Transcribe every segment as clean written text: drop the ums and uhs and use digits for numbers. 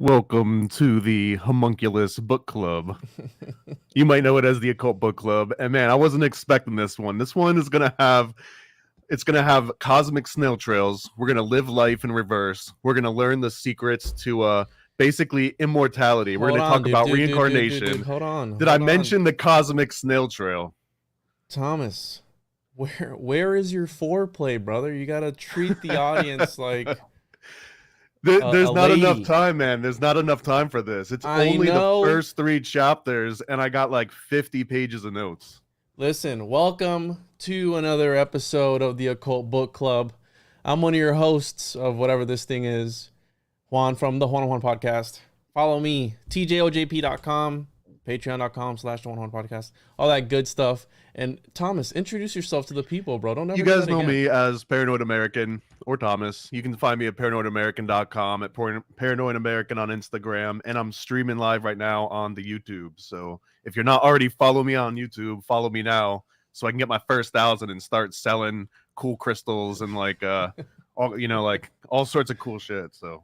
Welcome to the Homunculus Book Club. You might know it as the Occult Book Club. And man, I wasn't expecting this one. This one is gonna have cosmic snail trails. We're gonna live life in reverse. We're gonna learn the secrets to basically immortality. We're Hold gonna on, talk dude, about dude, dude, dude, dude, reincarnation. dude. Hold on. Did I mention the cosmic snail trail? Thomas, where is your foreplay, brother? You gotta treat the audience like There's a not enough lady. time, man. There's not enough time for this. It's I only the know. first 3 chapters, and I got like 50 pages of notes. Listen, welcome to another episode of the Occult Book Club. I'm one of your hosts of whatever this thing is, Juan from the Juan on Juan podcast. Follow me, tjojp.com, patreon.com/Juan podcast, all that good stuff. And Thomas, introduce yourself to the people, bro. Don't ever You do guys that know again. me as Paranoid American or Thomas. You can find me at paranoidamerican.com, at Paranoid American on Instagram, and I'm streaming live right now on the YouTube. So if you're not already following me on YouTube, follow me now so I can get my first 1,000 and start selling cool crystals and like all sorts of cool shit. So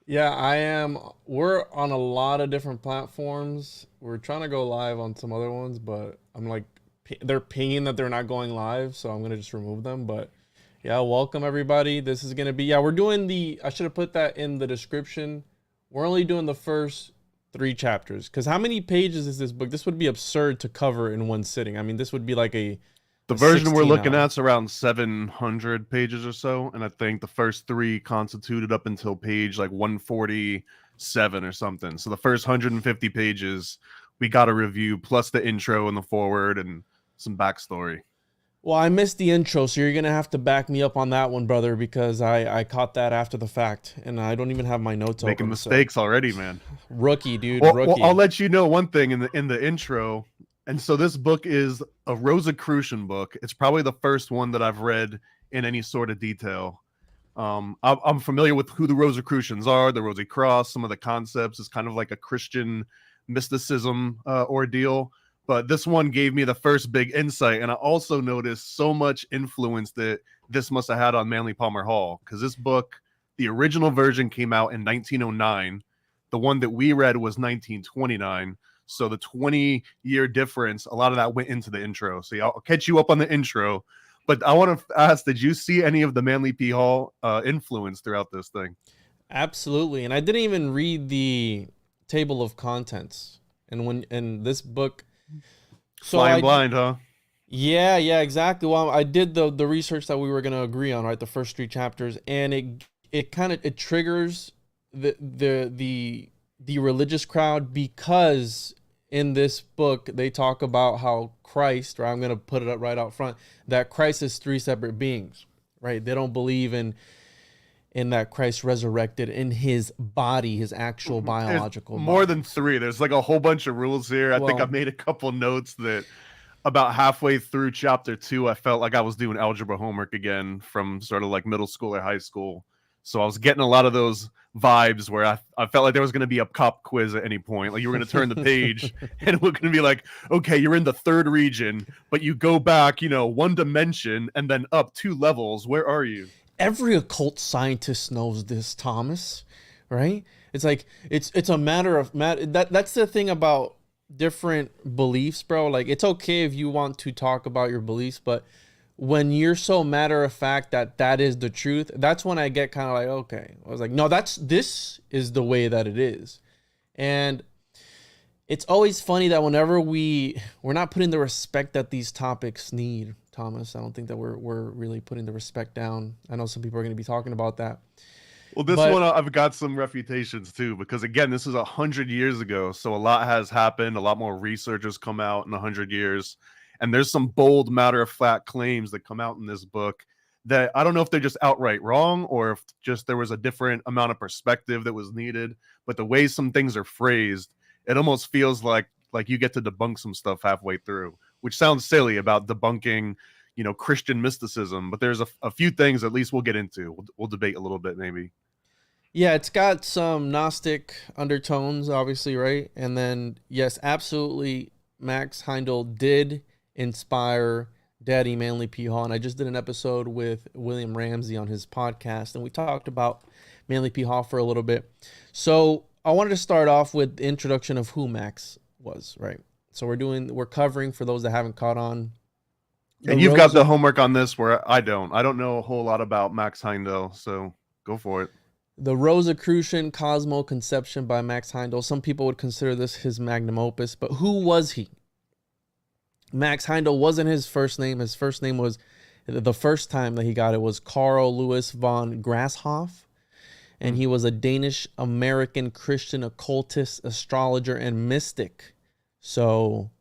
Yeah, I am. We're on a lot of different platforms. We're trying to go live on some other ones, but I'm like, they're pinging that they're not going live, so I'm gonna just remove them. But yeah, welcome everybody. This is gonna be, we're doing I should have put that in the description. We're only doing the first 3 chapters because how many pages is this book? This would be absurd to cover in one sitting. I mean, this would be like the version we're looking 16-hour. at's around 700 pages or so, and I think the first 3 constituted up until page like 147 or something. So the first 150 pages we got a review plus the intro and the forward and some backstory. Well, I missed the intro, so you're gonna have to back me up on that one, brother, because I caught that after the fact, and I don't even have my notes Making open, mistakes already, man. Rookie, dude, Well, rookie. I'll let you know one thing in the intro. And so this book is a Rosicrucian book. It's probably the first one that I've read in any sort of detail. I'm familiar with who the Rosicrucians are, the Rosy Cross, some of the concepts. It's kind of like a Christian mysticism ordeal. But this one gave me the first big insight. And I also noticed so much influence that this must have had on Manly Palmer Hall. Because this book, the original version came out in 1909. The one that we read was 1929. So the 20-year difference, a lot of that went into the intro. So I'll catch you up on the intro. But I want to ask, did you see any of the Manly P. Hall influence throughout this thing? Absolutely. And I didn't even read the table of contents. And in this book, so Flying blind, huh? Yeah, exactly. Well, I did the research that we were going to agree on, right? The first 3 chapters, and it kind of triggers the religious crowd, because in this book they talk about how Christ, or I'm going to put it up right out front, that Christ is 3 separate beings, right? They don't believe in that Christ resurrected in his body, his actual biological body. More than 3. There's like a whole bunch of rules here. I think I made a couple notes that about halfway through chapter 2, I felt like I was doing algebra homework again from sort of like middle school or high school. So I was getting a lot of those vibes where I felt like there was going to be a cop quiz at any point. Like you were going to turn the page and it was going to be like, okay, you're in the 3rd region, but you go back, 1 dimension and then up 2 levels. Where are you? Every occult scientist knows this, Thomas, right? It's like, it's a matter of that's the thing about different beliefs, bro. Like, it's okay if you want to talk about your beliefs, but when you're so matter of fact that is the truth, that's when I get kind of like, okay. I was like, no, this is the way that it is. And it's always funny that whenever we're not putting the respect that these topics need, Thomas. I don't think that we're really putting the respect down. I know some people are going to be talking about that. Well, this one I've got some refutations too, because again, this is 100 years ago, so a lot has happened. A lot more research has come out in 100 years, and there's some bold, matter-of-fact claims that come out in this book that I don't know if they're just outright wrong or if just there was a different amount of perspective that was needed. But the way some things are phrased, it almost feels like you get to debunk some stuff halfway through, which sounds silly about debunking, Christian mysticism. But there's a few things at least we'll get into. We'll debate a little bit maybe. Yeah, it's got some Gnostic undertones, obviously, right? And then, yes, absolutely, Max Heindel did inspire Daddy Manly P. Hall. And I just did an episode with William Ramsey on his podcast, and we talked about Manly P. Hall for a little bit. So I wanted to start off with the introduction of who Max was, right? So we're covering, for those that haven't caught on. And you've got the homework on this where I don't know a whole lot about Max Heindel, so go for it. The Rosicrucian Cosmo-Conception by Max Heindel. Some people would consider this his magnum opus, but who was he? Max Heindel wasn't his first name. His first name was, the first time that he got it was Carl Louis von Grasshoff. And he was a Danish-American Christian occultist, astrologer, and mystic. So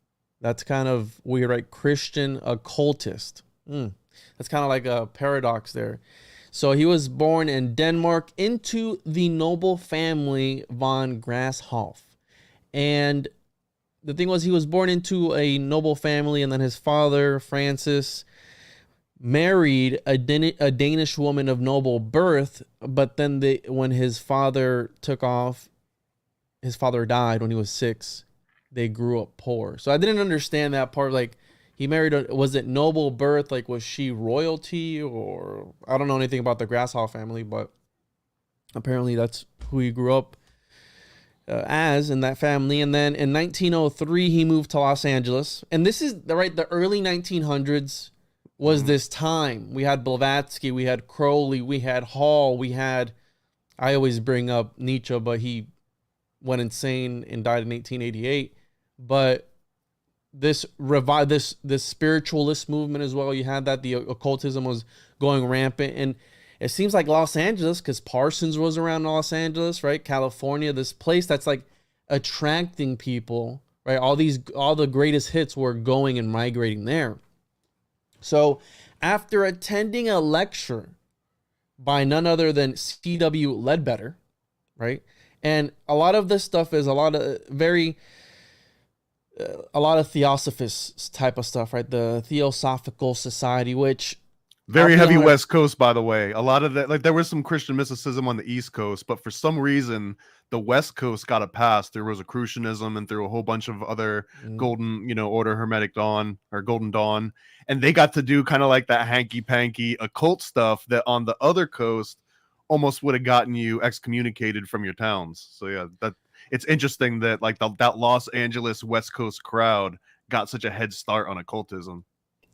that's kind of weird, right? Christian occultist. That's kind of like a paradox there. So he was born in Denmark into the noble family von Grasshoff. And the thing was, he was born into a noble family, and then his father, Francis, married a Danish woman of noble birth, but then when his father took off, his father died when he was 6. They grew up poor. So I didn't understand that part. Like, he married, was it noble birth? Like, was she royalty? Or I don't know anything about the Grasshoff family, but apparently that's who he grew up as in that family. And then in 1903, he moved to Los Angeles. And this is the early 1900s. Was this time. We had Blavatsky, we had Crowley, we had Hall, I always bring up Nietzsche, but he went insane and died in 1888. But this spiritualist movement as well, you had that. The occultism was going rampant. And it seems like Los Angeles, because Parsons was around Los Angeles, right? California, this place that's like attracting people, right? All the greatest hits were going and migrating there. So after attending a lecture by none other than C.W. Ledbetter, right? And a lot of this stuff is a lot of theosophists type of stuff, right? The Theosophical Society, which very heavy West Coast, by the way. A lot of that, like, there was some Christian mysticism on the East Coast, but for some reason, the West Coast got a pass through Rosicrucianism and through a whole bunch of other golden, order, Hermetic Dawn or Golden Dawn, and they got to do kind of like that hanky-panky occult stuff that on the other coast almost would have gotten you excommunicated from your towns. So yeah, that it's interesting that like that Los Angeles West Coast crowd got such a head start on occultism.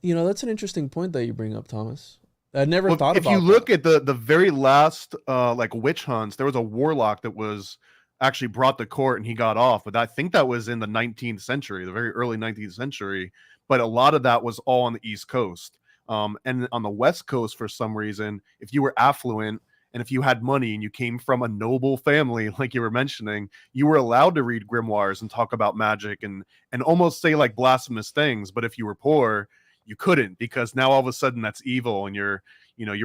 That's an interesting point that you bring up, Thomas. I never thought about it. If you look at the very last like witch hunts, there was a warlock that was actually brought to court and he got off, but I think that was in the 19th century, the very early 19th century. But a lot of that was all on the East Coast. And on the West Coast, for some reason, if you were affluent and if you had money and you came from a noble family, like you were mentioning, you were allowed to read grimoires and talk about magic and almost say like blasphemous things. But if you were poor, you couldn't, because now all of a sudden that's evil and you're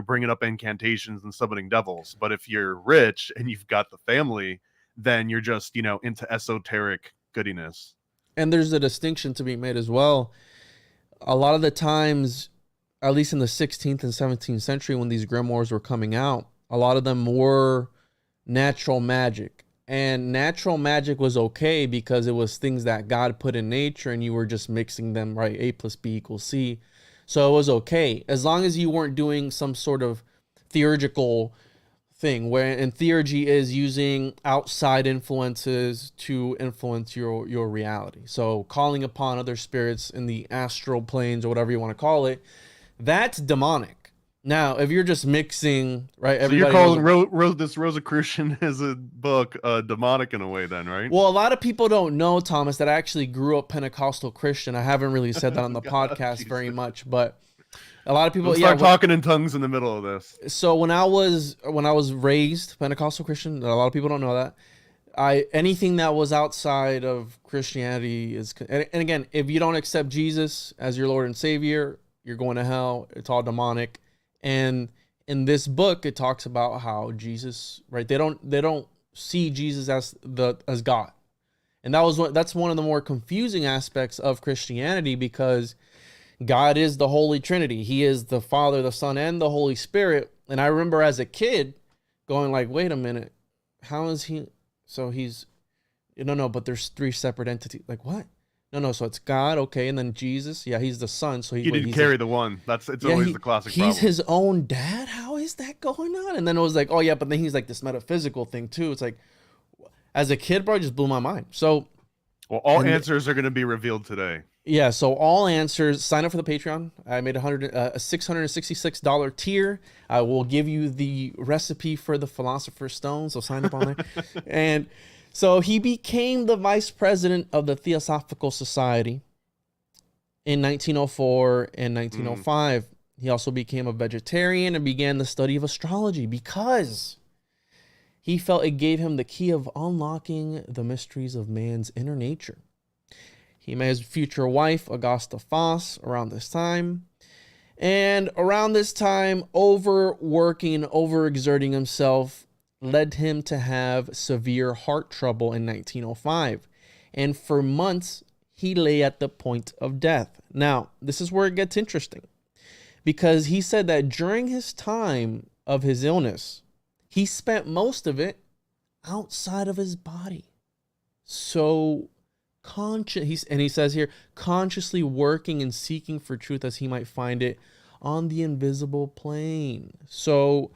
bringing up incantations and summoning devils. But if you're rich and you've got the family, then you're just, into esoteric goodiness. And there's a distinction to be made as well. A lot of the times, at least in the 16th and 17th century, when these grimoires were coming out, a lot of them were natural magic. And natural magic was okay because it was things that God put in nature and you were just mixing them, right? A plus B equals C. So it was okay. As long as you weren't doing some sort of theurgical thing, and theurgy is using outside influences to influence your reality. So calling upon other spirits in the astral planes or whatever you want to call it, that's demonic. Now, if you're just mixing, right? So you're calling this Rosicrucian as a book demonic in a way then, right? Well, a lot of people don't know, Thomas, that I actually grew up Pentecostal Christian. I haven't really said that on the podcast very much, but a lot of people start talking in tongues in the middle of this. So when I was raised Pentecostal Christian, a lot of people don't know that. Anything that was outside of Christianity is, and again, if you don't accept Jesus as your Lord and Savior, you're going to hell. It's all demonic. And in this book, it talks about how Jesus, right? They don't see Jesus as God, and that's one of the more confusing aspects of Christianity, because God is the Holy Trinity. He is the Father, the Son, and the Holy Spirit. And I remember as a kid going like, "Wait a minute, how is he? So he's no, but there's 3 separate entities. Like what? No, so it's God, okay, and then Jesus, yeah, he's the Son, so he didn't carry the one. It's always the classic he's problem. His own dad. How is that going on? And then it was like, oh yeah, but then he's like this metaphysical thing too. It's like, as a kid, bro, it just blew my mind. So, well, all answers are going to be revealed today. yeah, so all answers. Sign up for the Patreon. I made a $666 tier. I will give you the recipe for the Philosopher's Stone. So sign up on there. And so he became the vice president of the Theosophical Society in 1904 and 1905. He also became a vegetarian and began the study of astrology because he felt it gave him the key of unlocking the mysteries of man's inner nature. He met his future wife, Augusta Foss, around this time. And around this time, overworking, overexerting himself led him to have severe heart trouble in 1905. And for months, he lay at the point of death. Now, this is where it gets interesting, because he said that during his time of his illness, he spent most of it outside of his body. So he says here, consciously working and seeking for truth as he might find it on the invisible plane. So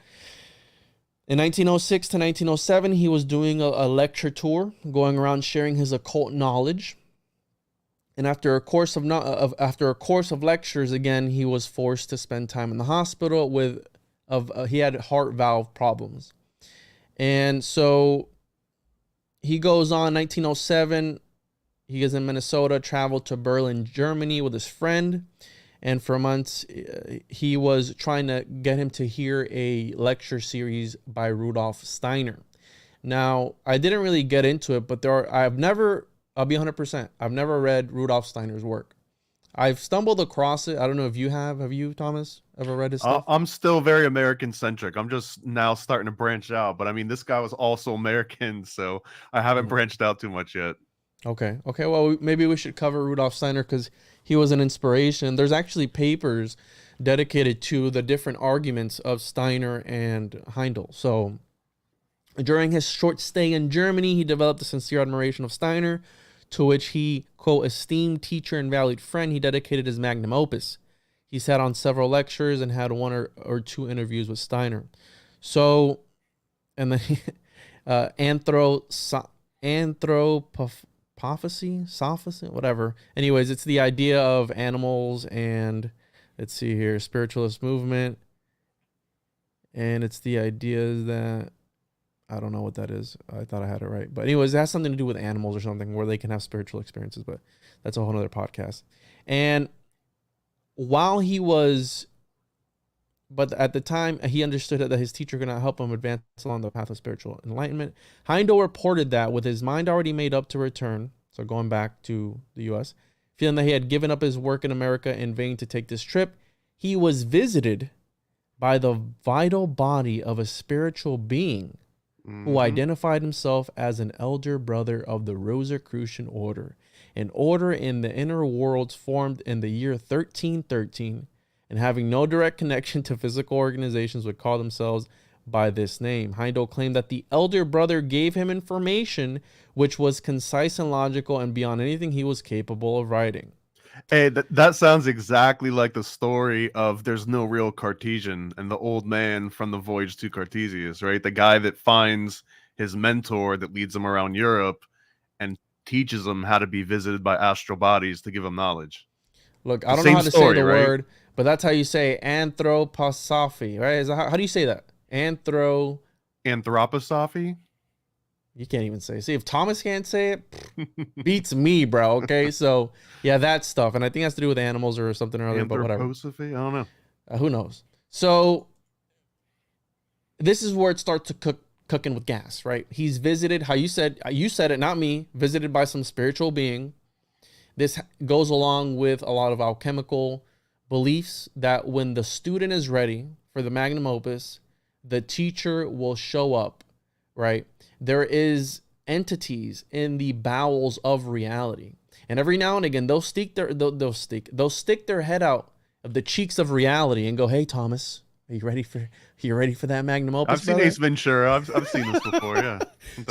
in 1906 to 1907, he was doing a lecture tour, going around sharing his occult knowledge. And after a course of lectures, again, he was forced to spend time in the hospital he had heart valve problems. And so he goes on 1907. He is in Minnesota, traveled to Berlin, Germany with his friend. And for months, he was trying to get him to hear a lecture series by Rudolf Steiner. Now, I didn't really get into it, but I'll be 100%. I've never read Rudolf Steiner's work. I've stumbled across it. I don't know if you have. Have you, Thomas, ever read his stuff? I'm still very American-centric. I'm just now starting to branch out. But I mean, this guy was also American, so I haven't branched out too much yet. Okay. Well, maybe we should cover Rudolf Steiner because he was an inspiration. There's actually papers dedicated to the different arguments of Steiner and Heindel. So during his short stay in Germany, he developed a sincere admiration of Steiner, to which he, quote, esteemed teacher and valued friend. He dedicated his magnum opus. He sat on several lectures and had one or two interviews with Steiner. So, and then Sophisy, whatever. Anyways, it's the idea of animals and, let's see here, spiritualist movement. And it's the idea that, I don't know what that is. I thought I had it right. But anyways, it has something to do with animals or something where they can have spiritual experiences, but that's a whole other podcast. And but at the time, he understood that his teacher could not help him advance along the path of spiritual enlightenment. Heindel reported that with his mind already made up to return, so going back to the U.S., feeling that he had given up his work in America in vain to take this trip, he was visited by the vital body of a spiritual being who identified himself as an elder brother of the Rosicrucian order, an order in the inner worlds formed in the year 1313, and having no direct connection to physical organizations would call themselves by this name. Heindel claimed that the elder brother gave him information which was concise and logical and beyond anything he was capable of writing. Hey, that sounds exactly like the story of There's No Real Cartesian and the old man from the Voyage to Cartesius, right? The guy that finds his mentor that leads him around Europe and teaches him how to be visited by astral bodies to give him knowledge. Look, I don't know how to say the word, but that's how you say anthroposophy, right? How do you say that? Anthroposophy? You can't even say. See, if Thomas can't say it, beats me, bro. Okay, so yeah, that stuff, and I think it has to do with animals or something or other. But whatever. Anthroposophy? I don't know. Who knows? So this is where it starts to cooking with gas, right? He's visited. How you said it, not me. Visited by some spiritual being. This goes along with a lot of alchemical beliefs that when the student is ready for the magnum opus, the teacher will show up, right? There is entities in the bowels of reality, and every now and again they'll stick their head out of the cheeks of reality and go, "Hey, Thomas, are you ready for that magnum opus?" I've seen Ace Ventura. I've seen this before. Yeah.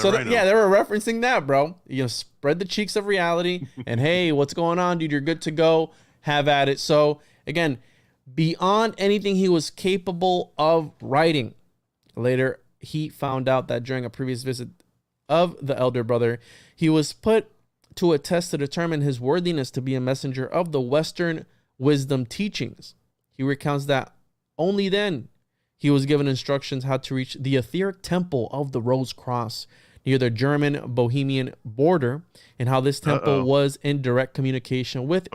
Yeah, they were referencing that, bro. You know, spread the cheeks of reality, and hey, what's going on, dude? You're good to go. Have at it. So again, beyond anything he was capable of writing. Later, he found out that during a previous visit of the elder brother, he was put to a test to determine his worthiness to be a messenger of the Western wisdom teachings. He recounts that only then he was given instructions how to reach the etheric temple of the Rose Cross near the German-Bohemian border, and how this temple was in direct communication with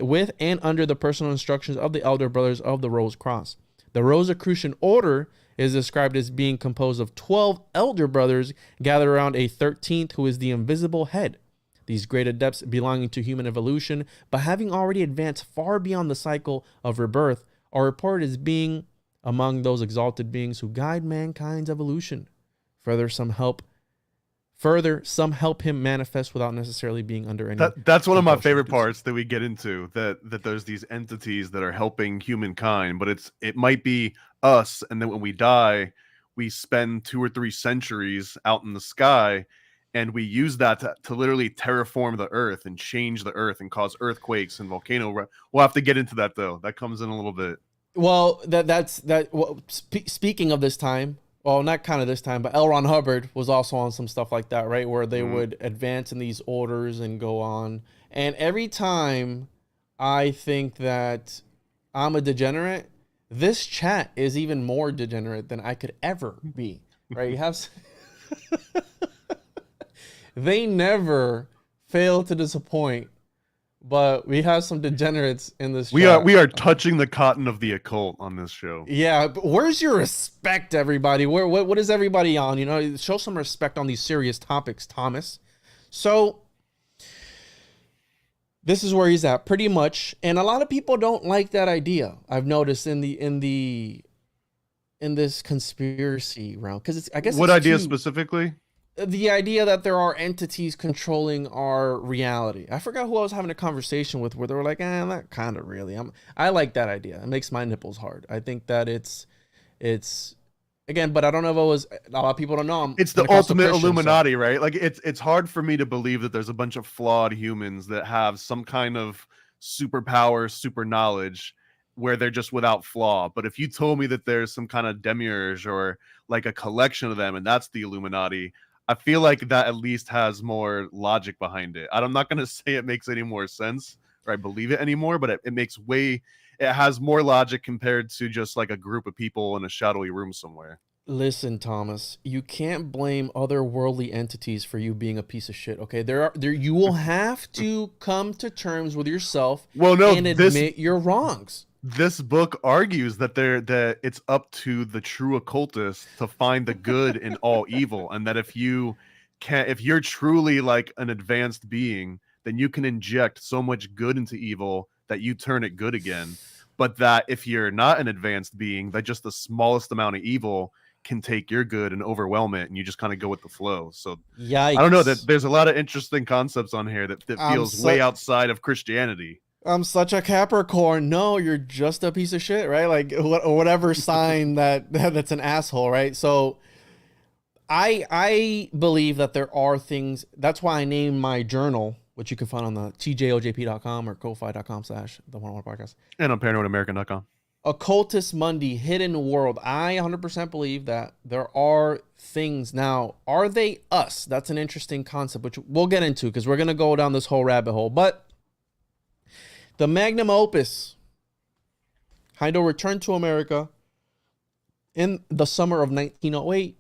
with and under the personal instructions of the elder brothers of the Rose Cross. The Rosicrucian order is described as being composed of 12 elder brothers gathered around a 13th who is the invisible head. These great adepts belonging to human evolution, but having already advanced far beyond the cycle of rebirth, are reported as being among those exalted beings who guide mankind's evolution. Further, some help him manifest without necessarily being under any. That's one of my favorite parts that we get into, that there's these entities that are helping humankind, but it might be us, and then when we die, we spend 2 or 3 centuries out in the sky, and we use that to literally terraform the earth and change the earth and cause earthquakes and volcano. We'll have to get into that though. That comes in a little bit. Well, speaking of this time. Well, not kind of this time, but L. Ron Hubbard was also on some stuff like that, right? Where they would advance in these orders and go on. And every time I think that I'm a degenerate, this chat is even more degenerate than I could ever be, right? You have they never fail to disappoint. But we have some degenerates in this show. We are touching the cotton of the occult on this show. Yeah, but where's your respect, everybody? What is everybody on? You know, show some respect on these serious topics, Thomas. So this is where he's at, pretty much. And a lot of people don't like that idea. I've noticed in this conspiracy round, because I guess what idea specifically? The idea that there are entities controlling our reality. I forgot who I was having a conversation with where they were like, not kind of really. I like that idea. It makes my nipples hard. I think that it's again, but I don't know if it was, a lot of people don't know. It's the ultimate Illuminati, right? Like it's hard for me to believe that there's a bunch of flawed humans that have some kind of superpower, super knowledge where they're just without flaw. But if you told me that there's some kind of demiurge or like a collection of them and that's the Illuminati, I feel like that at least has more logic behind it. I'm not going to say it makes any more sense or I believe it anymore, but it has more logic compared to just like a group of people in a shadowy room somewhere. Listen, Thomas, you can't blame other worldly entities for you being a piece of shit. Okay, you will have to come to terms with yourself and admit your wrongs. This book argues that it's up to the true occultist to find the good in all evil, and that if you're truly like an advanced being, then you can inject so much good into evil that you turn it good again. But that if you're not an advanced being, that just the smallest amount of evil can take your good and overwhelm it, and you just kind of go with the flow. So yikes. I don't know, that there's a lot of interesting concepts on here that feels way outside of Christianity. I'm such a Capricorn. No, you're just a piece of shit, right? Like whatever sign that's an asshole, right? So I believe that there are things. That's why I named my journal, which you can find on the tjojp.com or ko-fi.com/the101podcast. And on paranoidamerican.com. Occultist Monday, Hidden World. I 100% believe that there are things. Now, are they us? That's an interesting concept, which we'll get into because we're going to go down this whole rabbit hole. But the magnum opus, Heindel returned to America in the summer of 1908,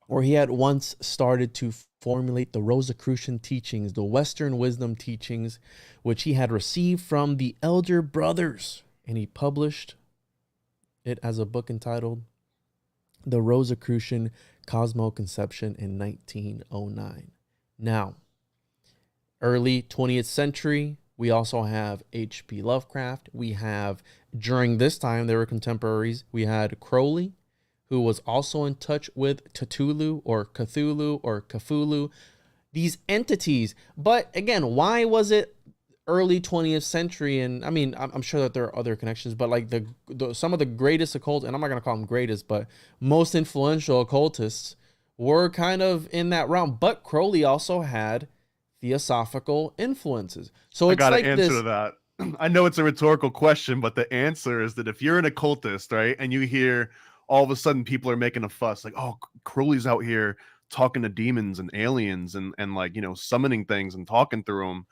where he had once started to formulate the Rosicrucian teachings, the Western wisdom teachings, which he had received from the elder brothers. And he published it as a book entitled The Rosicrucian Cosmo-Conception in 1909. Now, early 20th century, we also have H.P. Lovecraft. We have, during this time, they were contemporaries. We had Crowley, who was also in touch with Cthulhu or Cthulhu. These entities. But again, why was it early 20th century? And I mean, I'm sure that there are other connections, but like some of the greatest occult, and I'm not going to call them greatest, but most influential occultists were kind of in that realm. But Crowley also had theosophical influences. So it's I got like an answer to that. I know it's a rhetorical question, but the answer is that if you're an occultist, right, and you hear all of a sudden people are making a fuss like, oh, Crowley's out here talking to demons and aliens and like, you know, summoning things and talking through them,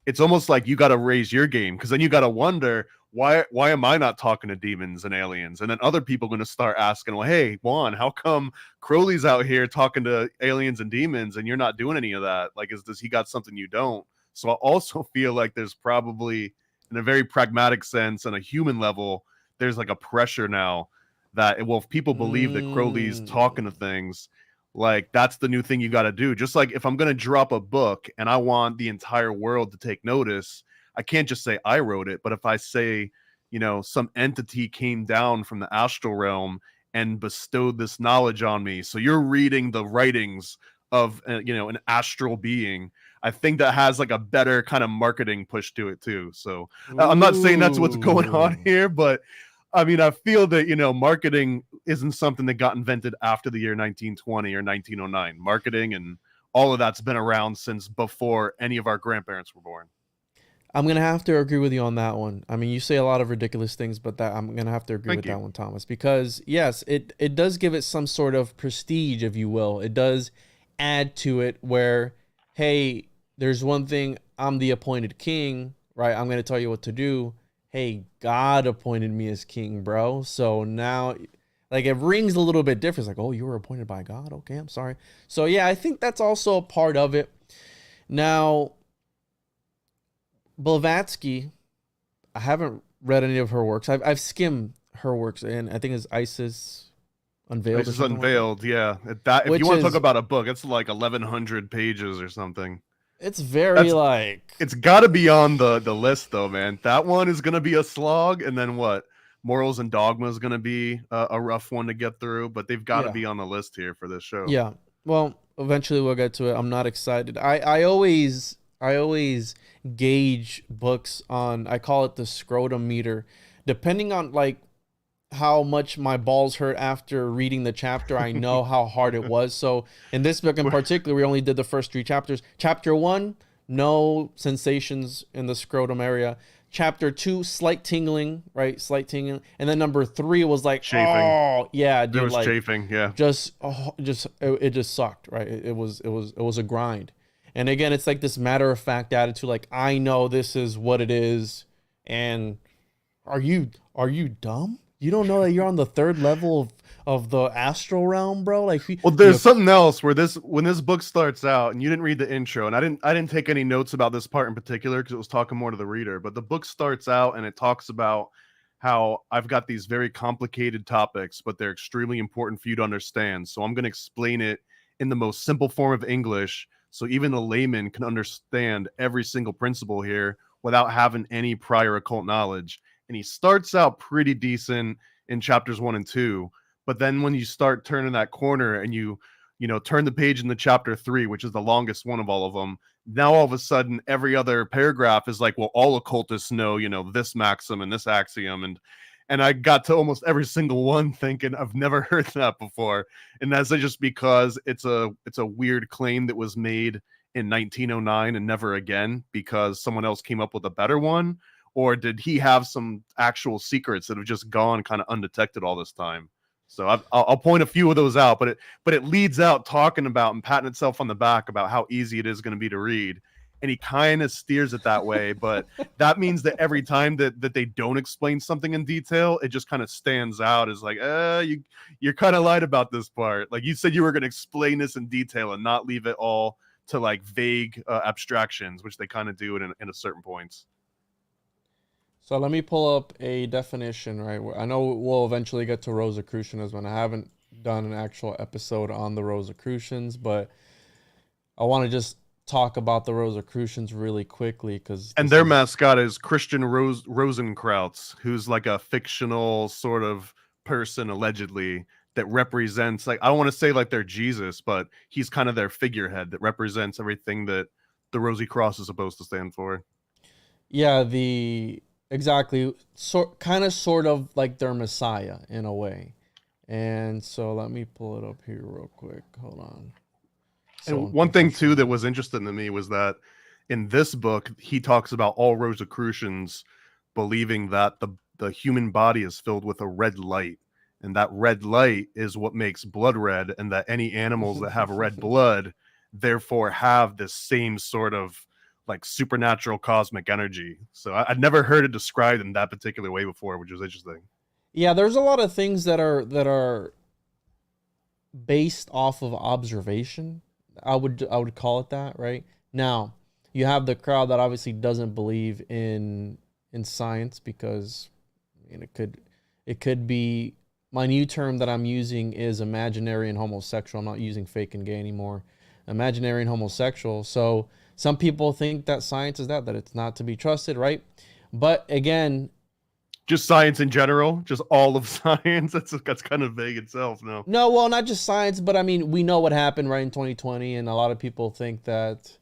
it's almost like you got to raise your game, because then you got to wonder, why am I not talking to demons and aliens? And then other people are going to start asking, well, hey, Juan, how come Crowley's out here talking to aliens and demons and you're not doing any of that? Like, does he got something you don't? So I also feel like there's probably, in a very pragmatic sense and a human level, there's like a pressure now that, well, if people believe that Crowley's talking to things, like that's the new thing you got to do. Just like if I'm going to drop a book and I want the entire world to take notice, I can't just say I wrote it. But if I say, you know, some entity came down from the astral realm and bestowed this knowledge on me, so you're reading the writings of, you know, an astral being, I think that has like a better kind of marketing push to it too. So I'm not saying that's what's going on here, but I mean, I feel that, you know, marketing isn't something that got invented after the year 1920 or 1909. Marketing and all of that's been around since before any of our grandparents were born. I'm going to have to agree with you on that one. I mean, you say a lot of ridiculous things, but that I'm going to have to agree with that one, Thomas, because yes, it does give it some sort of prestige, if you will. It does add to it where, hey, there's one thing, I'm the appointed king, right? I'm going to tell you what to do. Hey, God appointed me as king, bro. So now, like, it rings a little bit different. It's like, oh, you were appointed by God? Okay, I'm sorry. So, yeah, I think that's also a part of it. Now, Blavatsky, I haven't read any of her works. I've skimmed her works, and I think it's Isis Unveiled. Isis Unveiled, yeah. That, if you want to talk about a book, it's like 1,100 pages or something. It's very like... It's got to be on the list, though, man. That one is going to be a slog, and then what? Morals and Dogma is going to be a rough one to get through, but they've got to be on the list here for this show. Yeah. Well, eventually we'll get to it. I'm not excited. I always gauge books on, I call it the scrotum meter. Depending on like how much my balls hurt after reading the chapter, I know how hard it was. So in this book in particular, we only did the first 3 chapters. Chapter 1, no sensations in the scrotum area. Chapter 2, slight tingling, right? Slight tingling. And then number 3 was like, chafing. Oh, yeah, dude. There was like, chafing, yeah. It just sucked, right? It was a grind. And again, it's like this matter of fact attitude, like, I know this is what it is. And are you dumb? You don't know that you're on the 3rd level of the astral realm, bro? Like, well, there's something else where when this book starts out, and you didn't read the intro, and I didn't take any notes about this part in particular because it was talking more to the reader. But the book starts out and it talks about how I've got these very complicated topics, but they're extremely important for you to understand. So I'm going to explain it in the most simple form of English, so even a layman can understand every single principle here without having any prior occult knowledge. And he starts out pretty decent in chapters 1 and 2, but then when you start turning that corner and you turn the page into chapter 3, which is the longest one of all of them, now all of a sudden every other paragraph is like, well, all occultists know, this maxim and this axiom, and I got to almost every single one thinking I've never heard that before, and that's just because it's a weird claim that was made in 1909 and never again because someone else came up with a better one. Or did he have some actual secrets that have just gone kind of undetected all this time? So I'll point a few of those out, but it leads out talking about and patting itself on the back about how easy it is going to be to read. And he kind of steers it that way, but that means that every time that they don't explain something in detail, it just kind of stands out as like, you're kind of lied about this part. Like you said you were going to explain this in detail and not leave it all to like vague abstractions, which they kind of do in a certain points. So let me pull up a definition, right? I know we'll eventually get to Rosicrucianism. I haven't done an actual episode on the Rosicrucians, but I want to just talk about the Rosicrucians really quickly and their mascot is Christian Rosenkrantz, who's like a fictional sort of person allegedly that represents, like, I don't want to say like they're Jesus, but he's kind of their figurehead that represents everything that the Rosy Cross is supposed to stand for. Yeah, exactly. Kind of like their Messiah in a way. And so let me pull it up here real quick. Hold on. And one thing too that was interesting to me was that in this book, he talks about all Rosicrucians believing that the human body is filled with a red light. and that red light is what makes blood red, and that any animals that have red blood therefore have this same sort of like supernatural cosmic energy. So I'd never heard it described in that particular way before, which was interesting. Yeah, there's a lot of things that are based off of observation. I would call it that, right? Now, you have the crowd that obviously doesn't believe in science because it could be, my new term that I'm using is imaginary and homosexual. I'm not using fake and gay anymore. Imaginary and homosexual. So some people think that science is that it's not to be trusted, right? But again, just science in general, just all of science. That's kind of vague itself. No, well, not just science, but I mean, we know what happened right in 2020, and a lot of people think that.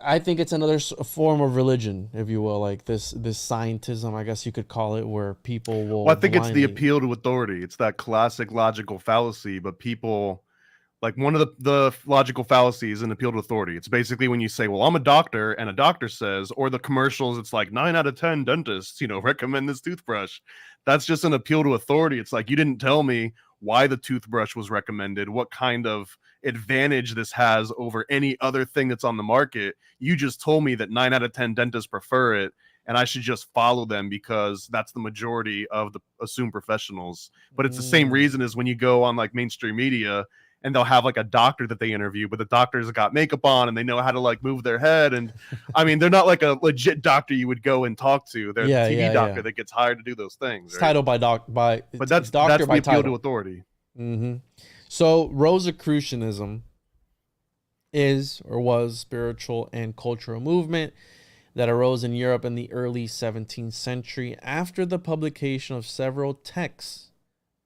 I think it's another form of religion, if you will, like this scientism, I guess you could call it, where people will. Well, I think it's the appeal to authority. It's that classic logical fallacy, but people. Like one of the logical fallacies in appeal to authority. It's basically when you say, well, I'm a doctor, and a doctor says, or the commercials, it's like 9 out of 10 dentists, recommend this toothbrush. That's just an appeal to authority. It's like, you didn't tell me why the toothbrush was recommended, what kind of advantage this has over any other thing that's on the market. You just told me that 9 out of 10 dentists prefer it, and I should just follow them because that's the majority of the assumed professionals. But it's the same reason as when you go on like mainstream media, and they'll have like a doctor that they interview, but the doctor's got makeup on and they know how to like move their head. And I mean, they're not like a legit doctor you would go and talk to. They're a TV doctor that gets hired to do those things. It's titled by but that's doctor by the appeal title. to authority. Mm-hmm. So Rosicrucianism is or was spiritual and cultural movement that arose in Europe in the early 17th century after the publication of several texts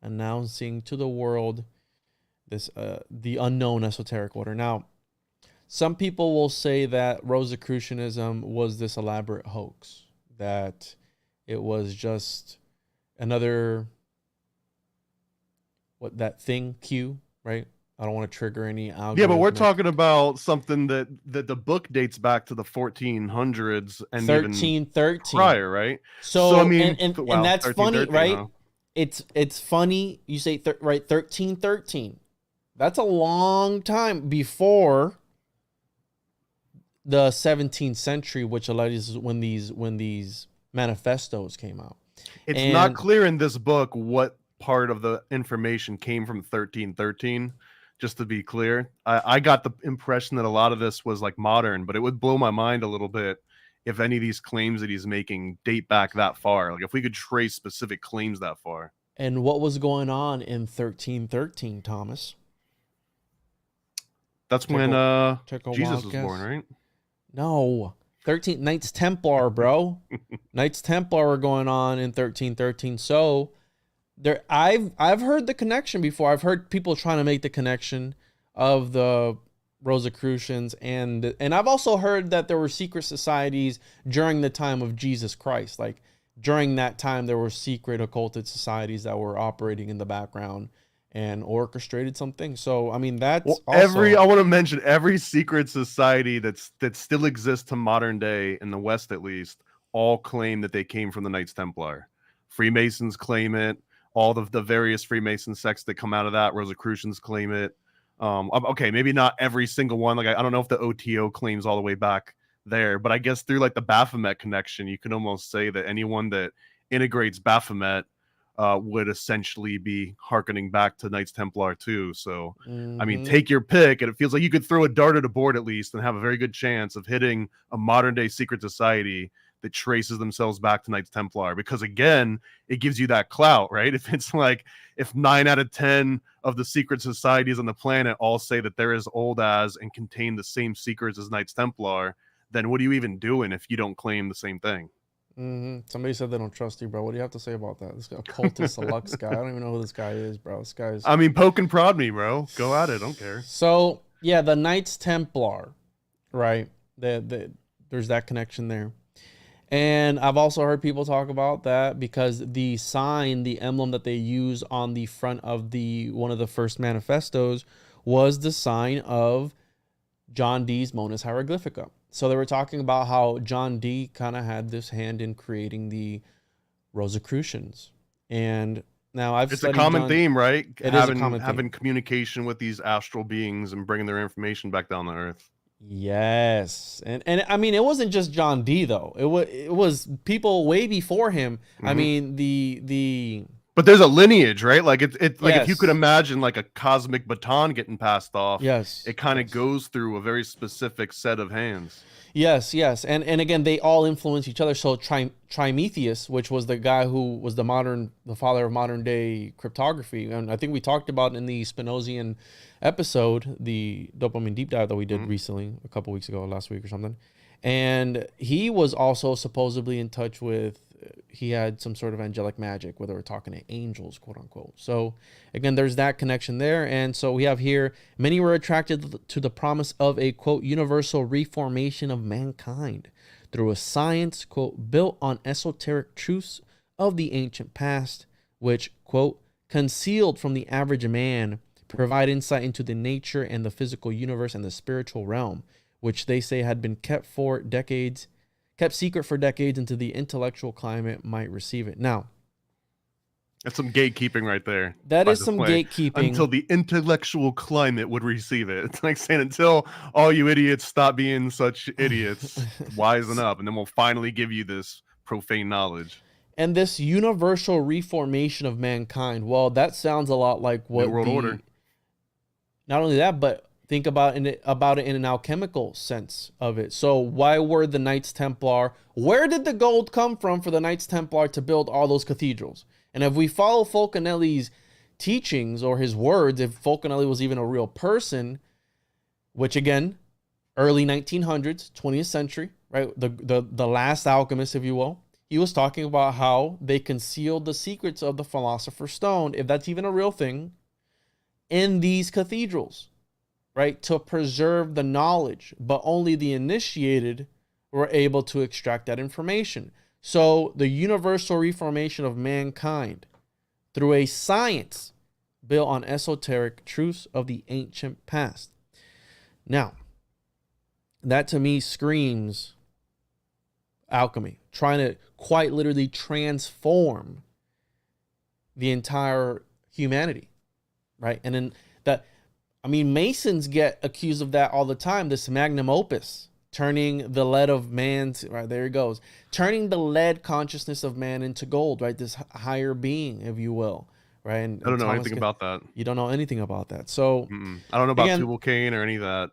announcing to the world the unknown esoteric order. Now, some people will say that Rosicrucianism was this elaborate hoax, that it was just another that thing Q, right? I don't want to trigger any algorithm. Yeah, but we're talking about something that the book dates back to the 1400s and 1313 prior, right? So I mean, and that's funny, right? Huh? It's funny you say right 1313. That's a long time before the 17th century, which alleges when these manifestos came out. It's not clear in this book what part of the information came from 1313. Just to be clear, I got the impression that a lot of this was like modern, but it would blow my mind a little bit if any of these claims that he's making date back that far. Like if we could trace specific claims that far. And what was going on in 1313, Thomas? That's when Jesus was born, right? No. 13 Knights Templar, bro. Knights Templar were going on in 1313. So there I've heard the connection before. I've heard people trying to make the connection of the Rosicrucians and I've also heard that there were secret societies during the time of Jesus Christ. Like during that time there were secret occulted societies that were operating in the background and orchestrated something. So I mean that's also... I want to mention every secret society that still exists to modern day in the West, at least, all claim that they came from the Knights Templar. Freemasons claim it. All the various Freemason sects that come out of that, Rosicrucians claim it. Okay, maybe not every single one. Like I don't know if the OTO claims all the way back there, but I guess through like the Baphomet connection, you can almost say that anyone that integrates Baphomet would essentially be hearkening back to Knights Templar too. So, I mean, take your pick, and it feels like you could throw a dart at a board at least and have a very good chance of hitting a modern day secret society that traces themselves back to Knights Templar, because again, it gives you that clout, right? If it's like, if 9 out of 10 of the secret societies on the planet all say that they're as old as and contain the same secrets as Knights Templar, then what are you even doing if you don't claim the same thing? Somebody said they don't trust you, bro. What do you have to say about that? This occultist Lux guy. I don't even know who this guy is, bro. This guy's... I mean, poke and prod me, bro. Go at it. I don't care. So, yeah, the Knights Templar, right? There's that connection there. And I've also heard people talk about that because the sign, the emblem that they use on the front of one of the first manifestos was the sign of John Dee's Monas Hieroglyphica. So they were talking about how John Dee kind of had this hand in creating the Rosicrucians. And Now I've It's a studied common John. theme, right? It is a common theme. Having communication with these astral beings and bringing their information back down to Earth. Yes, and I mean, it wasn't just John Dee though. It was people way before him. I mean, the But there's a lineage, right? Like it's like if you Yes. could imagine like a cosmic baton getting passed off, Yes, it kind of yes. goes through a very specific set of hands. Yes, yes, and again, they all influence each other. So Trimetheus, which was the guy who was the father of modern day cryptography, and I think we talked about in the Spinozian episode, the dopamine deep dive that we did recently, a couple weeks ago, last week or something, and he was also supposedly in touch with. He had some sort of angelic magic where they were talking to angels, quote unquote. So again, there's that connection there. And so we have here, many were attracted to the promise of a, quote, universal reformation of mankind through a science, quote, built on esoteric truths of the ancient past, which, quote, concealed from the average man, provide insight into the nature and the physical universe and the spiritual realm, which they say had been kept secret for decades until the intellectual climate might receive it. Now, that's some gatekeeping right there. that is some gatekeeping. Until the intellectual climate would receive it. It's like saying until all you idiots stop being such idiots, wisen up, and then we'll finally give you this profane knowledge. And this universal reformation of mankind, well, that sounds a lot like what New World Order. Not only that, but think about it in an alchemical sense of it. So why were the Knights Templar? Where did the gold come from for the Knights Templar to build all those cathedrals? And if we follow Fulcanelli's teachings or his words, if Fulcanelli was even a real person, which again, early 1900s, 20th century, right? The last alchemist, if you will, he was talking about how they concealed the secrets of the Philosopher's Stone, if that's even a real thing, in these cathedrals. Right, to preserve the knowledge, but only the initiated were able to extract that information. So the universal reformation of mankind through a science built on esoteric truths of the ancient past. Now, that to me screams alchemy, trying to quite literally transform the entire humanity, right? And then Masons get accused of that all the time. This magnum opus, turning the lead of man's, right, there it goes, turning the lead consciousness of man into gold, right? This higher being, if you will, right? And I don't know anything about that. You don't know anything about that. So I don't know about tubal cain or any of that.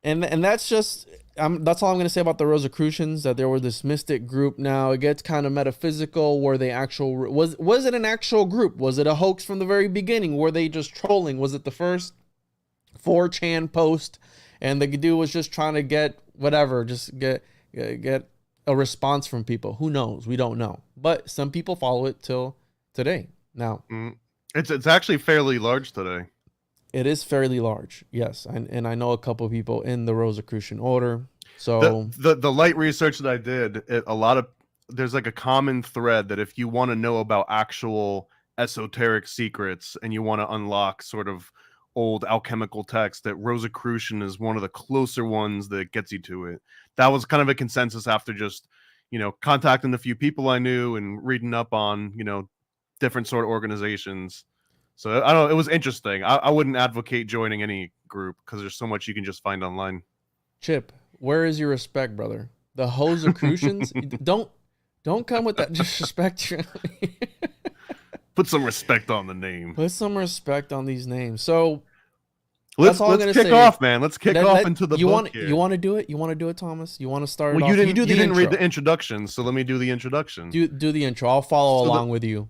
And that's just, that's all I'm going to say about the Rosicrucians, that there were this mystic group. Now it gets kind of metaphysical. Were they was it an actual group? Was it a hoax from the very beginning? Were they just trolling? Was it the first 4chan post and the dude was just trying to get whatever, just get a response from people? Who knows? We don't know. But some people follow it till today. Now it's actually fairly large today. It is fairly large, yes, and I know a couple of people in the Rosicrucian order. So the light research that I did, there's like a common thread that if you want to know about actual esoteric secrets and you want to unlock sort of old alchemical text, that Rosicrucian is one of the closer ones that gets you to it. That was kind of a consensus after just contacting a few people I knew and reading up on different sort of organizations. So I don't know, it was interesting. I wouldn't advocate joining any group because there's so much you can just find online. Chip, where is your respect, brother? The Rosicrucians, don't come with that disrespect. Put some respect on the name. Put some respect on these names. So let's kick off, man. Let's kick off into the book here. You want to do it? You want to do it, Thomas? You want to start it off? You didn't read the introduction, so let me do the introduction. Do the intro. I'll follow along with you.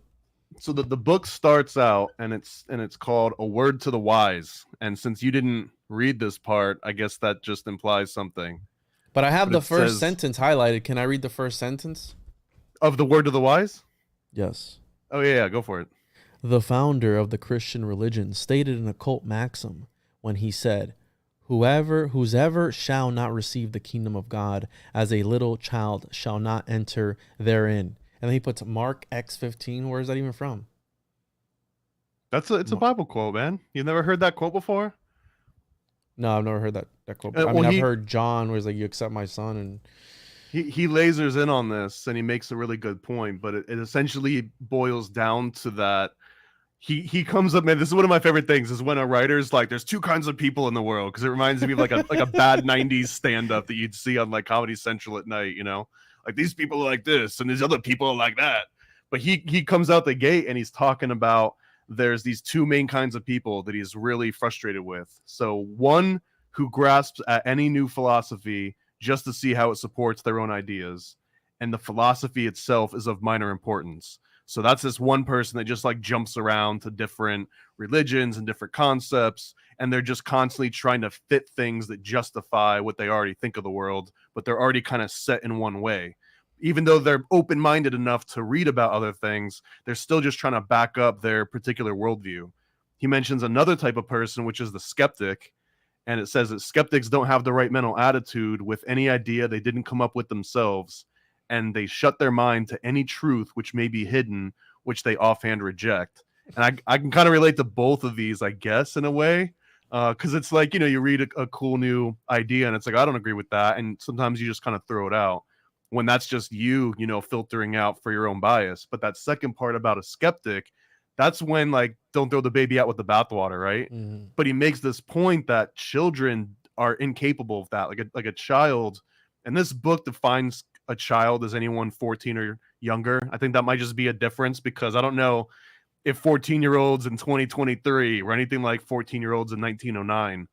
So the book starts out and it's called A Word to the Wise. And since you didn't read this part, I guess that just implies something. But I have the first sentence highlighted. Can I read the first sentence? Of The Word to the Wise? Yes. Oh yeah, go for it. The founder of the Christian religion stated an occult maxim when he said, whosoever shall not receive the kingdom of God as a little child shall not enter therein. And then he puts Mark X15. Where is that even from? It's a Bible quote, man. You've never heard that quote before? No, I've never heard that quote. I've heard John where he's like, you accept my son. And he lasers in on this and he makes a really good point, but it essentially boils down to that he comes up, man, this is one of my favorite things is when a writer's like, there's two kinds of people in the world, because it reminds me of like a bad 90s stand-up that you'd see on like Comedy Central at night, you know, like these people are like this and these other people are like that. But he comes out the gate and he's talking about there's these two main kinds of people that he's really frustrated with. So one who grasps at any new philosophy just to see how it supports their own ideas, and the philosophy itself is of minor importance. So that's this one person that just like jumps around to different religions and different concepts, and they're just constantly trying to fit things that justify what they already think of the world, but they're already kind of set in one way. Even though they're open-minded enough to read about other things, they're still just trying to back up their particular worldview. He mentions another type of person, which is the skeptic, and it says that skeptics don't have the right mental attitude with any idea they didn't come up with themselves, and they shut their mind to any truth which may be hidden, which they offhand reject. And I can kind of relate to both of these, I guess, in a way, because it's like, you know, you read a cool new idea and it's like, I don't agree with that, and sometimes you just kind of throw it out when that's just you know, filtering out for your own bias. But that second part about a skeptic, that's when, like, don't throw the baby out with the bathwater, right? Mm-hmm. But he makes this point that children are incapable of that. Like a child, and this book defines a child as anyone 14 or younger. I think that might just be a difference, because I don't know if 14-year-olds in 2023 were anything like 14-year-olds in 1909.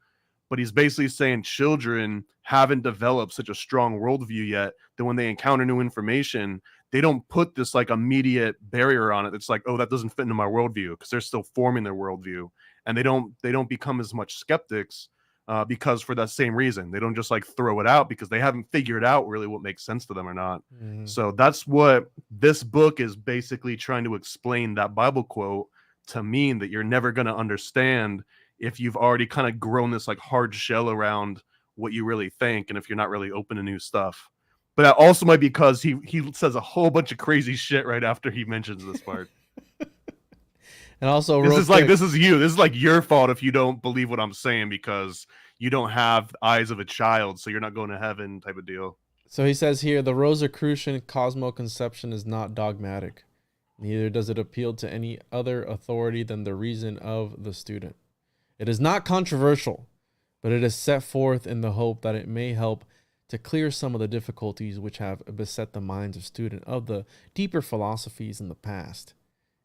But he's basically saying children haven't developed such a strong worldview yet that when they encounter new information, they don't put this like immediate barrier on it. It's like, oh, that doesn't fit into my worldview, because they're still forming their worldview, and they don't become as much skeptics because for that same reason, they don't just like throw it out because they haven't figured out really what makes sense to them or not. Mm-hmm. So that's what this book is basically trying to explain that Bible quote to mean, that you're never going to understand if you've already kind of grown this like hard shell around what you really think, and if you're not really open to new stuff. But that also might be because he says a whole bunch of crazy shit right after he mentions this part. And also, This real is like, quick, this is you. This is like your fault if you don't believe what I'm saying, because you don't have eyes of a child, so you're not going to heaven type of deal. so he says here, the Rosicrucian Cosmo-Conception is not dogmatic. Neither does it appeal to any other authority than the reason of the student. It is not controversial, but it is set forth in the hope that it may help to clear some of the difficulties which have beset the minds of students of the deeper philosophies in the past.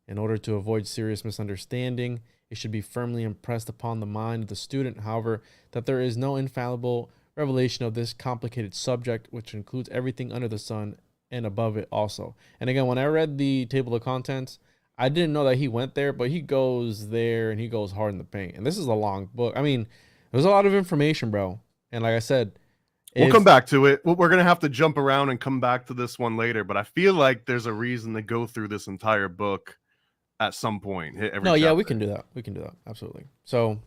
In order to avoid serious misunderstanding, it should be firmly impressed upon the mind of the student, however, that there is no infallible revelation of this complicated subject, which includes everything under the sun and above it also. And again, when I read the table of contents, I didn't know that he went there, but he goes there and he goes hard in the paint. And this is a long book. I mean, there's a lot of information, bro. And like I said, we'll come back to it. We're going to have to jump around and come back to this one later, but I feel like there's a reason to go through this entire book at some point. Hit every yeah, chapter. we can do that. We can do that. Absolutely. So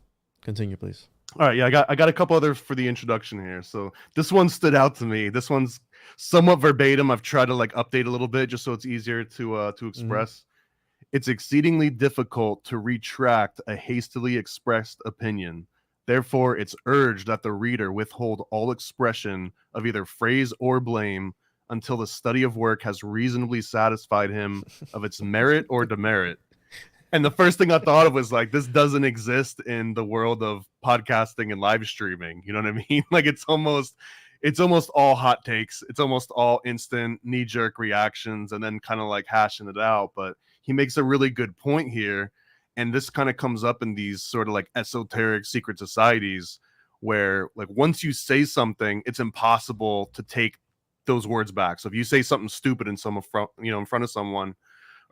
continue, please. All right. Yeah, I got a couple others for the introduction here. So this one stood out to me. This one's somewhat verbatim. I've tried to like update a little bit just so it's easier to express. It's exceedingly difficult to retract a hastily expressed opinion. Therefore, it's urged that the reader withhold all expression of either praise or blame until the study of work has reasonably satisfied him of its merit or demerit. And the first thing I thought of was like, this doesn't exist in the world of podcasting and live streaming. You know what I mean? Like it's almost all hot takes. It's almost all instant knee-jerk reactions and then kind of like hashing it out. But he makes a really good point here. And this kind of comes up in these sort of like esoteric secret societies where like once you say something, it's impossible to take those words back. So if you say something stupid in front of someone,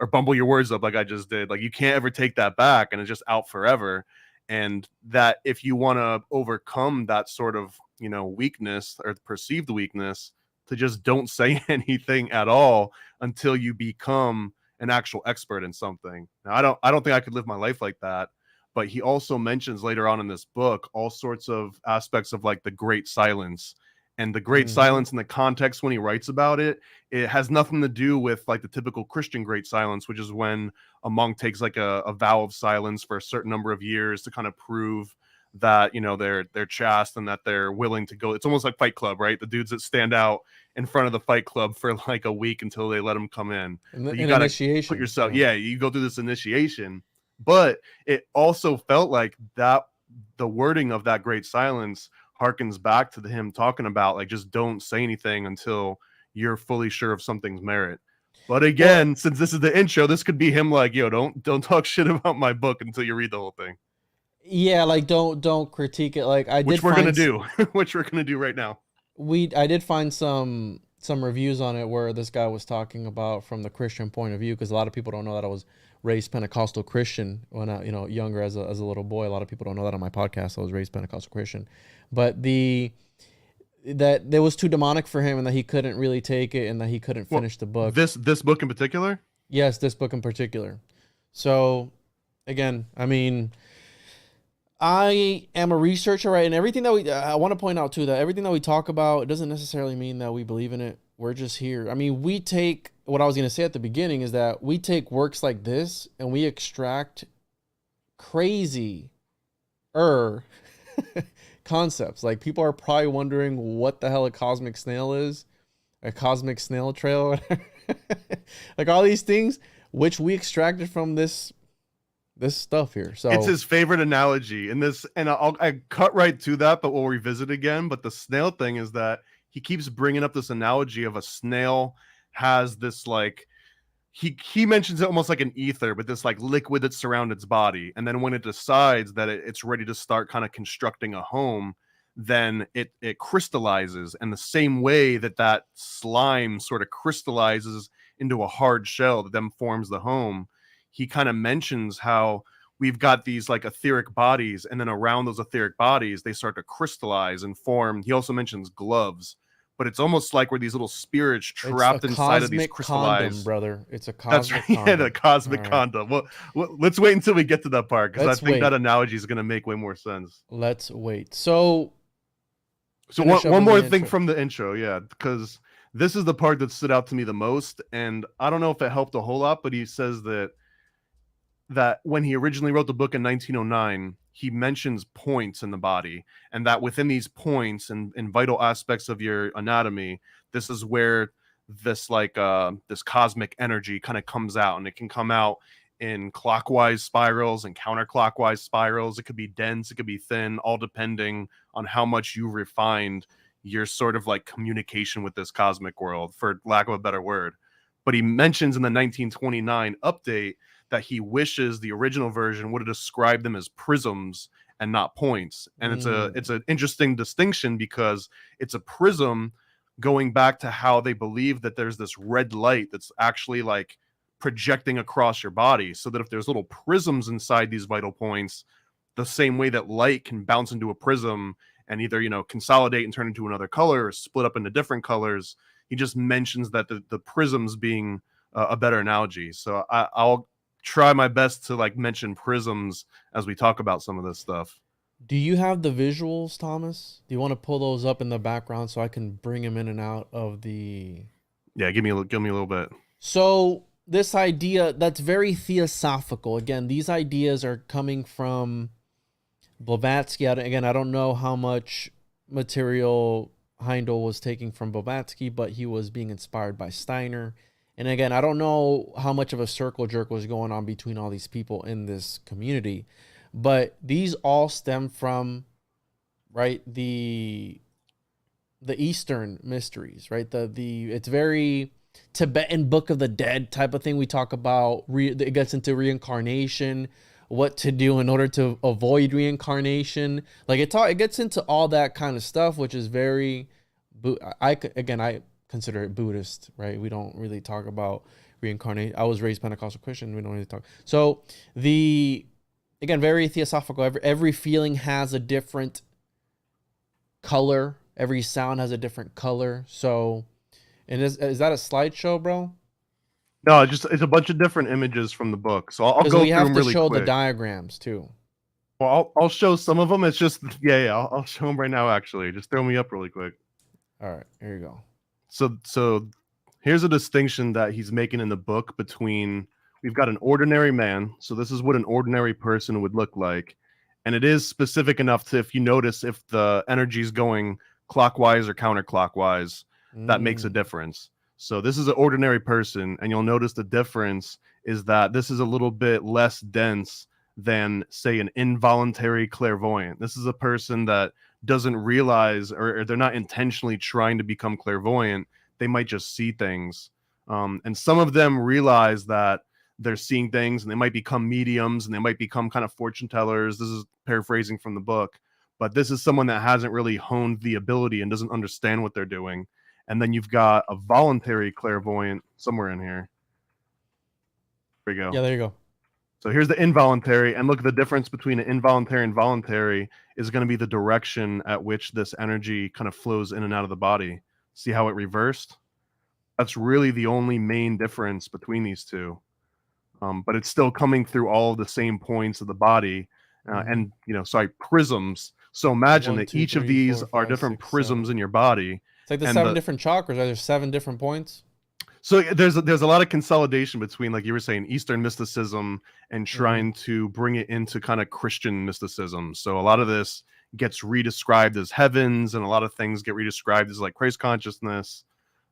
or bumble your words up like I just did, like you can't ever take that back, and it's just out forever. And that if you want to overcome that sort of, weakness or perceived weakness, to just don't say anything at all until you become an actual expert in something. Now, I don't think I could live my life like that, but he also mentions later on in this book all sorts of aspects of like the great silence. And the great silence in the context when he writes about it, it has nothing to do with like the typical Christian great silence, which is when a monk takes like a vow of silence for a certain number of years to kind of prove that, you know, they're chaste and that they're willing to go. It's almost like Fight Club, right? The dudes that stand out in front of the Fight Club for like a week until they let them come in. But you An got to initiation. put yourself, yeah, you go through this initiation. But it also felt like that the wording of that great silence harkens back to him talking about like, just don't say anything until you're fully sure of something's merit. But again, well, since this is the intro, this could be him like, yo, don't talk shit about my book until you read the whole thing. Yeah, like don't critique it. Like which we're gonna do, which we're gonna do right now. I did find some reviews on it where this guy was talking about from the Christian point of view, because a lot of people don't know that I was raised Pentecostal Christian when I, you know, younger as a little boy. A lot of people don't know that on my podcast. I was raised Pentecostal Christian, but that it was too demonic for him and that he couldn't really take it and that he couldn't finish the book. This book in particular? Yes, this book in particular. So again, I mean, I am a researcher, right? And everything that I want to point out too, that everything that we talk about, it doesn't necessarily mean that we believe in it. We're just here. I mean, we take, what I was going to say at the beginning is that we take works like this and we extract crazy concepts. Like, people are probably wondering what the hell a cosmic snail is, a cosmic snail trail, like all these things, which we extracted from this stuff here. So it's his favorite analogy in this, and I cut right to that, but we'll revisit again. But the snail thing is that he keeps bringing up this analogy of a snail has this, like, he mentions it almost like an ether, but this like liquid that surrounds its body. And then when it decides that it's ready to start kind of constructing a home, then it crystallizes. And the same way that slime sort of crystallizes into a hard shell that then forms the home, he kind of mentions how we've got these like etheric bodies, and then around those etheric bodies, they start to crystallize and form. He also mentions gloves, but it's almost like we're these little spirits trapped inside of these crystallized. Condom, brother. It's a cosmic condom. Yeah, the cosmic condom. Well, let's wait until we get to that part, because I think that analogy is going to make way more sense. Let's wait. So one more thing from the intro, yeah, because this is the part that stood out to me the most, and I don't know if it helped a whole lot, but he says that when he originally wrote the book in 1909, he mentions points in the body, and that within these points and vital aspects of your anatomy, this is where this like this cosmic energy kind of comes out, and it can come out in clockwise spirals and counterclockwise spirals. It could be dense, it could be thin, all depending on how much you refined your sort of like communication with this cosmic world, for lack of a better word. But he mentions in the 1929 update that he wishes the original version would have described them as prisms and not points. And it's an interesting distinction, because it's a prism going back to how they believe that there's this red light that's actually like projecting across your body, so that if there's little prisms inside these vital points, the same way that light can bounce into a prism and either, you know, consolidate and turn into another color or split up into different colors, he just mentions that the prisms being a better analogy. So I'll try my best to like mention prisms as we talk about some of this stuff. Do you have the visuals, Thomas? Do you want to pull those up in the background so I can bring them in and out of the... Yeah, give me a little bit. So this idea that's very theosophical. Again, these ideas are coming from Blavatsky. Again, I don't know how much material Heindel was taking from Blavatsky, but he was being inspired by Steiner. And again, I don't know how much of a circle jerk was going on between all these people in this community, but these all stem from, right, the Eastern mysteries, right? It's very Tibetan Book of the Dead type of thing. We talk about, it gets into reincarnation, what to do in order to avoid reincarnation. Like it gets into all that kind of stuff, which is very, I consider it Buddhist, right? We don't really talk about reincarnation. I was raised Pentecostal Christian. We don't really talk. So again, very theosophical. Every feeling has a different color. Every sound has a different color. So, and is that a slideshow, bro? No, it's a bunch of different images from the book. So I'll go through them really quick. We have to show the diagrams too. Well, I'll show some of them. It's just, I'll show them right now, actually. Just throw me up really quick. All right, here you go. So here's a distinction that he's making in the book between, we've got an ordinary man. So this is what an ordinary person would look like. And it is specific enough to, if you notice, if the energy is going clockwise or counterclockwise, that makes a difference. So this is an ordinary person, and you'll notice the difference is that this is a little bit less dense than, say, an involuntary clairvoyant. This is a person that doesn't realize, or they're not intentionally trying to become clairvoyant. They might just see things. And some of them realize that they're seeing things, and they might become mediums, and they might become kind of fortune tellers. This is paraphrasing from the book, but this is someone that hasn't really honed the ability and doesn't understand what they're doing. And then you've got a voluntary clairvoyant somewhere in here. There we go. Yeah, there you go. So here's the involuntary, and look, the difference between an involuntary and voluntary is going to be the direction at which this energy kind of flows in and out of the body. See how it reversed? That's really the only main difference between these two. But it's still coming through all of the same points of the body, and prisms. So imagine that each of these are different prisms in your body. It's like the 7 different chakras, right? There's 7 different points. So there's a lot of consolidation between, like you were saying, Eastern mysticism and trying to bring it into kind of Christian mysticism. So a lot of this gets redescribed as heavens, and a lot of things get redescribed as like Christ consciousness.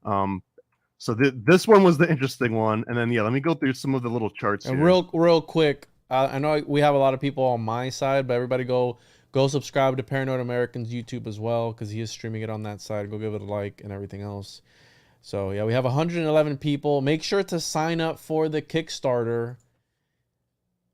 So this one was the interesting one, and then let me go through some of the little charts and here. Real quick. I know we have a lot of people on my side, but everybody go subscribe to Paranoid American's YouTube as well, because he is streaming it on that side. Go give it a like and everything else. So yeah, we have 111 people. Make sure to sign up for the Kickstarter.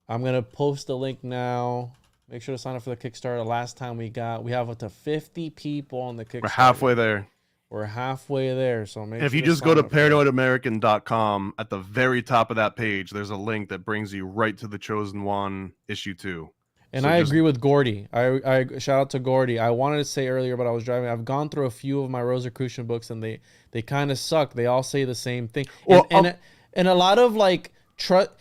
I'm gonna post the link now. Make sure to sign up for the Kickstarter. Last time we have up to 50 people on the Kickstarter. We're halfway there. We're halfway there. So if you just go to paranoidamerican.com, at the very top of that page, there's a link that brings you right to the Chosen One issue 2. And so I agree with Gordy. I shout out to Gordy. I wanted to say earlier, but I was driving. I've gone through a few of my Rosicrucian books, and they kind of suck. They all say the same thing. Well, and a lot of like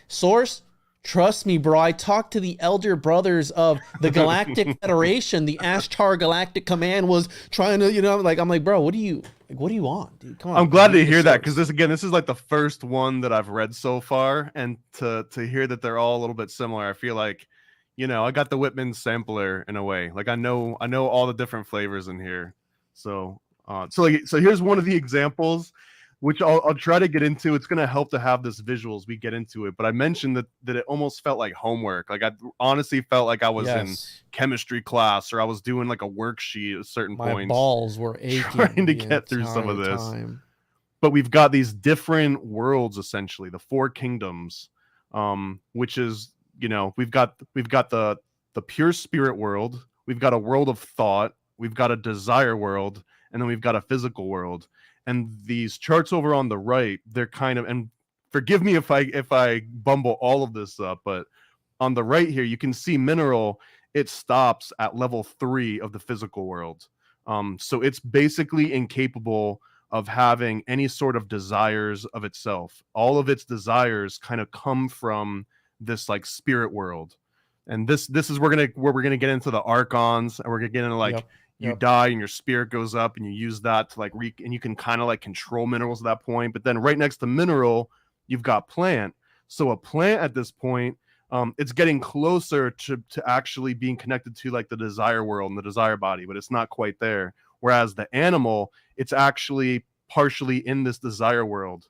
source. Trust me, bro. I talked to the elder brothers of the Galactic Federation. The Ashtar Galactic Command was trying to, I'm like, bro, what do you want, dude? Come on. I'm glad to hear that, because this is like the first one that I've read so far, and to hear that they're all a little bit similar, I feel like, I got the Whitman sampler in a way. Like I know all the different flavors in here. So here's one of the examples, which I'll try to get into. It's going to help to have this visual as we get into it. But I mentioned that it almost felt like homework. Like I honestly felt like I was in chemistry class, or I was doing like a worksheet at certain points. My balls were aching trying to get through some of this. But we've got these different worlds, essentially, the 4 kingdoms, which is, we've got the pure spirit world. We've got a world of thought. We've got a desire world, and then we've got a physical world. And these charts over on the right, they're kind of, and forgive me if I bumble all of this up, but on the right here, you can see mineral, it stops at level 3 of the physical world. So it's basically incapable of having any sort of desires of itself. All of its desires kind of come from this like spirit world. And this is where we're gonna get into the Archons, and we're gonna get into like you die and your spirit goes up, and you use that to like and you can kind of like control minerals at that point. But then right next to mineral, you've got plant. So a plant at this point, it's getting closer to actually being connected to like the desire world and the desire body, but it's not quite there. Whereas the animal, it's actually partially in this desire world.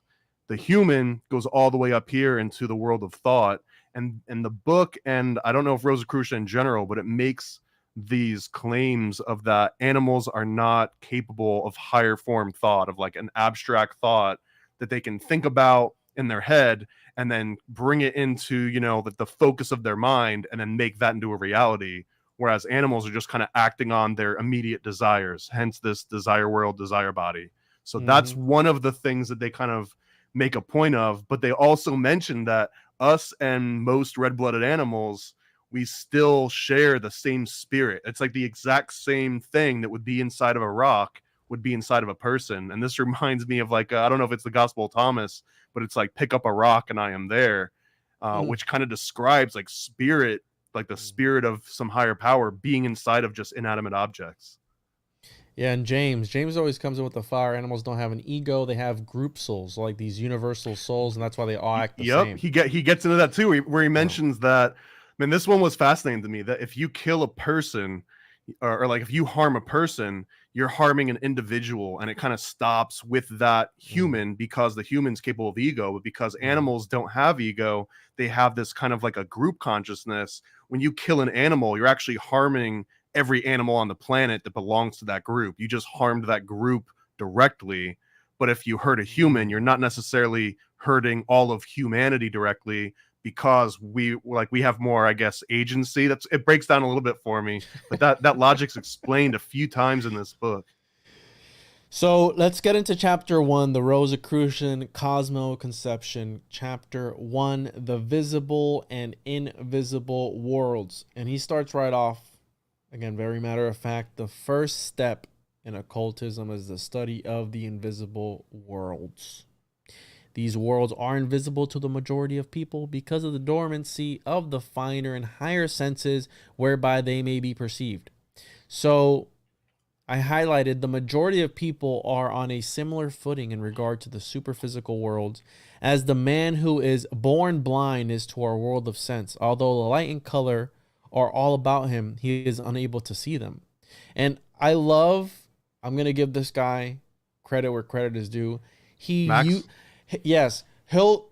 The human goes all the way up here into the world of thought. And the book, and I don't know if Rosicrucian in general, but it makes these claims of that animals are not capable of higher form thought, of like an abstract thought that they can think about in their head and then bring it into, the focus of their mind and then make that into a reality. Whereas animals are just kind of acting on their immediate desires, hence this desire world, desire body. So that's one of the things that they kind of make a point of. But they also mention that us and most red-blooded animals, we still share the same spirit. It's like the exact same thing that would be inside of a rock would be inside of a person. And this reminds me of like, I don't know if it's the Gospel of Thomas, but it's like, pick up a rock and I am there, which kind of describes like spirit, like the spirit of some higher power being inside of just inanimate objects. Yeah, and James always comes in with the fire. Animals don't have an ego; they have group souls, like these universal souls, and that's why they all act the same. He gets into that too, where he mentions that Man, this one was fascinating to me, that if you kill a person, or like if you harm a person, you're harming an individual, and it kind of stops with that human, because the human's capable of ego, but because animals don't have ego, they have this kind of like a group consciousness. When you kill an animal, you're actually harming every animal on the planet that belongs to that group. You just harmed that group directly. But if you hurt a human, you're not necessarily hurting all of humanity directly, because we have more, I guess, agency. It breaks down a little bit for me, but that logic's explained a few times in this book. So let's get into chapter 1, the Rosicrucian Cosmo-Conception. Chapter 1, the visible and invisible worlds. And he starts right off, again, very matter of fact, the first step in occultism is the study of the invisible worlds. These worlds are invisible to the majority of people because of the dormancy of the finer and higher senses whereby they may be perceived. So I highlighted the majority of people are on a similar footing in regard to the superphysical worlds as the man who is born blind is to our world of sense. Although the light and color are all about him, he is unable to see them. And I'm going to give this guy credit where credit is due. Yes, he'll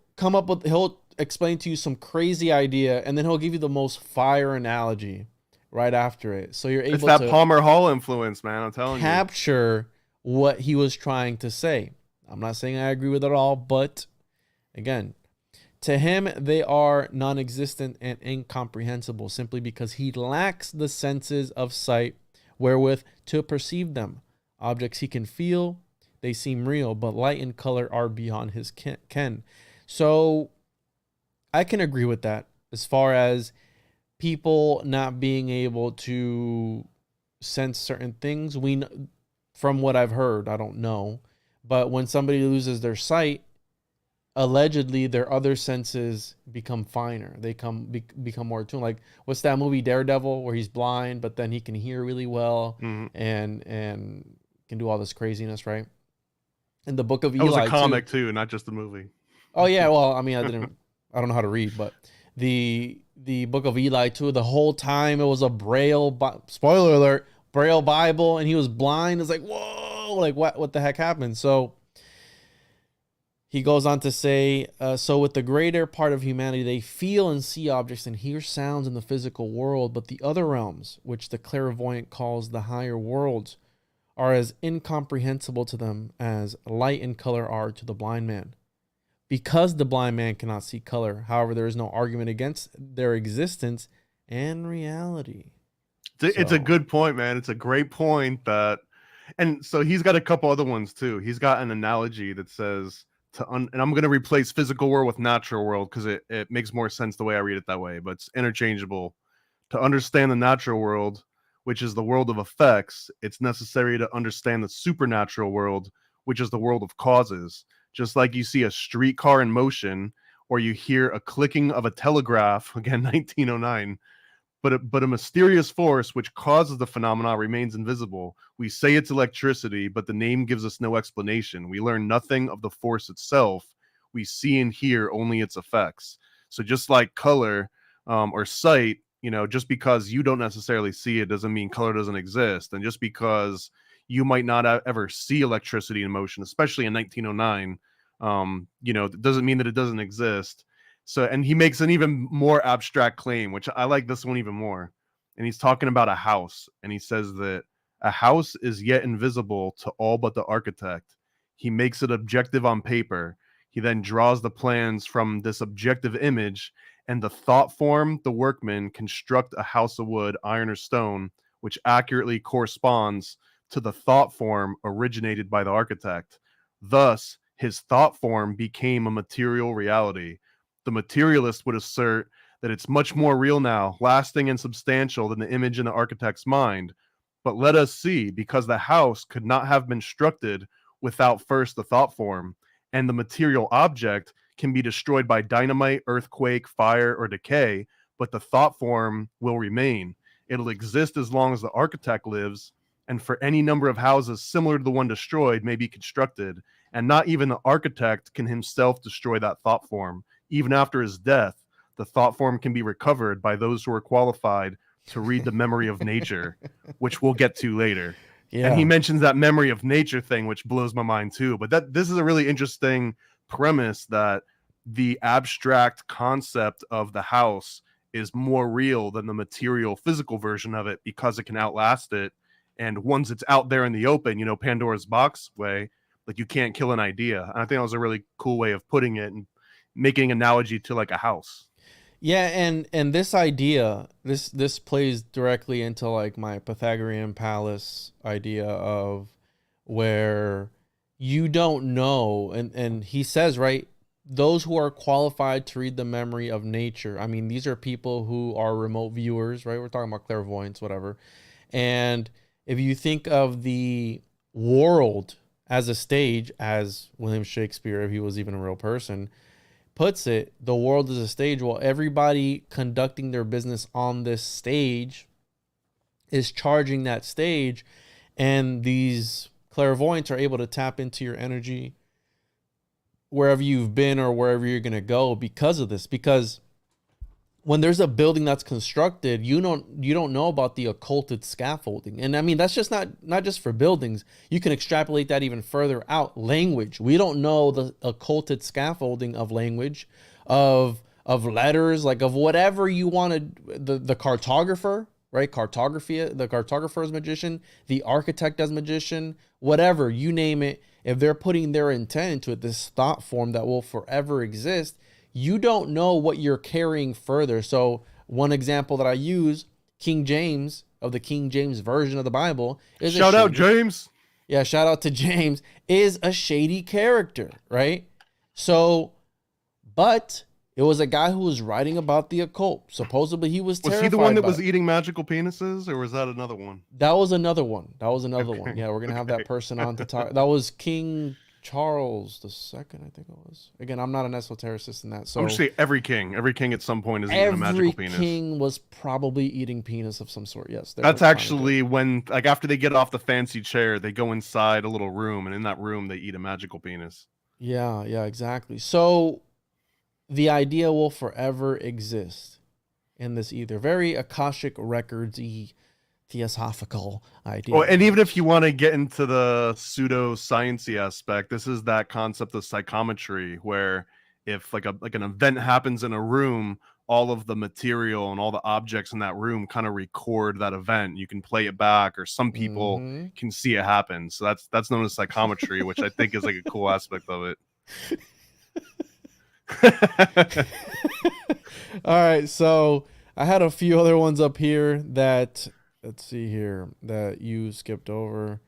explain to you some crazy idea, and then he'll give you the most fire analogy right after it. So you're able to Palmer Hall influence, man. I'm telling you. Capture what he was trying to say. I'm not saying I agree with it all, but again, to him, they are non-existent and incomprehensible simply because he lacks the senses of sight wherewith to perceive them. Objects he can feel, they seem real, but light and color are beyond his ken. So I can agree with that as far as people not being able to sense certain things. From what I've heard, I don't know, but when somebody loses their sight, allegedly their other senses become finer. They become more attuned. Like, what's that movie Daredevil where he's blind, but then he can hear really well and can do all this craziness, right? In the Book of Eli, it was a comic too, not just a movie. Oh yeah, well, I mean, I don't know how to read, but the Book of Eli too. The whole time it was a Braille, spoiler alert, Braille Bible, and he was blind. It's like, whoa, like what the heck happened? So he goes on to say, so with the greater part of humanity, they feel and see objects and hear sounds in the physical world, but the other realms, which the clairvoyant calls the higher worlds, are as incomprehensible to them as light and color are to the blind man. Because the blind man cannot see color, however, there is no argument against their existence and reality. It's a good point, man. It's a great point. And so he's got a couple other ones too. He's got an analogy that says, and I'm going to replace physical world with natural world because it makes more sense the way I read it that way, but it's interchangeable. To understand the natural world, which is the world of effects, it's necessary to understand the supernatural world, which is the world of causes. Just like you see a streetcar in motion, or you hear a clicking of a telegraph, again, 1909, but a mysterious force which causes the phenomena remains invisible. We say it's electricity, but the name gives us no explanation. We learn nothing of the force itself. We see and hear only its effects. So just like color or sight, just because you don't necessarily see it doesn't mean color doesn't exist. And just because you might not ever see electricity in motion, especially in 1909, it doesn't mean that it doesn't exist. So, and he makes an even more abstract claim, which I like this one even more. And he's talking about a house, and he says that a house is yet invisible to all but the architect. He makes it objective on paper. He then draws the plans from this objective image, and the thought form, the workman, construct a house of wood, iron, or stone, which accurately corresponds to the thought form originated by the architect. Thus, his thought form became a material reality. The materialist would assert that it's much more real now, lasting and substantial than the image in the architect's mind. But let us see, because the house could not have been constructed without first the thought form, and the material object can be destroyed by dynamite, earthquake, fire, or decay, but the thought form will remain. It'll exist as long as the architect lives, and for any number of houses similar to the one destroyed may be constructed, and not even the architect can himself destroy that thought form. Even after his death, the thought form can be recovered by those who are qualified to read the memory of nature, which we'll get to later. Yeah. And he mentions that memory of nature thing, which blows my mind too. But this is a really interesting premise, that the abstract concept of the house is more real than the material physical version of it, because it can outlast it. And once it's out there in the open, Pandora's box way, like, you can't kill an idea. And I think that was a really cool way of putting it and making an analogy to like a house. Yeah, and this idea, this plays directly into like my Pythagorean palace idea of where you don't know, and he says, right, those who are qualified to read the memory of nature. I mean, these are people who are remote viewers, right? We're talking about clairvoyance, whatever. And if you think of the world as a stage, as William Shakespeare, if he was even a real person, puts it, the world is a stage. Well, everybody conducting their business on this stage is charging that stage, and these clairvoyants are able to tap into your energy wherever you've been or wherever you're going to go because of this. Because when there's a building that's constructed, you don't know about the occulted scaffolding. And I mean, that's just not just for buildings. You can extrapolate that even further out. Language. We don't know the occulted scaffolding of language, of letters, like of whatever you wanted. The cartographer, right? Cartography, the cartographer is magician, the architect as magician, whatever, you name it. If they're putting their intent into it, this thought form that will forever exist, you don't know what you're carrying further. So one example that I use, King James, of the King James version of the Bible, is shout out James. Yeah, shout out to James, is a shady character, right? So, but it was a guy who was writing about the occult. Supposedly he was terrified. Was he the one that was eating magical penises, or was that another one? That was another one. Okay. One. Yeah, we're going to have that Okay. person on to talk. That was King Charles II, I think it was. Again, I'm not an esotericist in that. So I'm just saying every king at some point is eating a magical penis. Every king was probably eating penis of some sort. Yes. That's actually when, like, after they get off the fancy chair, they go inside a little room, and in that room they eat a magical penis. Yeah, exactly. So the idea will forever exist in this either very Akashic records-y theosophical idea. Oh, and even if you want to get into the pseudo-sciencey aspect, this is that concept of psychometry, where if like an event happens in a room, all of the material and all the objects in that room kind of record that event. You can play it back, or some people can see it happen. So that's known as psychometry, which I think is like a cool aspect of it. All right, so I had a few other ones up here that, let's see here, that you skipped over.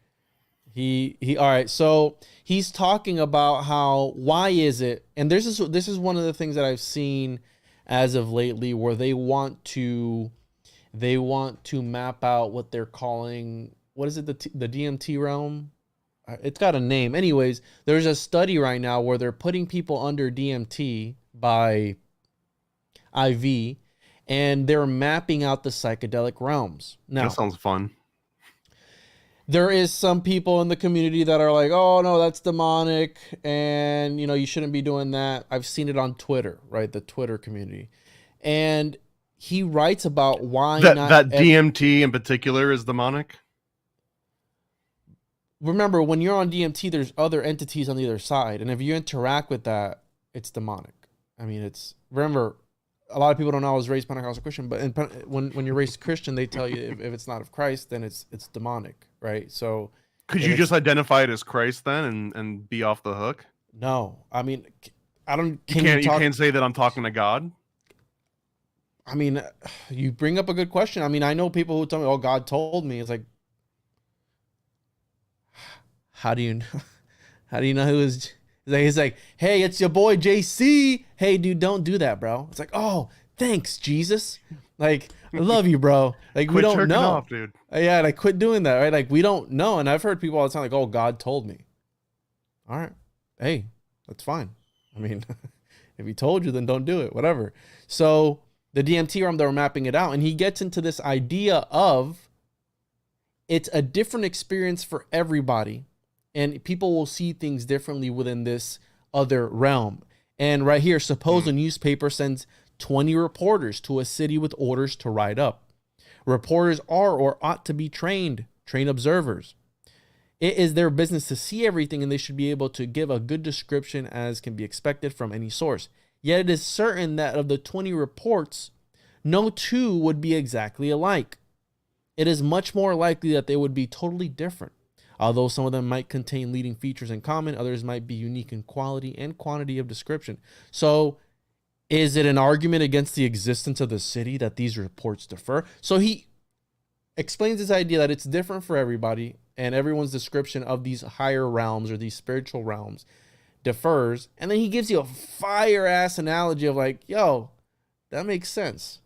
He all right, so he's talking about how, why is it, and this is one of the things that I've seen as of lately, where they want to map out what they're calling, what is it, the DMT realm? It's got a name. Anyways, there's a study right now where they're putting people under DMT by IV, and they're mapping out the psychedelic realms. Now, that sounds fun. There is some people in the community that are like, oh no, that's demonic, and you shouldn't be doing that. I've seen it on Twitter, right? The Twitter community. And he writes about why that DMT in particular is demonic. Remember, when you're on DMT, there's other entities on the other side. And if you interact with that, it's demonic. I mean, remember, a lot of people don't know I was raised Pentecostal Christian, but when you're raised Christian, they tell you if it's not of Christ, then it's demonic, right? So could you just identify it as Christ then and be off the hook? No. I mean, I don't... You can't say that I'm talking to God? I mean, you bring up a good question. I mean, I know people who tell me, oh, God told me. It's like, how do you know who is? He's like, hey, it's your boy JC. Hey, dude, don't do that, bro. It's like, oh, thanks, Jesus. Like, I love you, bro. Like, we don't know, off, dude. Yeah, like, quit doing that, right? Like, we don't know. And I've heard people all the time like, oh, God told me. All right, hey, that's fine. I mean, if he told you, then don't do it. Whatever. So the DMT realm, they were mapping it out, and he gets into this idea of it's a different experience for everybody. And people will see things differently within this other realm. And right here, suppose a newspaper sends 20 reporters to a city with orders to ride up. Reporters are or ought to be trained observers. It is their business to see everything, and they should be able to give a good description as can be expected from any source. Yet it is certain that of the 20 reports, no two would be exactly alike. It is much more likely that they would be totally different. Although some of them might contain leading features in common, others might be unique in quality and quantity of description. So is it an argument against the existence of the city that these reports differ? So he explains this idea that it's different for everybody, and everyone's description of these higher realms or these spiritual realms differs. And then he gives you a fire-ass analogy of like, yo, that makes sense.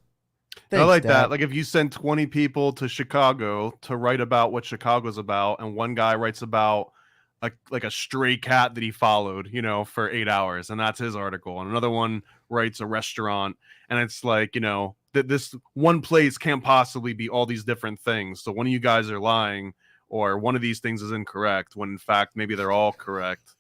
Thanks, I like that. Like if you send 20 people to Chicago to write about what Chicago's about, and one guy writes about a stray cat that he followed, you know, for 8 hours, and that's his article. And another one writes a restaurant, and it's like, you know, that this one place can't possibly be all these different things. So one of you guys are lying, or one of these things is incorrect, when in fact maybe they're all correct.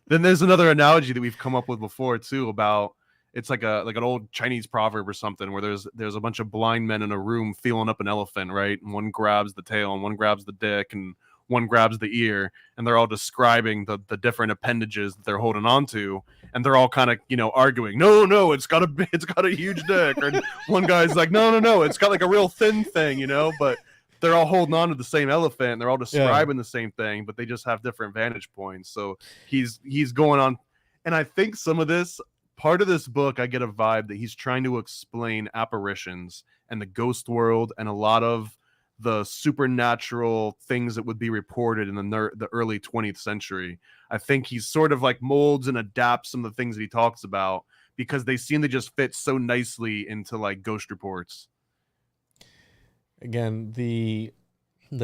Then there's another analogy that we've come up with before too about, it's like an old Chinese proverb or something, where there's a bunch of blind men in a room feeling up an elephant, right? And one grabs the tail, and one grabs the dick, and one grabs the ear, and they're all describing the different appendages that they're holding on to, and they're all kind of, you know, arguing, no, it's got a huge dick, or one guy's like, no, it's got like a real thin thing, you know, but they're all holding on to the same elephant, and they're all describing the same thing, but they just have different vantage points. So he's going on, and I think some of this part of this book, I get a vibe that he's trying to explain apparitions and the ghost world and a lot of the supernatural things that would be reported in the early 20th century. I think he sort of like molds and adapts some of the things that he talks about because they seem to just fit so nicely into like ghost reports. Again, the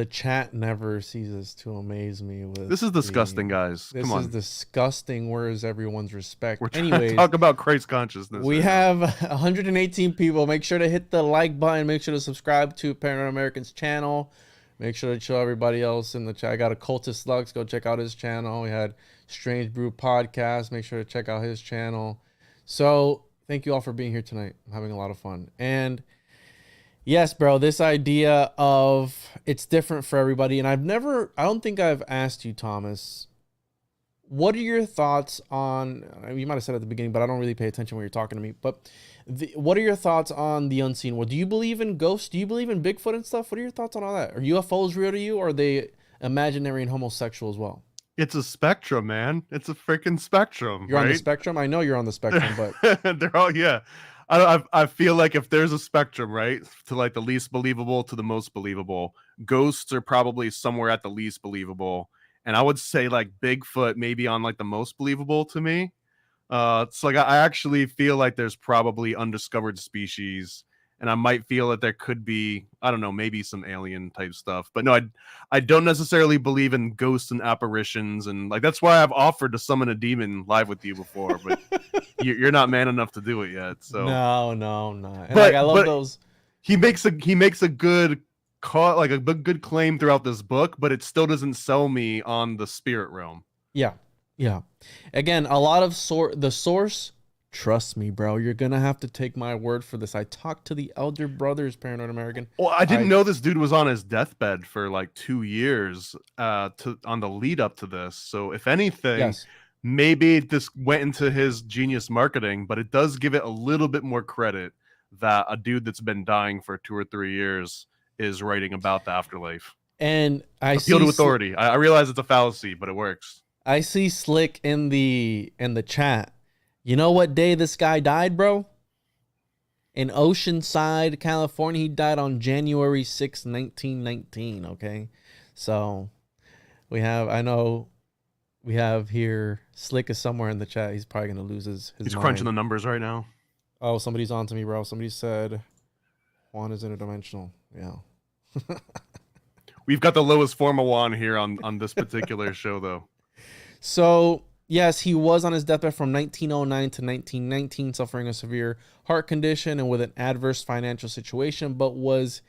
chat never ceases to amaze me with this is disgusting, guys. Come on. This is disgusting. Where is everyone's respect? We're trying to talk about Christ consciousness. We have 118 people. Make sure to hit the like button. Make sure to subscribe to Paranormal American's channel. Make sure to show everybody else in the chat. I got Occultist Lux. Go check out his channel. We had Strange Brew Podcast. Make sure to check out his channel. So thank you all for being here tonight. I'm having a lot of fun. And yes, bro, this idea of it's different for everybody. And I don't think I've asked you, Thomas, what are your thoughts on, you might have said at the beginning, but I don't really pay attention when you're talking to me, but what are your thoughts on the unseen world? Do you believe in ghosts? Do you believe in Bigfoot and stuff? What are your thoughts on all that? Are UFOs real to you, or are they imaginary and homosexual as well? It's a spectrum, man. It's a freaking spectrum. You're on the spectrum? I know you're on the spectrum, but they're all, yeah. I feel like if there's a spectrum, right, to like the least believable to the most believable, ghosts are probably somewhere at the least believable. And I would say like Bigfoot maybe on like the most believable to me. It's like I actually feel like there's probably undiscovered species, and I might feel that there could be, I don't know, maybe some alien type stuff. But no, I don't necessarily believe in ghosts and apparitions, and like that's why I've offered to summon a demon live with you before, but you're not man enough to do it yet. So no. And but like, I love those. He makes a good call, like a good claim throughout this book, but it still doesn't sell me on the spirit realm. Yeah. Again, a lot of the source. Trust me, bro. You're gonna have to take my word for this. I talked to the elder brothers, Paranoid American. Well, I didn't know this dude was on his deathbed for like 2 years on the lead up to this. So if anything, yes, maybe this went into his genius marketing, but it does give it a little bit more credit that a dude that's been dying for 2 or 3 years is writing about the afterlife. And I appeal to authority. I realize it's a fallacy, but it works. I see Slick in the chat. You know what day this guy died, bro? In Oceanside, California. He died on January 6, 1919, okay? So we have here, Slick is somewhere in the chat. He's probably going to lose his He's mind. crunching the numbers right now. Oh, somebody's on to me, bro. Somebody said Juan is interdimensional. Yeah. We've got the lowest form of Juan here on this particular show, though. So, yes, he was on his deathbed from 1909 to 1919, suffering a severe heart condition and with an adverse financial situation, but was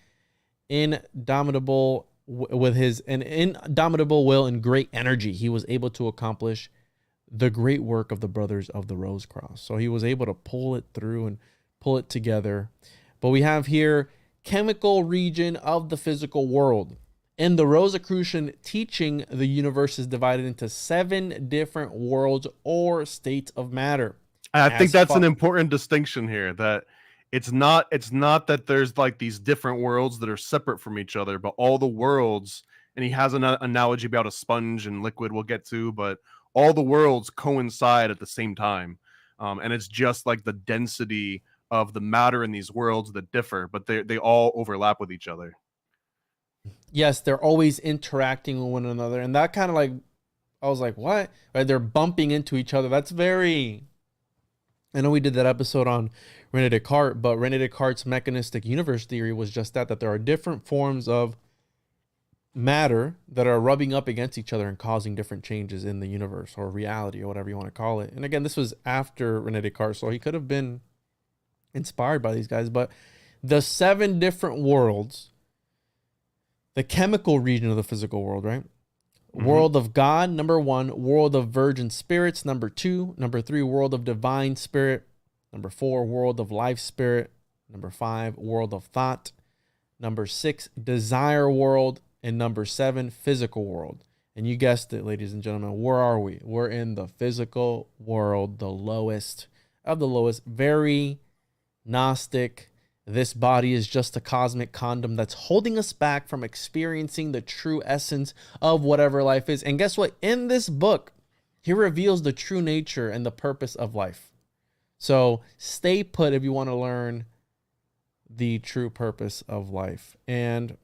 indomitable with an indomitable will and great energy. He was able to accomplish the great work of the Brothers of the Rose Cross. So he was able to pull it through and pull it together. But we have here chemical region of the physical world. In the Rosicrucian teaching, the universe is divided into 7 different worlds or states of matter. I think that's an important distinction here, that it's not that there's like these different worlds that are separate from each other, but all the worlds, and he has an analogy about a sponge and liquid we'll get to, but all the worlds coincide at the same time. And it's just like the density of the matter in these worlds that differ, but they all overlap with each other. Yes, they're always interacting with one another. And that kind of like, I was like, what? Right? They're bumping into each other. That's very... I know we did that episode on René Descartes, but René Descartes' mechanistic universe theory was just that there are different forms of matter that are rubbing up against each other and causing different changes in the universe or reality or whatever you want to call it. And again, this was after René Descartes, so he could have been inspired by these guys. But the 7 different worlds, the chemical region of the physical world, right? Mm-hmm. World of God, number 1. World of virgin spirits, number 2. Number 3, world of divine spirit. Number 4, world of life spirit. Number 5, world of thought. Number 6, desire world. And number 7, physical world. And you guessed it, ladies and gentlemen. Where are we? We're in the physical world, the lowest of the lowest. Very Gnostic. This body is just a cosmic condom that's holding us back from experiencing the true essence of whatever life is. And guess what? In this book, he reveals the true nature and the purpose of life. So stay put if you want to learn the true purpose of life. And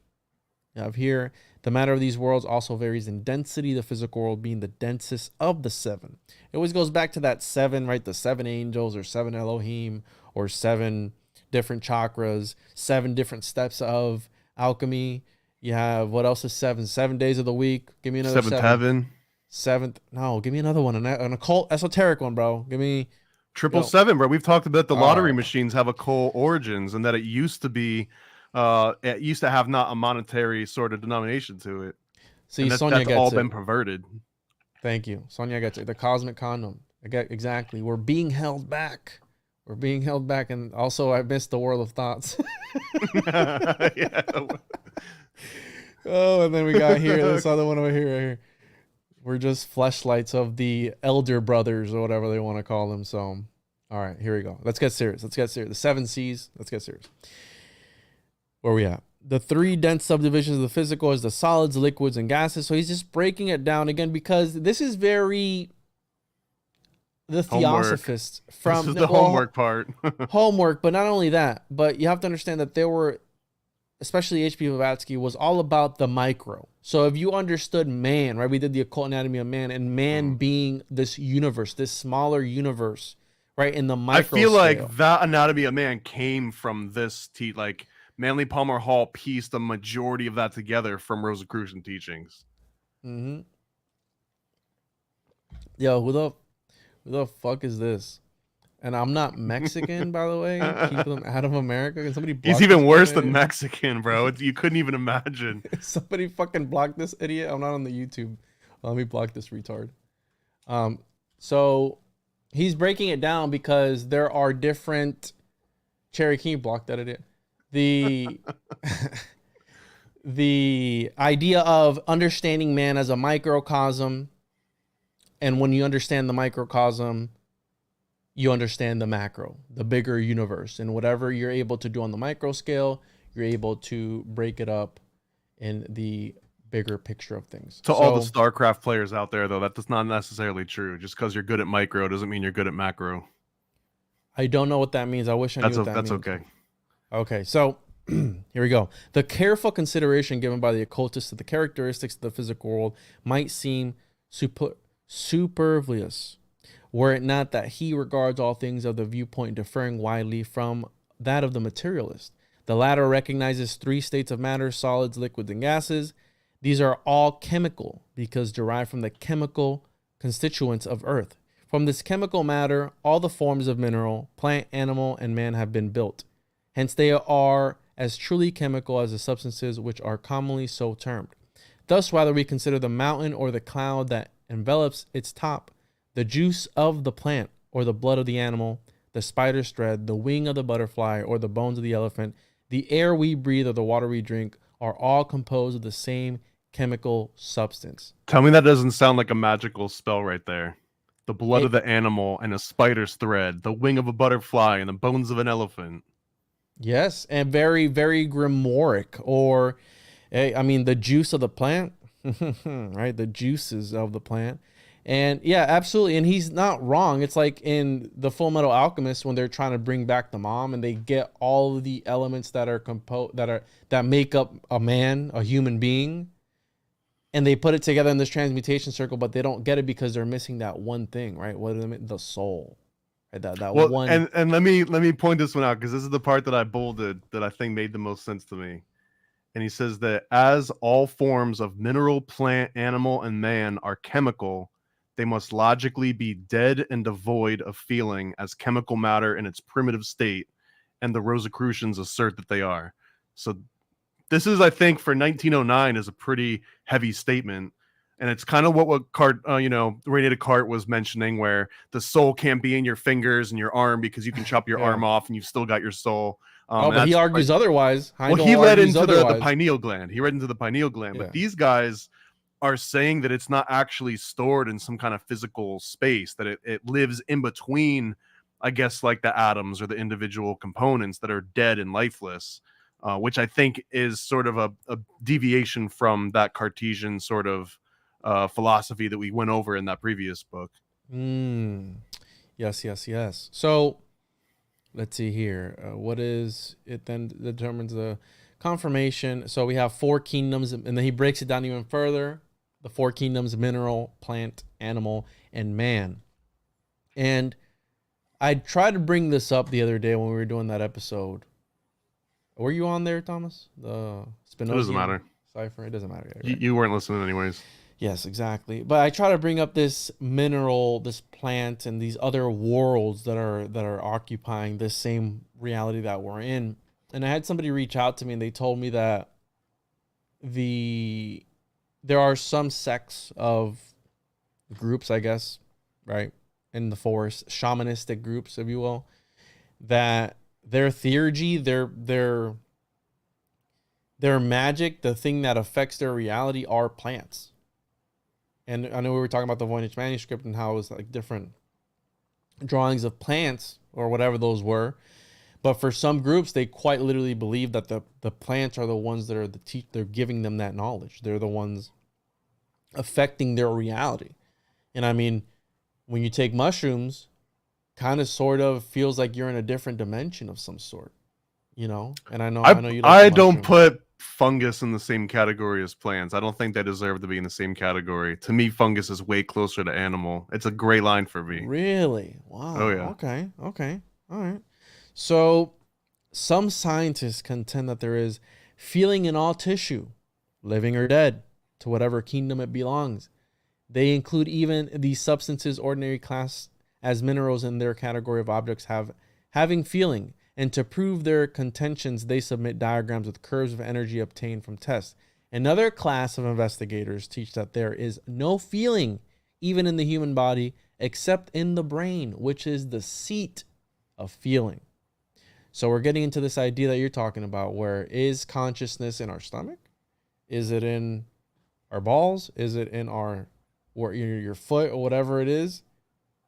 you have here, the matter of these worlds also varies in density, the physical world being the densest of the 7. It always goes back to that 7, right? The 7 angels or 7 Elohim or 7 different chakras, 7 different steps of alchemy. You have, what else is 7? 7 days of the week. Give me another 7th heaven. 7th. No, give me another one. An occult, esoteric one, bro. Give me 777, bro. We've talked about the lottery machines have occult origins, and that it used to be, it used to have not a monetary sort of denomination to it. See, that's Sonia gets all it. been perverted. Thank you, Sonia gets it. The cosmic condom. I get exactly. We're being held back. We're being held back, and also I missed the world of thoughts. Yeah. Oh, and then we got here this other one over here, right here. We're just fleshlights of the elder brothers or whatever they want to call them. So, all right, here we go. Let's get serious. The 7 C's. Let's get serious. Where we at? The 3 dense subdivisions of the physical is the solids, liquids, and gases. So he's just breaking it down again because this is very... The Theosophist from this is the homework part. Homework, but not only that, but you have to understand that there were, especially H.P. Blavatsky, was all about the micro. So if you understood man, right, we did the occult anatomy of man, and man being this universe, this smaller universe, right, in the micro. I feel scale. like that anatomy of man came from this like Manly Palmer Hall pieced the majority of that together from Rosicrucian teachings. Mm-hmm. Yo, who the fuck is this? And I'm not Mexican, by the way. Keep them out of America. Can somebody block He's even worse idiot? than Mexican, bro. You couldn't even imagine. Somebody fucking block this idiot. I'm not on the YouTube. Let me block this retard. So he's breaking it down because there are different... Cherry, can you block that idiot? The idea of understanding man as a microcosm. And when you understand the microcosm, you understand the macro, the bigger universe. And whatever you're able to do on the micro scale, you're able to break it up in the bigger picture of things. To all the StarCraft players out there, though, that's not necessarily true. Just because you're good at micro doesn't mean you're good at macro. I don't know what that means. I wish I knew what that means. That's okay. Okay, so here we go. The careful consideration given by the occultist to the characteristics of the physical world might seem superfluous, were it not that he regards all things of the viewpoint differing widely from that of the materialist. The latter recognizes 3 states of matter: solids, liquids, and gases. These are all chemical because derived from the chemical constituents of earth. From this chemical matter, all the forms of mineral, plant, animal, and man have been built. Hence they are as truly chemical as the substances which are commonly so termed. Thus, whether we consider the mountain or the cloud that envelops its top, the juice of the plant or the blood of the animal, the spider's thread, the wing of the butterfly, or the bones of the elephant, the air we breathe or the water we drink are all composed of the same chemical substance. Tell me that doesn't sound like a magical spell right there. The blood of It, the animal and a spider's thread, the wing of a butterfly and the bones of an elephant. yes, and very, very grimoire, or I mean, the juice of the plant, right? The juices of the plant. And yeah, absolutely. And he's not wrong. It's like in the Full Metal Alchemist when they're trying to bring back the mom and they get all of the elements that are that make up a man, a human being, and they put it together in this transmutation circle, but they don't get it because they're missing that one thing, right? What do they the soul. Right? That Well, one. and let me point this one out because this is the part that I bolded that I think made the most sense to me. And he says that as all forms of mineral, plant, animal, and man are chemical, they must logically be dead and devoid of feeling as chemical matter in its primitive state, and the Rosicrucians assert that they are. So this is, I think, for 1909 is a pretty heavy statement. And it's kind of what Cart, Rene Descartes was mentioning, where the soul can't be in your fingers and your arm because you can chop your arm off and you've still got your soul. But he argues otherwise. Well, he led into the pineal gland. He read into the pineal gland. Yeah. But these guys are saying that it's not actually stored in some kind of physical space, that it lives in between, I guess, like the atoms or the individual components that are dead and lifeless, which I think is sort of a deviation from that Cartesian sort of philosophy that we went over in that previous book. Yes. So let's see here. What is it then determines the confirmation? So we have 4 kingdoms, and then he breaks it down even further. The 4 kingdoms: mineral, plant, animal, and man. And I tried to bring this up the other day when we were doing that episode. Were you on there, Thomas? The Spinoza. It doesn't matter. Cipher. It doesn't matter. Right? You weren't listening anyways. Yes, exactly. But I try to bring up this mineral, this plant, and these other worlds that are occupying this same reality that we're in. And I had somebody reach out to me and they told me that there are some sects of groups, I guess, right, in the forest, shamanistic groups, if you will, that their theurgy, their magic, the thing that affects their reality are plants. And I know we were talking about the Voynich manuscript and how it was like different drawings of plants or whatever those were. But for some groups, they quite literally believe that the plants are the ones that are they're giving them that knowledge. They're the ones affecting their reality. And I mean, when you take mushrooms, kind of sort of feels like you're in a different dimension of some sort, you know? And I know you like I don't put fungus in the same category as plants. I don't think they deserve to be in the same category. To me, fungus is way closer to animal. It's a gray line for me. Really? Wow. Oh yeah. Okay. All right. So some scientists contend that there is feeling in all tissue, living or dead, to whatever kingdom it belongs. They include even these substances ordinary class as minerals in their category of objects having feeling. And to prove their contentions, they submit diagrams with curves of energy obtained from tests. Another class of investigators teach that there is no feeling, even in the human body, except in the brain, which is the seat of feeling. So we're getting into this idea that you're talking about, where is consciousness in our stomach? Is it in our balls? Is it in your foot or whatever it is?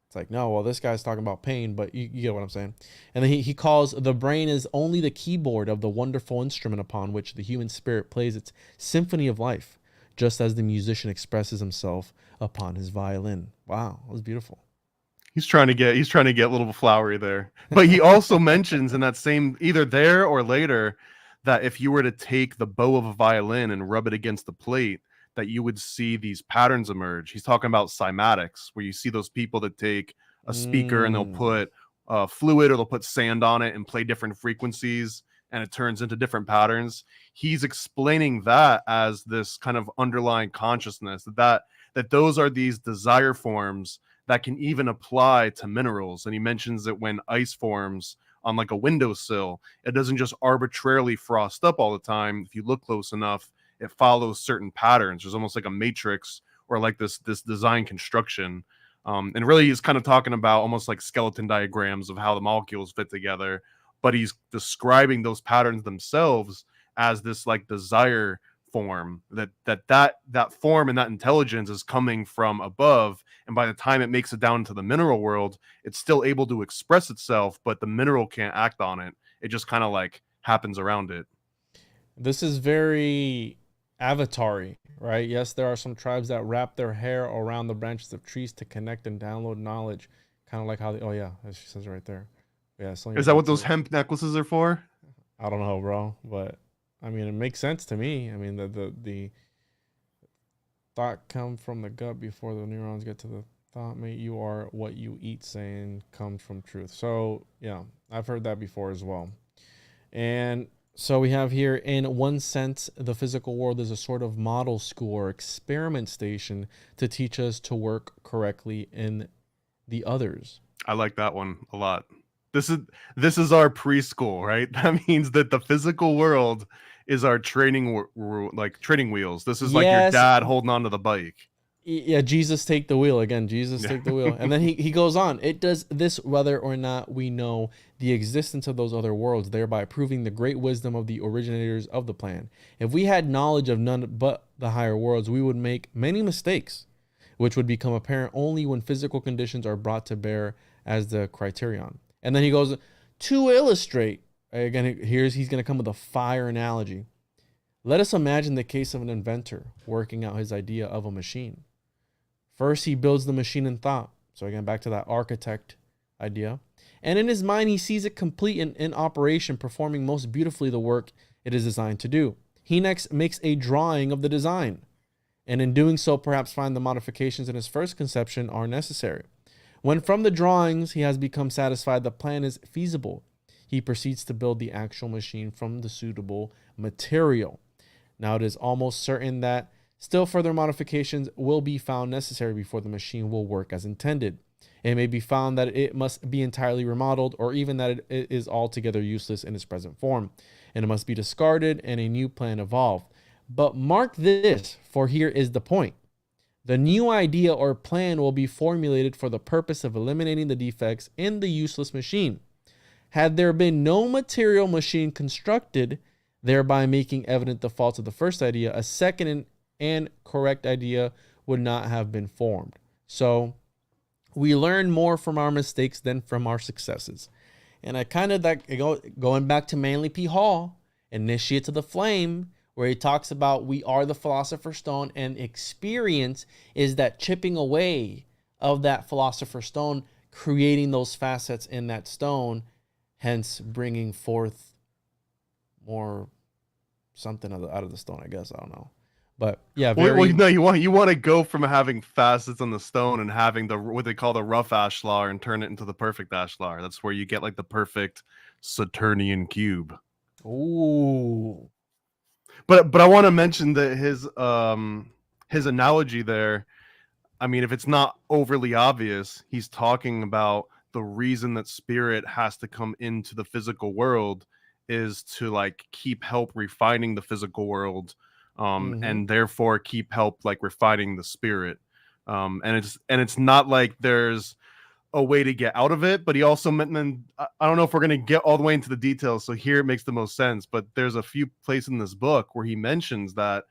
It's like, no, well, this guy's talking about pain, but you get what I'm saying. And then he calls the brain is only the keyboard of the wonderful instrument upon which the human spirit plays its symphony of life, just as the musician expresses himself upon his violin. Wow, that was beautiful. He's trying to get a little flowery there. But he also mentions in that same, either there or later, that if you were to take the bow of a violin and rub it against the plate, that you would see these patterns emerge. He's talking about cymatics, where you see those people that take a speaker and they'll put fluid or they'll put sand on it and play different frequencies and it turns into different patterns. He's explaining that as this kind of underlying consciousness, that those are these desire forms that can even apply to minerals. And he mentions that when ice forms on like a windowsill, it doesn't just arbitrarily frost up all the time. If you look close enough, it follows certain patterns. There's almost like a matrix or like this design construction. And really he's kind of talking about almost like skeleton diagrams of how the molecules fit together, but he's describing those patterns themselves as this like desire form, that form and that intelligence is coming from above, and by the time it makes it down to the mineral world, it's still able to express itself, but the mineral can't act on it. It just kind of like happens around it. This is very Avatar-y, right? Yes, there are some tribes that wrap their hair around the branches of trees to connect and download knowledge, kind of like how oh yeah, as she says right there. Yeah, Is that what those hemp necklaces are for? I don't know, bro, but I mean, it makes sense to me. I mean, the thought come from the gut before the neurons get to the thought. Mate, you are what you eat, saying comes from truth. So yeah, I've heard that before as well. And so we have here, in one sense, the physical world is a sort of model school or experiment station to teach us to work correctly in the others. I like that one a lot. This is our preschool, right? That means that the physical world is our training like training wheels. This is like your dad holding onto the bike. Yeah, Jesus take the wheel again. Jesus take the wheel. And then he goes on. It does this whether or not we know the existence of those other worlds, thereby proving the great wisdom of the originators of the plan. If we had knowledge of none but the higher worlds, we would make many mistakes, which would become apparent only when physical conditions are brought to bear as the criterion. And then he goes to illustrate. Again, he's going to come with a fire analogy. Let us imagine the case of an inventor working out his idea of a machine. First, he builds the machine in thought. So again, back to that architect idea. And in his mind, he sees it complete and in operation, performing most beautifully the work it is designed to do. He next makes a drawing of the design, and in doing so, perhaps find the modifications in his first conception are necessary. When from the drawings he has become satisfied the plan is feasible, he proceeds to build the actual machine from the suitable material. Now, it is almost certain that still further modifications will be found necessary before the machine will work as intended. It may be found that it must be entirely remodeled, or even that it is altogether useless in its present form, and it must be discarded and a new plan evolved. But mark this, for here is the point. The new idea or plan will be formulated for the purpose of eliminating the defects in the useless machine. Had there been no material machine constructed, thereby making evident the faults of the first idea, a second and correct idea would not have been formed. So we learn more from our mistakes than from our successes. And I kind of like going back to Manly P. Hall, Initiate to the Flame, where he talks about we are the Philosopher's Stone, and experience is that chipping away of that Philosopher's Stone, creating those facets in that stone, hence bringing forth more something out of the stone, I guess. I don't know. But yeah, no, you want to go from having facets on the stone and having the what they call the rough ashlar and turn it into the perfect ashlar. That's where you get like the perfect Saturnian cube. Ooh. But I want to mention that his analogy there, I mean, if it's not overly obvious, he's talking about the reason that spirit has to come into the physical world is to like keep help refining the physical world, and therefore keep help like refining the spirit. And it's not like there's a way to get out of it, but he also meant, and I don't know if we're going to get all the way into the details, so here it makes the most sense, but there's a few places in this book where he mentions that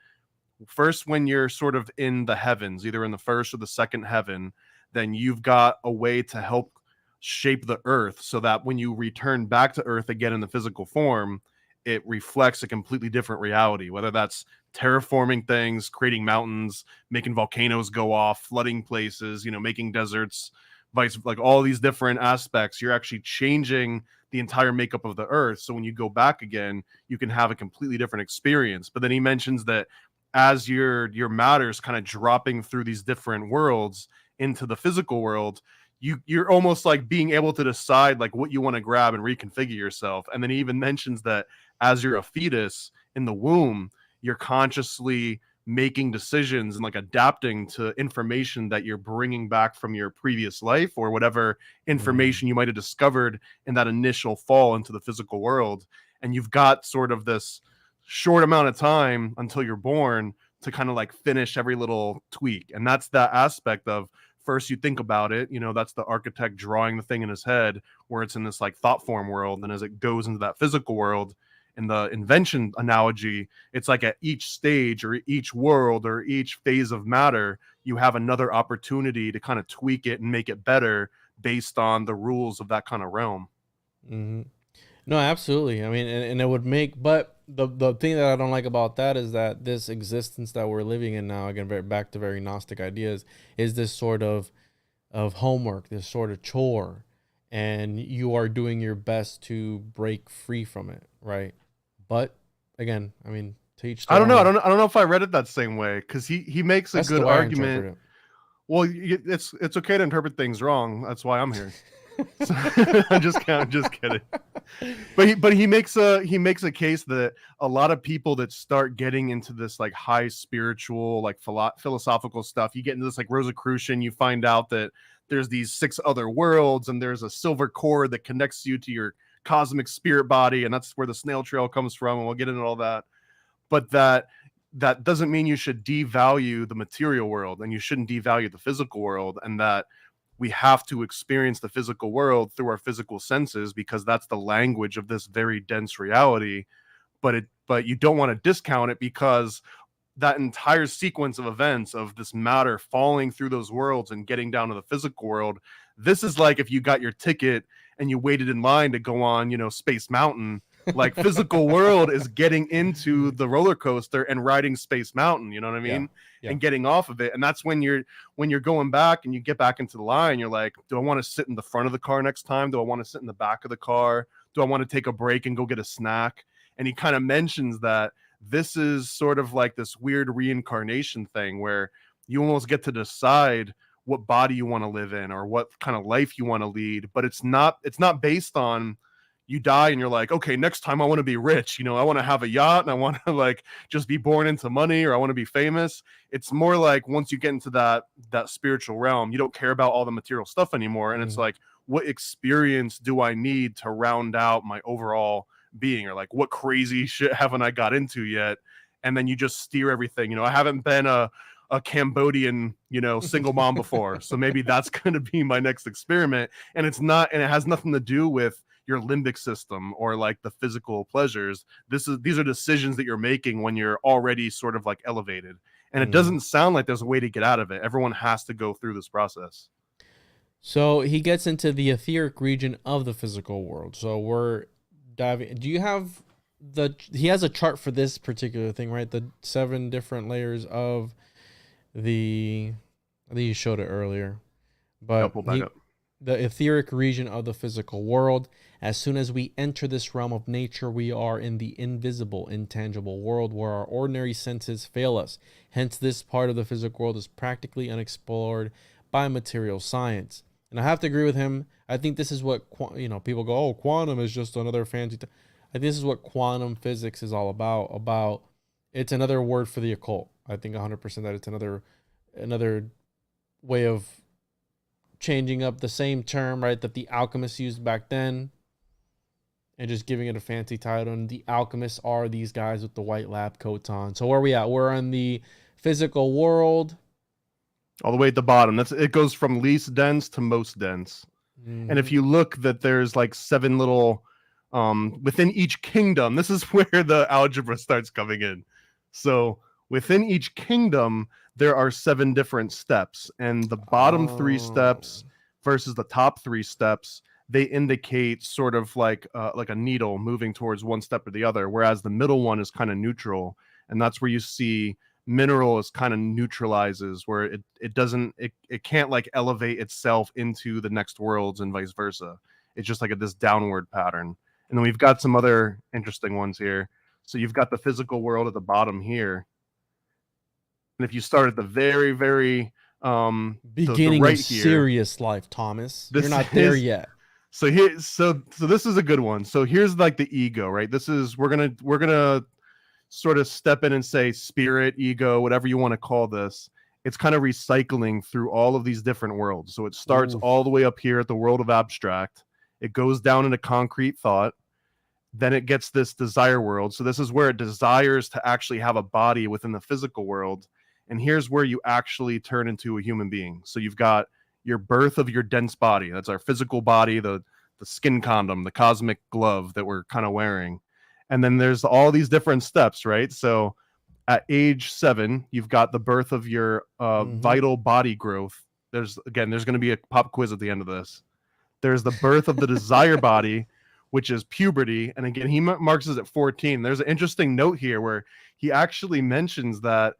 first, when you're sort of in the heavens, either in the first or the second heaven, then you've got a way to help shape the earth so that when you return back to earth again in the physical form, it reflects a completely different reality, whether that's terraforming things, creating mountains, making volcanoes go off, flooding places, making deserts, like all these different aspects. You're actually changing the entire makeup of the earth, so when you go back again, you can have a completely different experience. But then he mentions that as your matter's kind of dropping through these different worlds into the physical world, you're almost like being able to decide like what you want to grab and reconfigure yourself. And then he even mentions that as you're a fetus in the womb, you're consciously making decisions and like adapting to information that you're bringing back from your previous life or whatever information you might have discovered in that initial fall into the physical world. And you've got sort of this short amount of time until you're born to kind of like finish every little tweak. And that's that aspect of first you think about it, you know, that's the architect drawing the thing in his head, where it's in this like thought form world. And as it goes into that physical world, in the invention analogy, it's like at each stage or each world or each phase of matter, you have another opportunity to kind of tweak it and make it better based on the rules of that kind of realm. Mm-hmm. No, absolutely. I mean, and it would make, but the thing that I don't like about that is that this existence that we're living in now, again, back to very Gnostic ideas, is this sort of homework, this sort of chore, and you are doing your best to break free from it, right? But again, I mean, to each their I don't know. own. I don't know if I read it that same way, because he makes a That's good the way I interpret argument. Well, it's okay to interpret things wrong. That's why I'm here. So, it. I'm just kidding. But he makes a case that a lot of people that start getting into this like high spiritual, like philosophical stuff, you get into this like Rosicrucian, you find out that there's these 6 other worlds, and there's a silver cord that connects you to your cosmic spirit body, and that's where the snail trail comes from, and we'll get into all that. But that doesn't mean you should devalue the material world, and you shouldn't devalue the physical world, and that we have to experience the physical world through our physical senses, because that's the language of this very dense reality. But you don't want to discount it, because that entire sequence of events of this matter falling through those worlds and getting down to the physical world, this is like if you got your ticket and you waited in line to go on, you know, Space Mountain. Like, physical world is getting into the roller coaster and riding Space Mountain, you know what I mean? Yeah. And getting off of it. And that's when you're going back and you get back into the line, you're like, do I want to sit in the front of the car next time? Do I want to sit in the back of the car? Do I want to take a break and go get a snack? And he kind of mentions that this is sort of like this weird reincarnation thing, where you almost get to decide what body you want to live in or what kind of life you want to lead. But it's not based on, you die and you're like, okay, next time I want to be rich, you know, I want to have a yacht and I want to like just be born into money, or I want to be famous. It's more like, once you get into that spiritual realm, you don't care about all the material stuff anymore. And it's like, what experience do I need to round out my overall being, or like, what crazy shit haven't I got into yet? And then you just steer everything. You know, I haven't been a Cambodian, you know, single mom before, so maybe that's going to be my next experiment. And it has nothing to do with your limbic system or like the physical pleasures. These are decisions that you're making when you're already sort of like elevated. And it doesn't sound like there's a way to get out of it. Everyone has to go through this process. So he gets into the etheric region of the physical world. So we're diving. Do you have he has a chart for this particular thing, right? The 7 different layers of I think you showed it earlier, but Pull back up. The etheric region of the physical world. As soon as we enter this realm of nature, we are in the invisible, intangible world where our ordinary senses fail us. Hence, this part of the physical world is practically unexplored by material science. And I have to agree with him. I think this is what, people go, oh, quantum is just another fancy. I think this is what quantum physics is all about. It's another word for the occult. I think 100% that it's another way of changing up the same term, right, that the alchemists used back then, and just giving it a fancy title. And the alchemists are these guys with the white lab coats on. So where are we at? We're in the physical world. All the way at the bottom. It goes from least dense to most dense. Mm-hmm. And if you look, that there's like 7 little within each kingdom. This is where the algebra starts coming in. So within each kingdom, there are 7 different steps, and the bottom 3 steps versus the top 3 steps, they indicate sort of like a needle moving towards one step or the other, whereas the middle one is kind of neutral. And that's where you see mineral is kind of neutralizes, where it can't like elevate itself into the next worlds and vice versa. It's just like this downward pattern. And then we've got some other interesting ones here. So you've got the physical world at the bottom here. And if you start at the very, very beginning right of serious life, Thomas, you're not there yet. So this is a good one. So here's like the ego, right? This is we're gonna sort of step in and say spirit, ego, whatever you want to call this. It's kind of recycling through all of these different worlds. So it starts all the way up here at the world of abstract. It goes down into concrete thought. Then it gets this desire world. So this is where it desires to actually have a body within the physical world. And here's where you actually turn into a human being. So you've got your birth of your dense body. That's our physical body, the skin condom, the cosmic glove that we're kind of wearing. And then there's all these different steps, right? So at age 7, you've got the birth of your vital body growth. There's going to be a pop quiz at the end of this. There's the birth of the desire body, which is puberty. And again, he marks this at 14. There's an interesting note here where he actually mentions that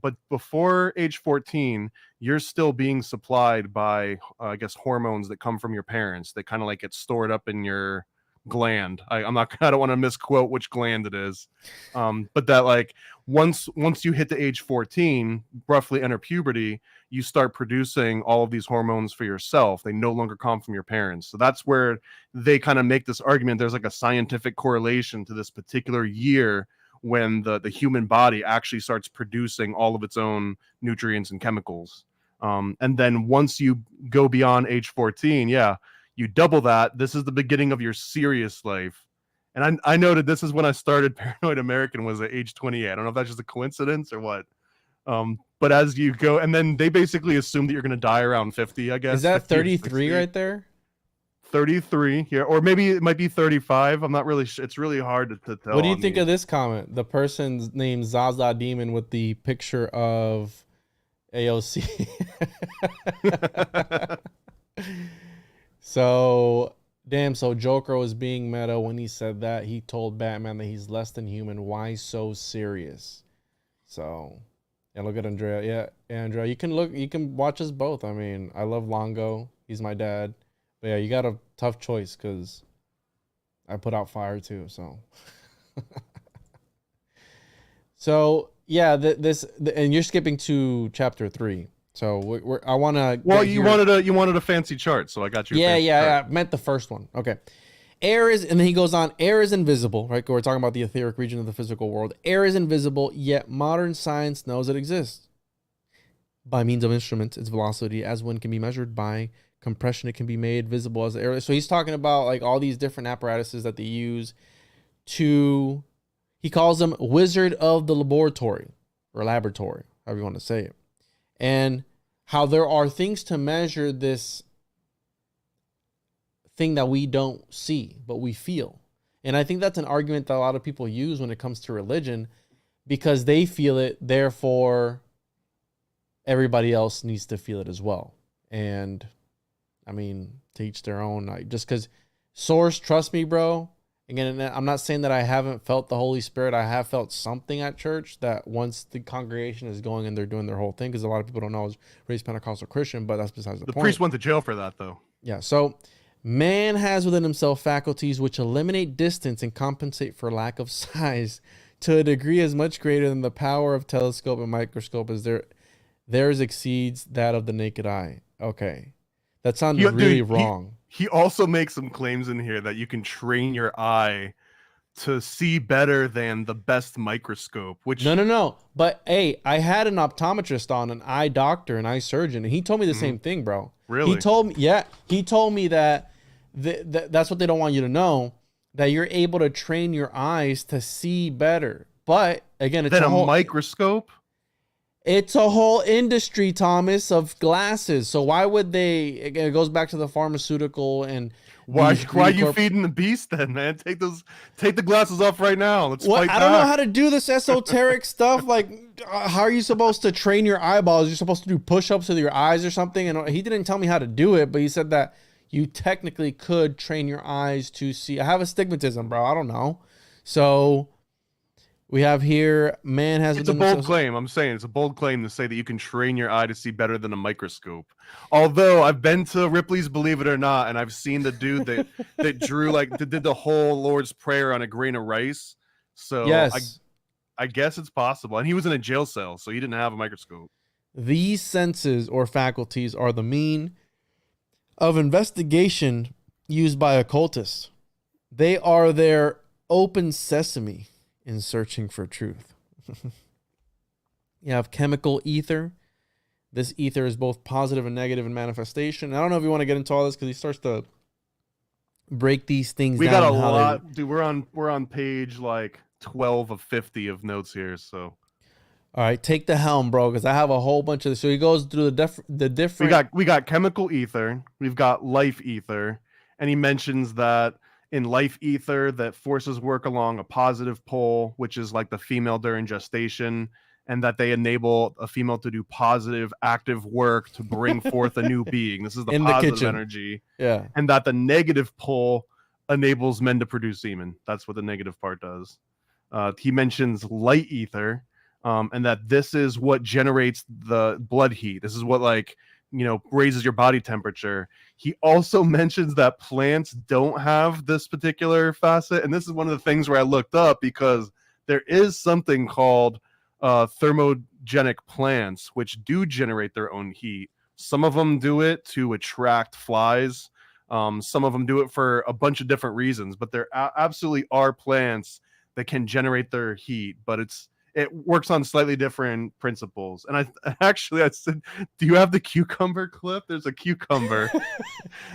but before age 14, you're still being supplied by, I guess, hormones that come from your parents. They kind of like get stored up in your gland. I don't want to misquote which gland it is. But that like once you hit the age 14, roughly enter puberty, you start producing all of these hormones for yourself. They no longer come from your parents. So that's where they kind of make this argument. There's like a scientific correlation to this particular year when the human body actually starts producing all of its own nutrients and chemicals. And then once you go beyond age 14, you double that. This is the beginning of your serious life. And I noted this is when I started Paranoid American, was at age 28. I don't know if that's just a coincidence or what. But as you go, and then they basically assume that you're going to die around 50, I guess. Is that 33 right there? 33 here, or maybe it might be 35. I'm not really sure. It's really hard to tell. What do you think of this comment? The person's named Zaza Demon with the picture of AOC. So Joker was being meta when he said that. He told Batman that he's less than human. Why so serious? So yeah, look at Andrea. Yeah, Andrea, you can watch us both. I mean, I love Longo. He's my dad. But yeah, you got a tough choice because I put out fire too. So, yeah, and you're skipping to chapter 3. So I want to. Well, you wanted a fancy chart, so I got you. Yeah. I meant the first one. Okay. Air is, and then he goes on. Air is invisible, right? We're talking about the etheric region of the physical world. Air is invisible, yet modern science knows it exists. By means of instruments, its velocity as wind can be measured by compression. It can be made visible as air. So he's talking about like all these different apparatuses that they use to. He calls them wizard of the laboratory or laboratory, however you want to say it, and how there are things to measure this thing that we don't see, but we feel. And I think that's an argument that a lot of people use when it comes to religion, because they feel it, therefore everybody else needs to feel it as well. And I mean, to each their own. Like, just because source, trust me, bro. Again, I'm not saying that I haven't felt the Holy Spirit. I have felt something at church that once the congregation is going and they're doing their whole thing, because a lot of people don't know I was raised Pentecostal Christian, but that's besides the point. The priest went to jail for that, though. Yeah, so man has within himself faculties which eliminate distance and compensate for lack of size to a degree as much greater than the power of telescope and microscope as theirs exceeds that of the naked eye. Okay. That sounded really wrong. He also makes some claims in here that you can train your eye to see better than the best microscope, which... No. But, hey, I had an optometrist on, an eye doctor, an eye surgeon, and he told me the same thing, bro. Really? He told me that that's what they don't want you to know, that you're able to train your eyes to see better. But, again, it's a microscope? It's a whole industry, Thomas, of glasses. So why would they? It goes back to the pharmaceutical and why are you feeding the beast then, man? Take the glasses off right now. Let's fight back. I don't know how to do this esoteric stuff. Like, how are you supposed to train your eyeballs? You're supposed to do push-ups with your eyes or something. And he didn't tell me how to do it, but he said that you technically could train your eyes to see. I have astigmatism, bro. I don't know. So we have here, man has... It's a bold claim. I'm saying it's a bold claim to say that you can train your eye to see better than a microscope. Although I've been to Ripley's Believe It or Not, and I've seen the dude that drew, did the whole Lord's Prayer on a grain of rice. So yes. I guess it's possible. And he was in a jail cell, so he didn't have a microscope. These senses or faculties are the mean of investigation used by occultists. They are their open sesame in searching for truth. You have chemical ether. This ether is both positive and negative in manifestation. I don't know if you want to get into all this because he starts to break these things down. We got a lot, dude. We're on page 12 of 50 of notes here. So All right, take the helm, bro, because I have a whole bunch of this. So he goes through the different. We got chemical ether, we've got life ether, and he mentions that in life ether that forces work along a positive pole, which is like the female during gestation, and that they enable a female to do positive active work to bring forth a new being. This is the In the positive kitchen. energy. Yeah. And that the negative pole enables men to produce semen. That's what the negative part does. He mentions light ether, and that this is what generates the blood heat. This is what, like, you know, raises your body temperature. He also mentions that plants don't have this particular facet, and this is one of the things where I looked up, because there is something called thermogenic plants, which do generate their own heat. Some of them do it to attract flies. Some of them do it for a bunch of different reasons, but there absolutely are plants that can generate their heat, but it works on slightly different principles. And I said, do you have the cucumber clip? There's a cucumber.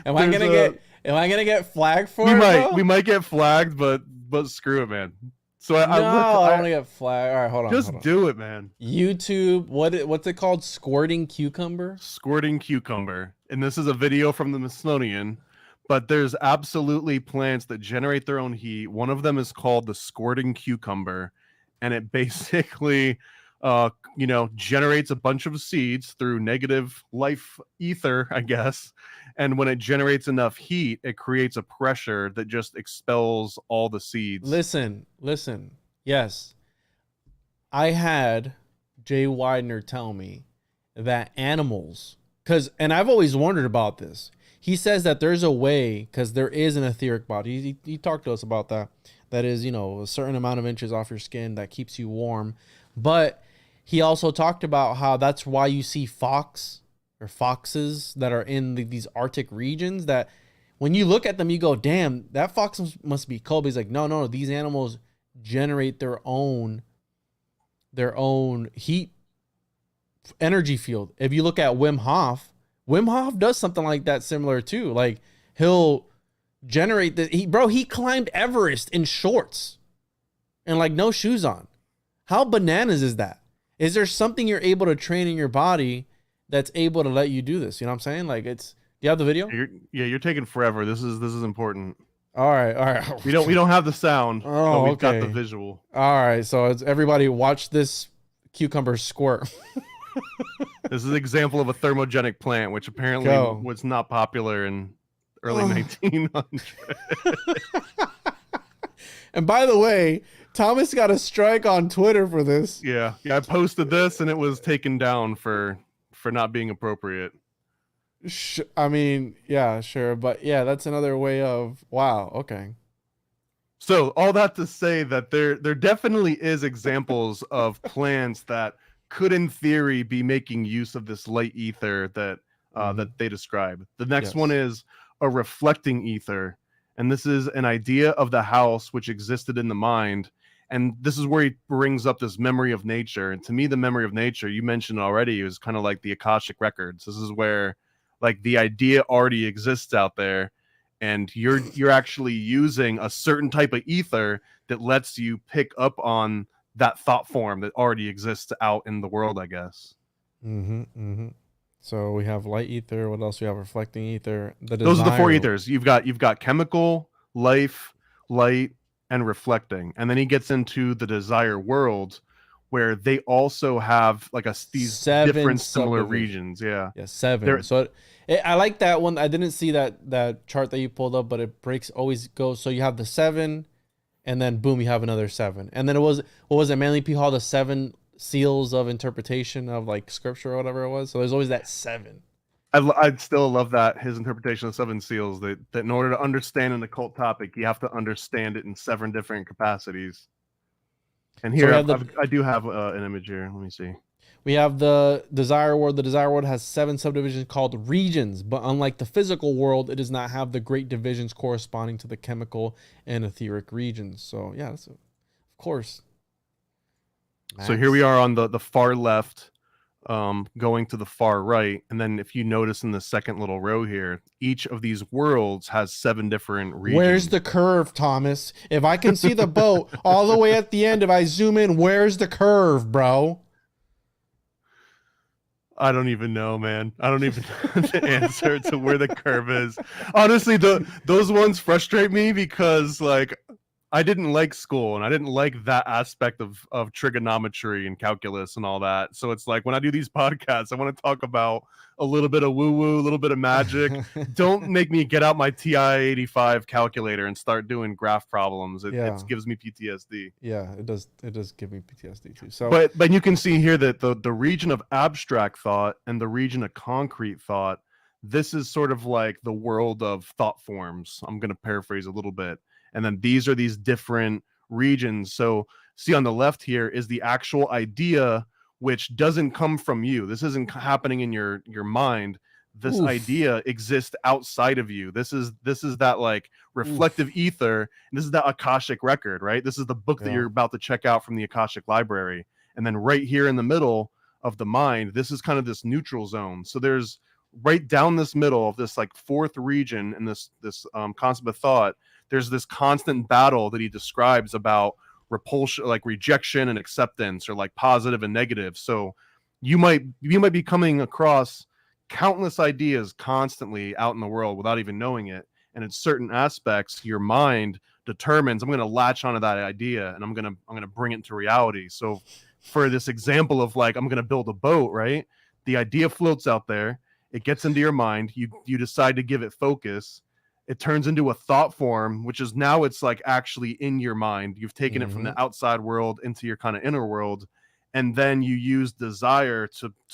Am I gonna get flagged for it? We might get flagged, but screw it, man. So I don't want to get flagged. All right, hold on. Just do it, man. YouTube, what's it called? Squirting cucumber? Squirting cucumber. And this is a video from the Smithsonian, but there's absolutely plants that generate their own heat. One of them is called the squirting cucumber, and it basically generates a bunch of seeds through negative life ether, I guess. And when it generates enough heat, it creates a pressure that just expels all the seeds. Listen. Yes. I had Jay Widener tell me that animals, and I've always wondered about this. He says that there's a way, because there is an etheric body. He talked to us about that. That is, a certain amount of inches off your skin that keeps you warm. But he also talked about how that's why you see foxes that are in these Arctic regions, that when you look at them, you go, damn, that fox must be cold. But he's like, no, these animals generate their own heat energy field. If you look at Wim Hof does something like that, similar too. Like, he'll generate he climbed Everest in shorts and like no shoes on. How bananas is that? Is there something you're able to train in your body that's able to let you do this? You know what I'm saying? Like, do you have the video? You're taking forever. This is important. All right. We don't have the sound, but we've got okay. the visual. All right, so it's everybody watch this cucumber squirt. This is an example of a thermogenic plant, which apparently was not popular in early 1900s. And by the way, Thomas got a strike on Twitter for this. Yeah, I posted this and it was taken down for not being appropriate. I mean, yeah, sure, but yeah, that's another way of wow. Okay. So all that to say that there definitely is examples of plants that could, in theory, be making use of this light ether that that they describe. The next one is a reflecting ether, and this is an idea of the house which existed in the mind. And this is where he brings up this memory of nature. And to me, the memory of nature, you mentioned already, is kind of like the Akashic records. This is where, like, the idea already exists out there, and you're actually using a certain type of ether that lets you pick up on that thought form that already exists out in the world, I guess. So we have light ether. What else? We have reflecting ether. Those are the four ethers. You've got chemical, life, light, and reflecting. And then he gets into the desire world, where they also have like these different similar regions. Yeah, 7. So I like that one. I didn't see that chart that you pulled up, but it always goes. So you have the 7, and then boom, you have another 7. And then what was it? Manly P. Hall, the 7 seals of interpretation of like scripture or whatever it was. So there's always that 7. I'd still love that, his interpretation of 7 seals, that in order to understand an occult topic, you have to understand it in 7 different capacities. And here, I do have an image here. Let me see. We have the desire world. The desire world has 7 subdivisions called regions, but unlike the physical world, it does not have the great divisions corresponding to the chemical and etheric regions. So yeah, of course. Max. So here we are on the far left, going to the far right. And then if you notice in the second little row here, each of these worlds has 7 different regions. Where's the curve, Thomas? If I can see the boat all the way at the end, if I zoom in, where's the curve, bro? I don't even know, man. I don't even know the answer to where the curve is. Honestly, those ones frustrate me because like I didn't like school and I didn't like that aspect of trigonometry and calculus and all that. So it's like when I do these podcasts, I want to talk about a little bit of woo-woo, a little bit of magic. Don't make me get out my TI-85 calculator and start doing graph problems. It gives me PTSD. Yeah, it does. It does give me PTSD too. So, But you can see here that the region of abstract thought and the region of concrete thought, this is sort of like the world of thought forms. I'm going to paraphrase a little bit. And then these are these different regions. So see on the left here is the actual idea, which doesn't come from you. This isn't happening in your mind. This idea exists outside of you. This is that like reflective ether. And this is that Akashic record, right? This is the book that you're about to check out from the Akashic library. And then right here in the middle of the mind, this is kind of this neutral zone. So there's right down this middle of this like fourth region in this concept of thought, there's this constant battle that he describes about repulsion, like rejection and acceptance, or like positive and negative. So you might be coming across countless ideas constantly out in the world without even knowing it. And in certain aspects, your mind determines I'm going to latch onto that idea and I'm going to bring it into reality. So for this example of like I'm going to build a boat, right? The idea floats out there. It gets into your mind. You decide to give it focus. It turns into a thought form, which is now it's like actually in your mind. You've taken it from the outside world into your kind of inner world. And then you use desire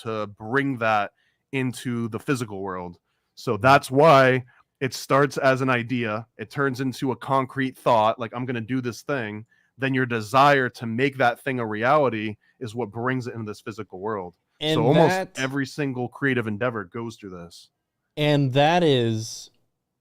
to bring that into the physical world. So that's why it starts as an idea. It turns into a concrete thought, like I'm going to do this thing. Then your desire to make that thing a reality is what brings it into this physical world. And so almost every single creative endeavor goes through this. And that is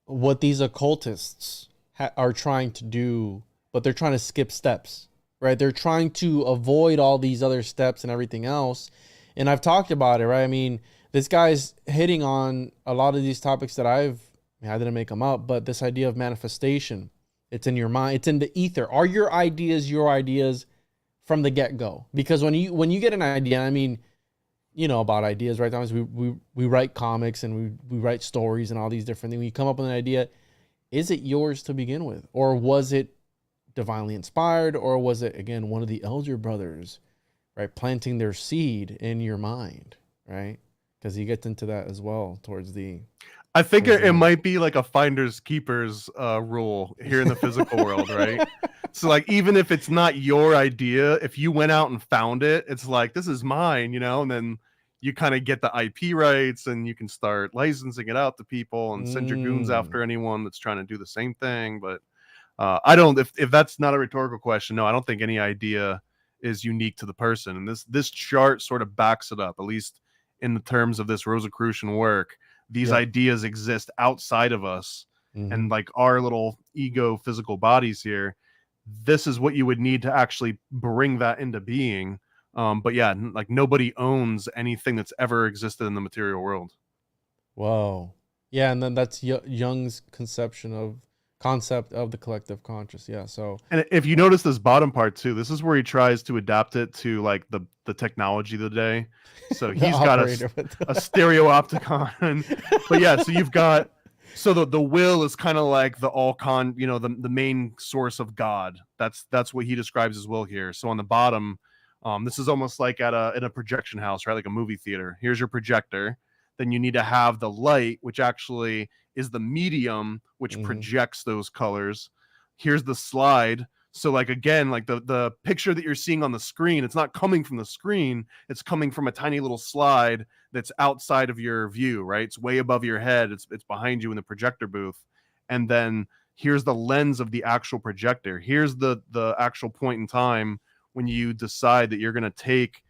what these occultists are trying to do, but they're trying to skip steps, right? They're trying to avoid all these other steps and everything else. And I've talked about it, right? I mean, this guy's hitting on a lot of these topics that I didn't make them up, but this idea of manifestation, it's in your mind, it's in the ether. Are your ideas from the get-go? Because when you get an idea, I mean, you know about ideas, right? Sometimes we write comics and we write stories and all these different things. When you come up with an idea, is it yours to begin with? Or was it divinely inspired? Or was it, again, one of the elder brothers, right, planting their seed in your mind, right? Because he gets into that as well towards the... I think it might be like a finders keepers rule here in the physical world, right? So like, even if it's not your idea, if you went out and found it, it's like, this is mine, you know, and then you kind of get the IP rights and you can start licensing it out to people and send your goons after anyone that's trying to do the same thing. But I don't, if that's not a rhetorical question, no, I don't think any idea is unique to the person. And this chart sort of backs it up, at least in the terms of this Rosicrucian work. These ideas exist outside of us and like our little ego physical bodies here. This is what you would need to actually bring that into being. But yeah, like nobody owns anything that's ever existed in the material world. Whoa. Yeah, and then that's Jung's concept of the collective conscious. Yeah. So, and if you notice this bottom part too, this is where he tries to adapt it to like the technology of the day. So he's got a stereo opticon. But yeah, so you've got, so the will is kind of like the the main source of God. That's what he describes as will here. So on the bottom, this is almost like in a projection house, right? Like a movie theater. Here's your projector. Then you need to have the light, which actually is the medium which projects those colors. Here's the slide. So like, again, like the picture that you're seeing on the screen, it's not coming from the screen. It's coming from a tiny little slide that's outside of your view, right? It's way above your head. It's behind you in the projector booth. And then here's the lens of the actual projector. Here's the actual point in time when you decide that you're going to take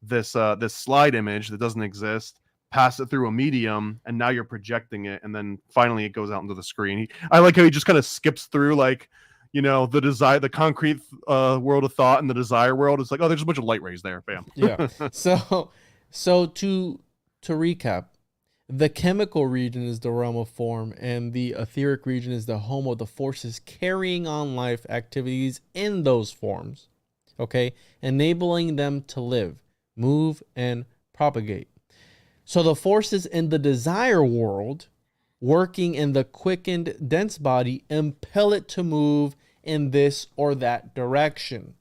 this slide image that doesn't exist, pass it through a medium, and now you're projecting it, and then finally it goes out into the screen. I like how he just kind of skips through, like, you know, the concrete world of thought and the desire world. It's like, oh, there's a bunch of light rays there. Bam. Yeah. So to recap, the chemical region is the realm of form, and the etheric region is the home of the forces carrying on life activities in those forms. Okay, enabling them to live, move, and propagate. So the forces in the desire world working in the quickened dense body impel it to move in this or that direction.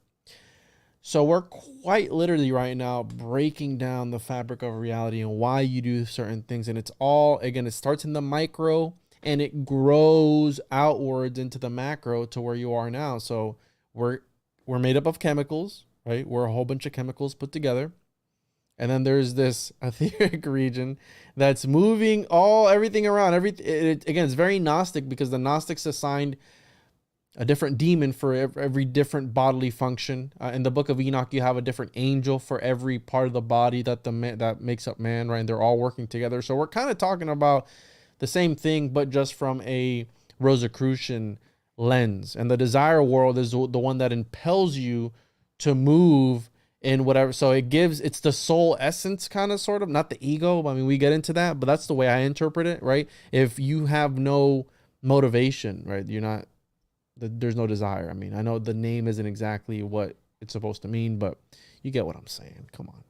So we're quite literally right now breaking down the fabric of reality and why you do certain things. And it's all, again, it starts in the micro and it grows outwards into the macro to where you are now. So we're made up of chemicals, right? We're a whole bunch of chemicals put together. And then there's this etheric region that's moving everything around. Again, it's very Gnostic because the Gnostics assigned a different demon for every different bodily function. In the Book of Enoch, you have a different angel for every part of the body that makes up man, right? And they're all working together. So we're kind of talking about the same thing, but just from a Rosicrucian lens. And the desire world is the one that impels you to move in whatever. So it's the soul essence, kind of, sort of, not the ego. I mean, we get into that, but that's the way I interpret it, right? If you have no motivation, right, there's no desire. I mean, I know the name isn't exactly what it's supposed to mean, but you get what I'm saying. Come on.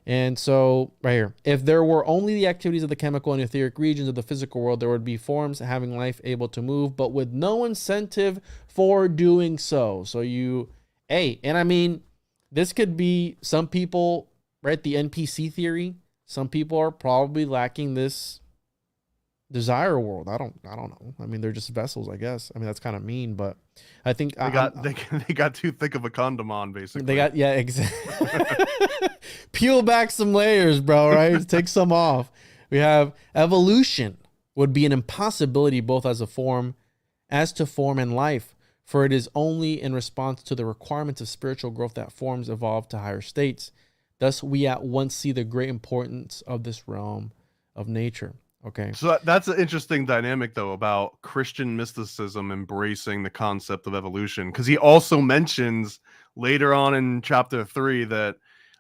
And so right here, if there were only the activities of the chemical and etheric regions of the physical world, there would be forms having life able to move, but with no incentive for doing so. So and I mean, this could be some people, right? The NPC theory. Some people are probably lacking this desire world. I don't know. I mean, they're just vessels, I guess. I mean, that's kind of mean, but I think they got too thick of a condom on, basically. Exactly. Peel back some layers, bro, right? Take some off. We have evolution would be an impossibility both as to form and life, for it is only in response to the requirements of spiritual growth that forms evolve to higher states. Thus, we at once see the great importance of this realm of nature. Okay. So that's an interesting dynamic, though, about Christian mysticism embracing the concept of evolution, because he also mentions later on in chapter 3 that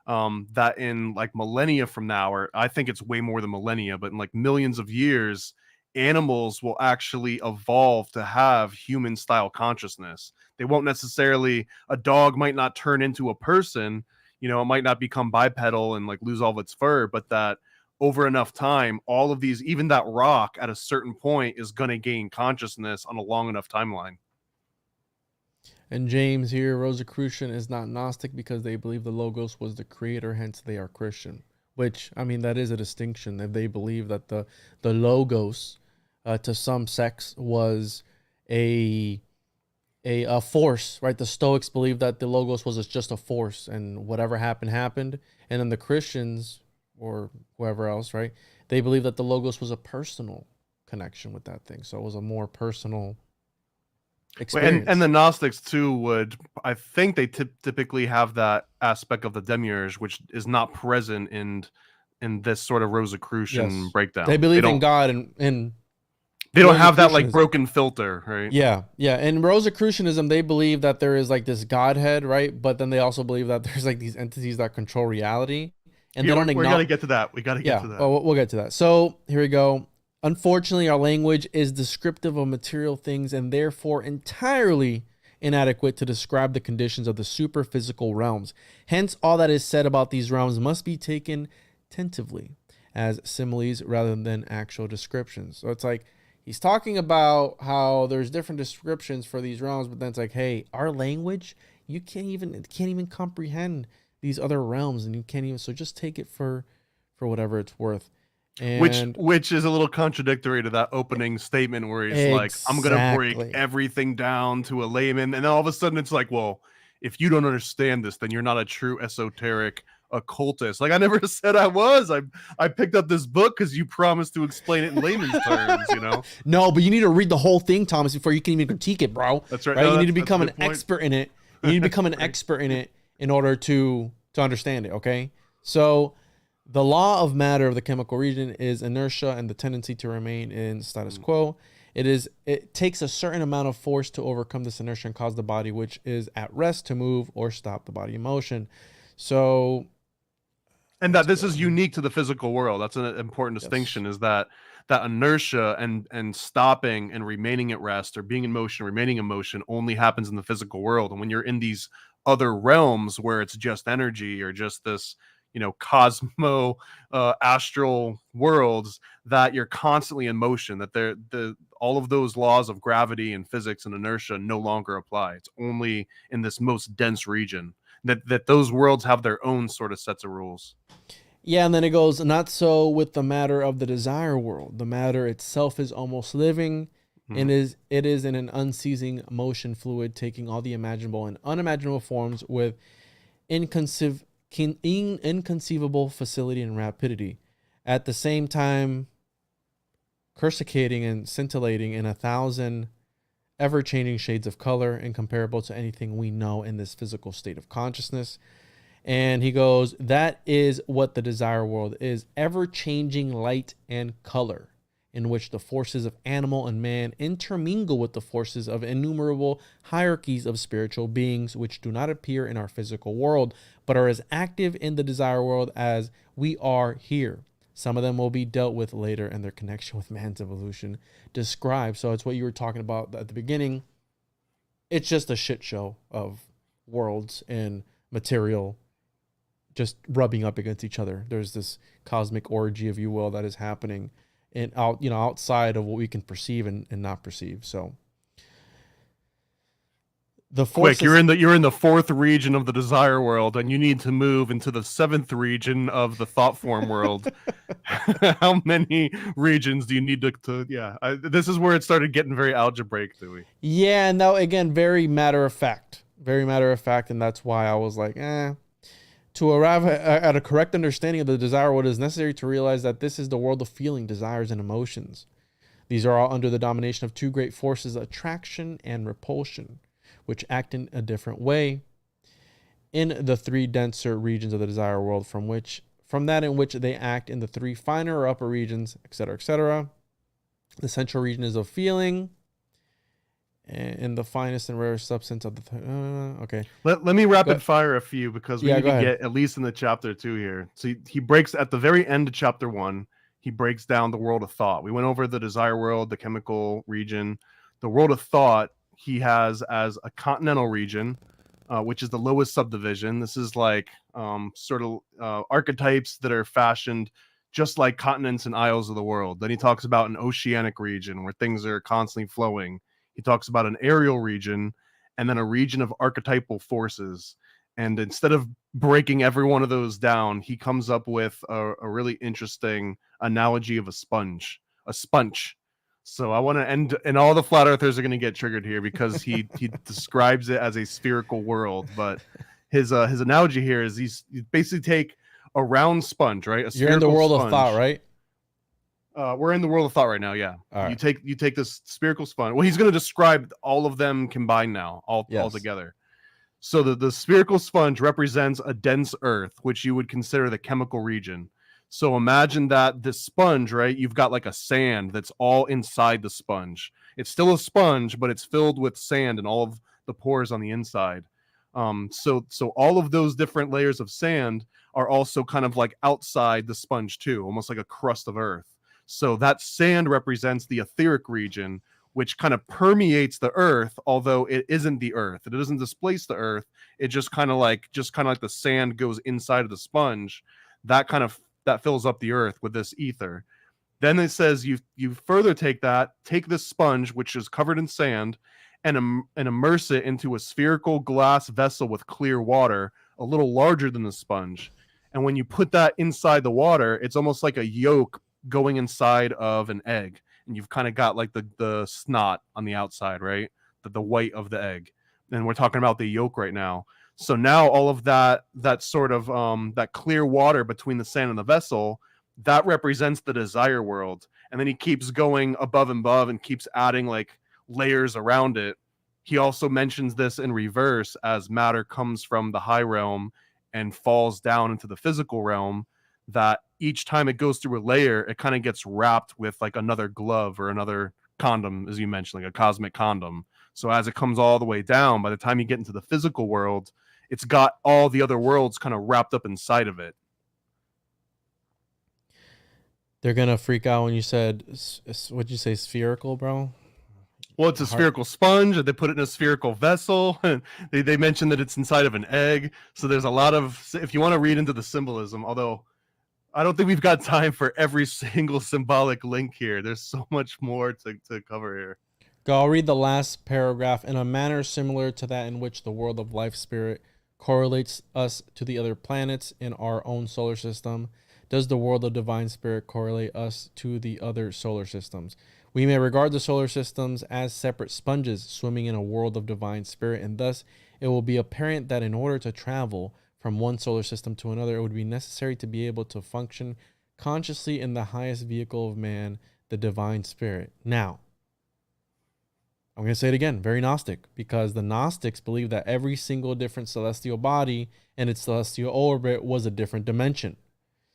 that in like millennia from now, or I think it's way more than millennia, but in like millions of years, animals will actually evolve to have human style consciousness. They won't necessarily, a dog might not turn into a person, it might not become bipedal and like lose all of its fur, but that over enough time, all of these, even that rock at a certain point is going to gain consciousness on a long enough timeline. And James here, Rosicrucian is not Gnostic because they believe the Logos was the creator, hence they are Christian. Which, I mean, that is a distinction. If they believe that the Logos, to some sects, was a force, right? The Stoics believe that the Logos was just a force, and whatever happened. And then the Christians, or whoever else, right, they believe that the Logos was a personal connection with that thing. So it was a more personal experience. And the Gnostics too would, I think they typically have that aspect of the demiurge, which is not present in this sort of Rosicrucian breakdown. They believe in God, and they don't have that like broken filter, right? Yeah. In Rosicrucianism, they believe that there is like this Godhead, right? But then they also believe that there's like these entities that control reality. And they don't we got to get to that. We got to get to that. We'll get to that. So here we go. Unfortunately, our language is descriptive of material things and therefore entirely inadequate to describe the conditions of the superphysical realms. Hence, all that is said about these realms must be taken tentatively as similes rather than actual descriptions. So it's like he's talking about how there's different descriptions for these realms, but then it's like, hey, our language, you can't even comprehend these other realms, and you can't even, so just take it for whatever it's worth. And which is a little contradictory to that opening statement where he's like, I'm gonna break everything down to a layman, and then all of a sudden it's like, well, if you don't understand this, then you're not a true esoteric occultist. Like, I never said I was. I picked up this book because you promised to explain it in layman's terms, No, but you need to read the whole thing, Thomas, before you can even critique it, bro. That's right. You need to become an expert in it. You need to become an expert in it in order to understand it, okay? So the law of matter of the chemical region is inertia and the tendency to remain in status quo. It takes a certain amount of force to overcome this inertia and cause the body which is at rest to move or stop the body in motion. So, and that this is unique to the physical world. That's an important distinction, is that inertia and stopping and remaining at rest, or being in motion, remaining in motion, only happens in the physical world. And when you're in these other realms where it's just energy, or just this, cosmo astral worlds, that you're constantly in motion, that all of those laws of gravity and physics and inertia no longer apply. It's only in this most dense region that those worlds have their own sort of sets of rules. Yeah, and then it goes, not so with the matter of the desire world. The matter itself is almost living, and it is in an unceasing motion fluid, taking all the imaginable and unimaginable forms with inconceivable facility and rapidity. At the same time, coruscating and scintillating in 1,000 ever-changing shades of color, incomparable to anything we know in this physical state of consciousness. And he goes, that is what the desire world is, ever-changing light and color, in which the forces of animal and man intermingle with the forces of innumerable hierarchies of spiritual beings, which do not appear in our physical world, but are as active in the desire world as we are here. Some of them will be dealt with later, and their connection with man's evolution described. So it's what you were talking about at the beginning. It's just a shit show of worlds and material just rubbing up against each other. There's this cosmic orgy, if you will, that is happening and outside of what we can perceive and not perceive. So the quick, you're in the 4th region of the desire world, and you need to move into the 7th region of the thought form world. How many regions do you need to this is where it started getting very algebraic, Dewey. Yeah, and now again, very matter of fact, and that's why I was like, to arrive at a correct understanding of the desire world, it is necessary to realize that this is the world of feeling, desires, and emotions. These are all under the domination of two great forces, attraction and repulsion, which act in a different way in the 3 denser regions of the desire world, from that in which they act in the 3 finer or upper regions, etc., etc. The central region is of feeling, and the finest and rarest substance of the okay. Let me rapid fire a few, because we need to get at least in the chapter 2 here. So he breaks at the very end of chapter 1. He breaks down the world of thought. We went over the desire world, the chemical region, the world of thought. He has as a continental region, which is the lowest subdivision. This is like sort of archetypes that are fashioned just like continents and isles of the world. Then he talks about an oceanic region where things are constantly flowing. He talks about an aerial region, and then a region of archetypal forces. And instead of breaking every one of those down, he comes up with a really interesting analogy of a sponge. So I want to end, and all the flat earthers are going to get triggered here, because he describes it as a spherical world. But his analogy here is you basically take a round sponge, right? You're in the world of thought, right? We're in the world of thought right now. Yeah. All right. You take this spherical sponge. Well, he's going to describe all of them combined now, all together. So the spherical sponge represents a dense earth, which you would consider the chemical region. So imagine that this sponge, right? You've got like a sand that's all inside the sponge. It's still a sponge, but it's filled with sand and all of the pores on the inside. So all of those different layers of sand are also kind of like outside the sponge too, almost like a crust of earth. So that sand represents the etheric region, which kind of permeates the earth, although it isn't the earth. It doesn't displace the earth. It just kind of like the sand goes inside of the sponge. That fills up the earth with this ether. Then it says you further take this sponge, which is covered in sand, and immerse it into a spherical glass vessel with clear water, a little larger than the sponge. And when you put that inside the water, it's almost like a yolk going inside of an egg. And you've kind of got like the snot on the outside, right? The white of the egg. And we're talking about the yolk right now. So now all of that sort of that clear water between the sand and the vessel, that represents the desire world. And then he keeps going above and above and keeps adding like layers around it. He also mentions this in reverse, as matter comes from the high realm and falls down into the physical realm, that each time it goes through a layer, it kind of gets wrapped with like another glove or another condom, as you mentioned, like a cosmic condom. So as it comes all the way down, by the time you get into the physical world, it's got all the other worlds kind of wrapped up inside of it. They're going to freak out when you said, what'd you say, spherical, bro? Well, it's a spherical sponge, and they put it in a spherical vessel. And they mention that it's inside of an egg. So there's a lot of, if you want to read into the symbolism, although I don't think we've got time for every single symbolic link here. There's so much more to cover here. I'll read the last paragraph. In a manner similar to that in which the world of life spirit correlates us to the other planets in our own solar system, does the world of divine spirit correlate us to the other solar systems. We may regard the solar systems as separate sponges swimming in a world of divine spirit, and thus it will be apparent that in order to travel from one solar system to another, it would be necessary to be able to function consciously in the highest vehicle of man, the divine spirit. Now, I'm going to say it again, very Gnostic, because the Gnostics believe that every single different celestial body and its celestial orbit was a different dimension.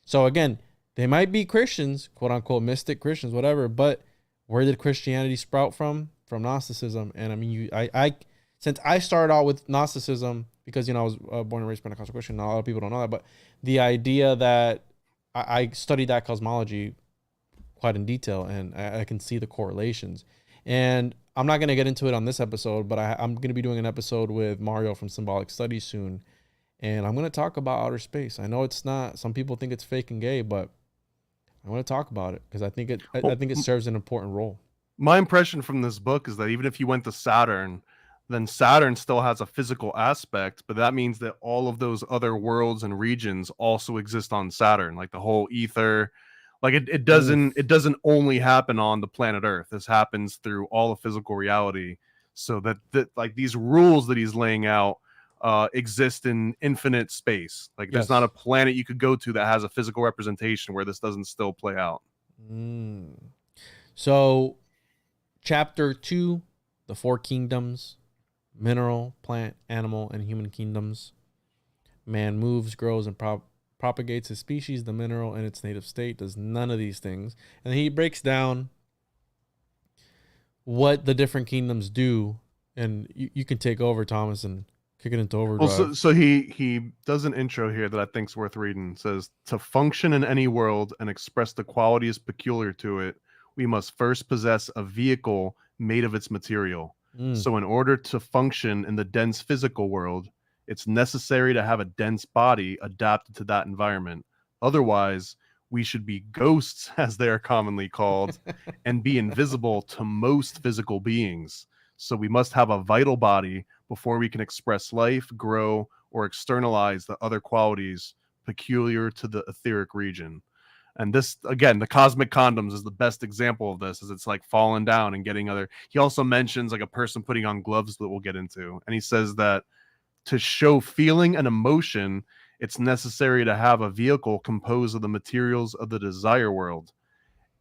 So again, they might be Christians, quote unquote, mystic Christians, whatever, but where did Christianity sprout from? From Gnosticism. And I mean, since I started out with Gnosticism, because, I was born and raised Pentecostal Christian, a lot of people don't know that, but the idea that I studied that cosmology quite in detail, and I can see the correlations. And I'm not going to get into it on this episode, but I'm going to be doing an episode with Mario from Symbolic Studies soon. And I'm going to talk about outer space. I know it's not, some people think it's fake and gay, but I want to talk about it because I think it serves an important role. My impression from this book is that even if you went to Saturn, then Saturn still has a physical aspect, but that means that all of those other worlds and regions also exist on Saturn, like the whole ether. Like it doesn't only happen on the planet Earth. This happens through all of physical reality. So that like these rules that he's laying out exist in infinite space. Like there's not a planet you could go to that has a physical representation where this doesn't still play out. So chapter 2, the 4 kingdoms, mineral, plant, animal, and human kingdoms. Man moves, grows, and propagates his species. The mineral in its native state does none of these things. And he breaks down what the different kingdoms do. And you can take over, Thomas, and kick it into overdrive. Well, so he does an intro here that I think is worth reading. It says, to function in any world and express the qualities peculiar to it, we must first possess a vehicle made of its material. So in order to function in the dense physical world, it's necessary to have a dense body adapted to that environment. Otherwise, we should be ghosts, as they are commonly called, and be invisible to most physical beings. So we must have a vital body before we can express life, grow, or externalize the other qualities peculiar to the etheric region. And this, again, the cosmic condoms is the best example of this, as it's like falling down and getting other. He also mentions like a person putting on gloves that we'll get into. And he says that to show feeling and emotion, it's necessary to have a vehicle composed of the materials of the desire world.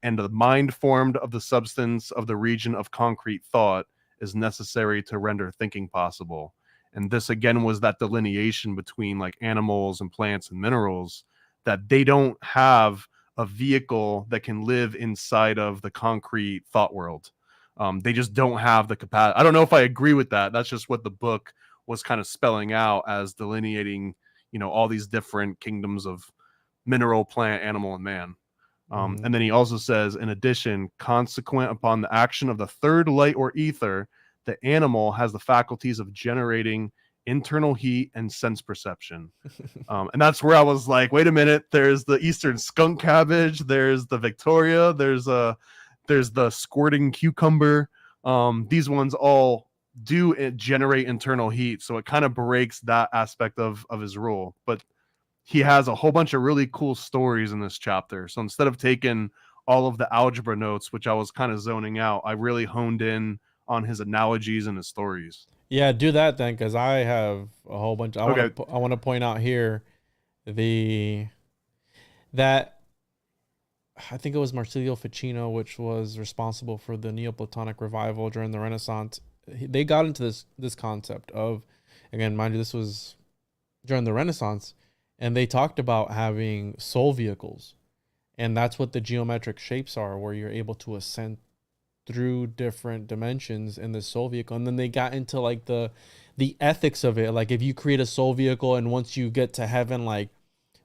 And the mind formed of the substance of the region of concrete thought is necessary to render thinking possible. And this, again, was that delineation between like animals and plants and minerals, that they don't have a vehicle that can live inside of the concrete thought world. They just don't have the capacity. I don't know if I agree with that. That's just what the book was kind of spelling out as delineating, all these different kingdoms of mineral, plant, animal, and man. And then he also says, in addition, consequent upon the action of the third light or ether, the animal has the faculties of generating internal heat and sense perception. And that's where I was like, wait a minute, there's the Eastern skunk cabbage, there's the Victoria, there's the squirting cucumber. These ones all do generate internal heat, so it kind of breaks that aspect of his rule. But he has a whole bunch of really cool stories in this chapter. So instead of taking all of the algebra notes, which I was kind of zoning out, I really honed in on his analogies and his stories. Yeah, do that then, because I have a whole bunch. I want to point out here that I think it was Marsilio Ficino, which was responsible for the Neoplatonic revival during the Renaissance. They got into this concept of, again, mind you, this was during the Renaissance, and they talked about having soul vehicles, and that's what the geometric shapes are, where you're able to ascend through different dimensions in the soul vehicle. And then they got into like the ethics of it. Like if you create a soul vehicle and once you get to heaven, like,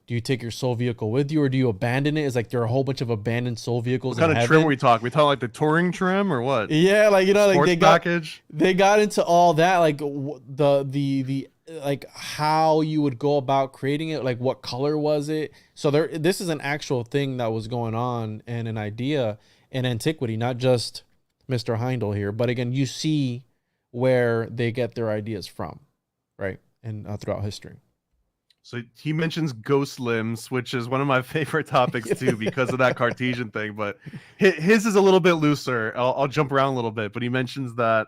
do you take your soul vehicle with you, or do you abandon it? It's like there are a whole bunch of abandoned soul vehicles. What kind in of heaven. trim we talk? We talk like the touring trim or what? Yeah, like, you know, like Sports package. they got into all that, like the like how you would go about creating it, like what color was it. So this is an actual thing that was going on, and an idea in antiquity, not just Mr. Heindel here, but again, you see where they get their ideas from, right? And throughout history. So he mentions ghost limbs, which is one of my favorite topics too, because of that Cartesian thing. But his is a little bit looser. I'll jump around a little bit, but he mentions that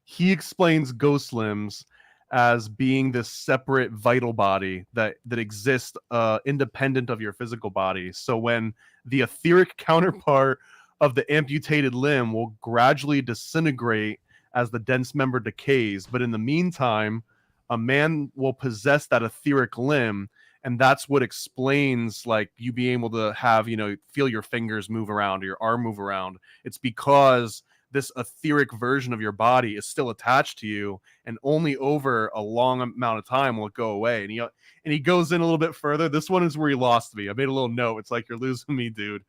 he explains ghost limbs as being this separate vital body that exists independent of your physical body. So when the etheric counterpart of the amputated limb will gradually disintegrate as the dense member decays, but in the meantime, a man will possess that etheric limb, and that's what explains like you being able to have, you know, feel your fingers move around or your arm move around. It's because this etheric version of your body is still attached to you, and only over a long amount of time will it go away. And he goes in a little bit further. This one is where he lost me. I made a little note. It's like, you're losing me, dude.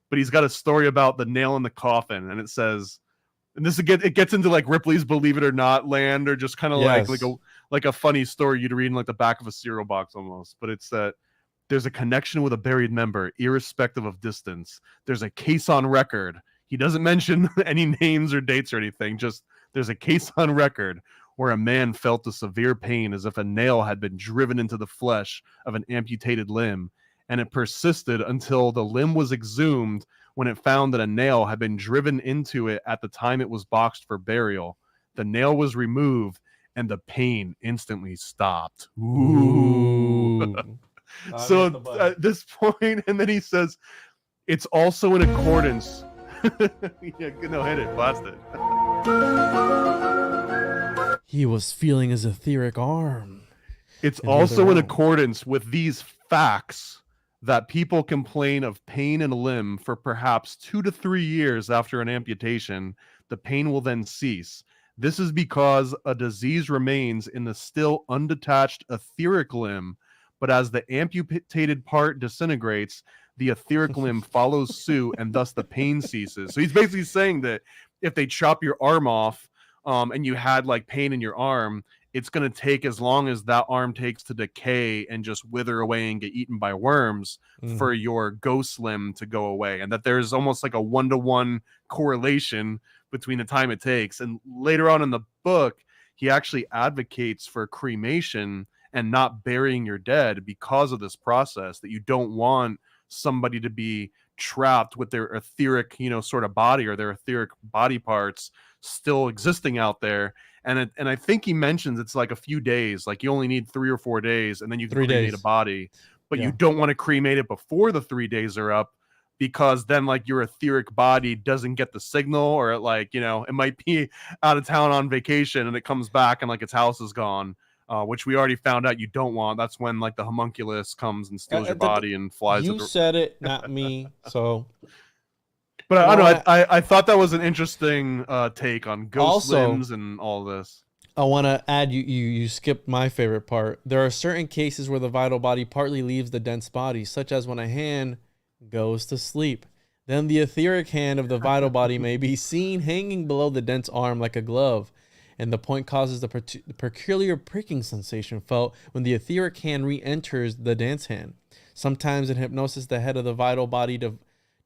But he's got a story about the nail in the coffin, and it says, and this again, it gets into like Ripley's Believe It or Not land, or just kind of like a funny story you'd read in like the back of a cereal box almost. But it's that there's a connection with a buried member, irrespective of distance. There's a case on record. He doesn't mention any names or dates or anything. Just there's a case on record where a man felt a severe pain as if a nail had been driven into the flesh of an amputated limb, and it persisted until the limb was exhumed, when it found that a nail had been driven into it at the time it was boxed for burial. The nail was removed, and the pain instantly stopped. Ooh. So at this point, and then he says, it's also in accordance. Yeah, no, hit it, blast it. He was feeling his etheric arm. It's also in accordance with these facts that people complain of pain in a limb for perhaps 2 to 3 years after an amputation. The pain will then cease. This is because a disease remains in the still undetached etheric limb, but as the amputated part disintegrates, the etheric limb follows suit, and thus the pain ceases. So he's basically saying that if they chop your arm off, and you had like pain in your arm, it's going to take as long as that arm takes to decay and just wither away and get eaten by worms for your ghost limb to go away. And that there's almost like a 1-to-1 correlation between the time it takes. And later on in the book, he actually advocates for cremation and not burying your dead because of this process, that you don't want somebody to be trapped with their etheric, you know, sort of body, or their etheric body parts still existing out there. And I think he mentions it's like a few days, like you only need 3 or 4 days, and then you can cremate a body, but you don't want to cremate it before the 3 days are up, because then like your etheric body doesn't get the signal, or it, like, you know, it might be out of town on vacation and it comes back and like its house is gone, which we already found out you don't want. That's when like the homunculus comes and steals your body and flies. You said it, not me. So, but I don't know. I thought that was an interesting take on ghost limbs and all this. I want to add, you skipped my favorite part. There are certain cases where the vital body partly leaves the dense body, such as when a hand goes to sleep. Then the etheric hand of the vital body may be seen hanging below the dense arm like a glove, and the point causes the peculiar pricking sensation felt when the etheric hand re-enters the dense hand. Sometimes in hypnosis, the head of the vital body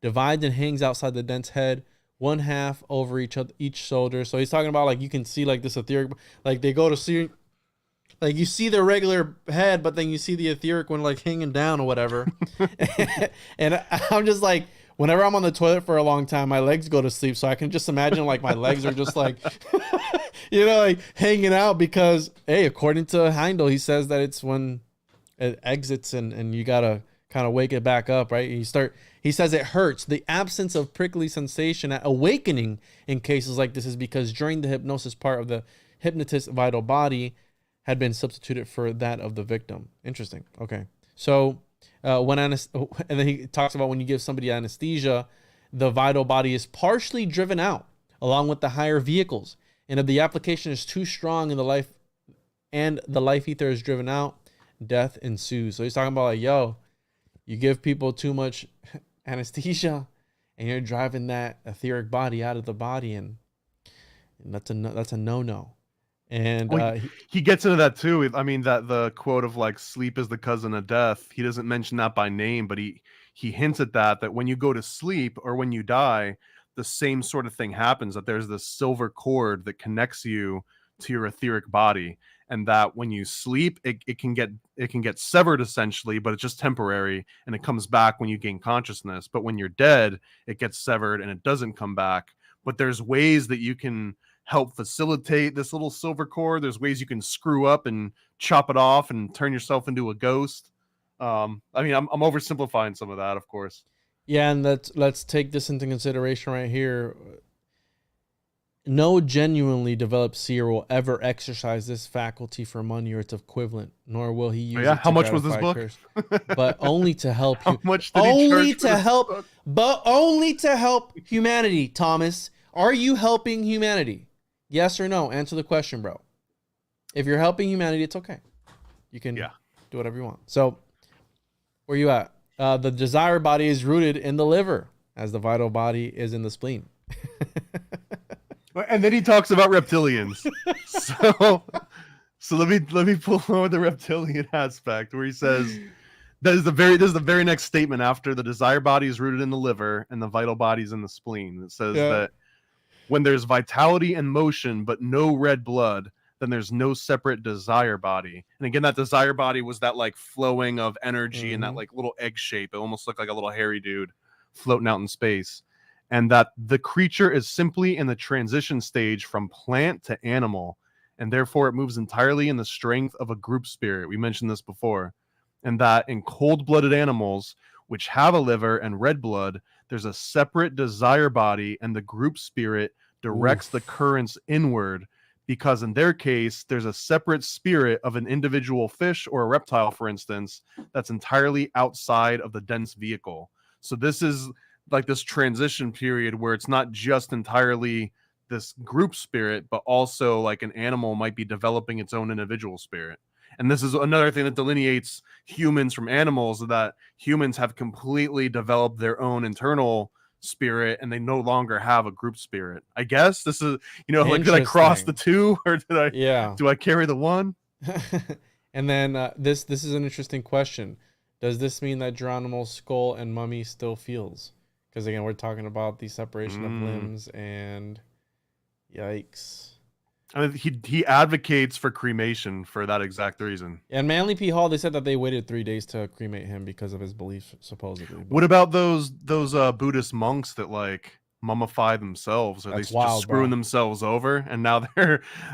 divides and hangs outside the dense head, one half over each shoulder. So he's talking about like you can see like this etheric, like they go to see, like you see their regular head, but then you see the etheric one like hanging down or whatever. And I'm just like, whenever I'm on the toilet for a long time, my legs go to sleep. So I can just imagine like my legs are just like, you know, like hanging out, because hey, according to Heindel, he says that it's when it exits and you gotta kind of wake it back up, right? He says it hurts. The absence of prickly sensation at awakening in cases like this is because during the hypnosis, part of the hypnotist's vital body had been substituted for that of the victim. Interesting. Okay. So and then he talks about when you give somebody anesthesia, the vital body is partially driven out along with the higher vehicles. And if the application is too strong in the life ether is driven out, death ensues. So he's talking about like, yo, You give people too much anesthesia, and you're driving that etheric body out of the body, and that's a no. And Well, he gets into that too. I mean, that the quote of like sleep is the cousin of death. He doesn't mention that by name, but he hints at that when you go to sleep or when you die, the same sort of thing happens. That there's this silver cord that connects you to your etheric body, and that when you sleep, it can get severed essentially, but it's just temporary, and it comes back when you gain consciousness. But when you're dead, it gets severed and it doesn't come back. But there's ways that you can help facilitate this little silver cord. There's ways you can screw up and chop it off and turn yourself into a ghost. I mean, I'm oversimplifying some of that, of course. Yeah, and let's take this into consideration right here. No genuinely developed seer will ever exercise this faculty for money or its equivalent, nor will he use it to how much was this book? But only to help How much did he charge for this book? But only to help humanity, Thomas. Are you helping humanity? Yes or no? Answer the question, bro. If you're helping humanity, it's okay. You can do whatever you want. So, where you at? The desire body is rooted in the liver, as the vital body is in the spleen. And then he talks about reptilians. so let me pull on the reptilian aspect where he says this is the very next statement after the desire body is rooted in the liver and the vital body is in the spleen. It says that when there's vitality and motion but no red blood, then there's no separate desire body. And again, that desire body was that like flowing of energy and that like little egg shape. It almost looked like a little hairy dude floating out in space. And that the creature is simply in the transition stage from plant to animal, and therefore it moves entirely in the strength of a group spirit. We mentioned this before. And that in cold-blooded animals, which have a liver and red blood, there's a separate desire body, and the group spirit directs the currents inward, because in their case, there's a separate spirit of an individual fish or a reptile, for instance, that's entirely outside of the dense vehicle. So this is like this transition period where it's not just entirely this group spirit, but also like an animal might be developing its own individual spirit. And this is another thing that delineates humans from animals, that humans have completely developed their own internal spirit and they no longer have a group spirit. I guess this is, like, did I cross the two or do I carry the one? And then this is an interesting question. Does this mean that Geronimo's skull and mummy still feels? Because again, we're talking about the separation of limbs, and yikes. I mean, he advocates for cremation for that exact reason. And Manly P. Hall, they said that they waited 3 days to cremate him because of his belief, supposedly. But what about those Buddhist monks that like mummify themselves? Are they just screwing themselves over, and now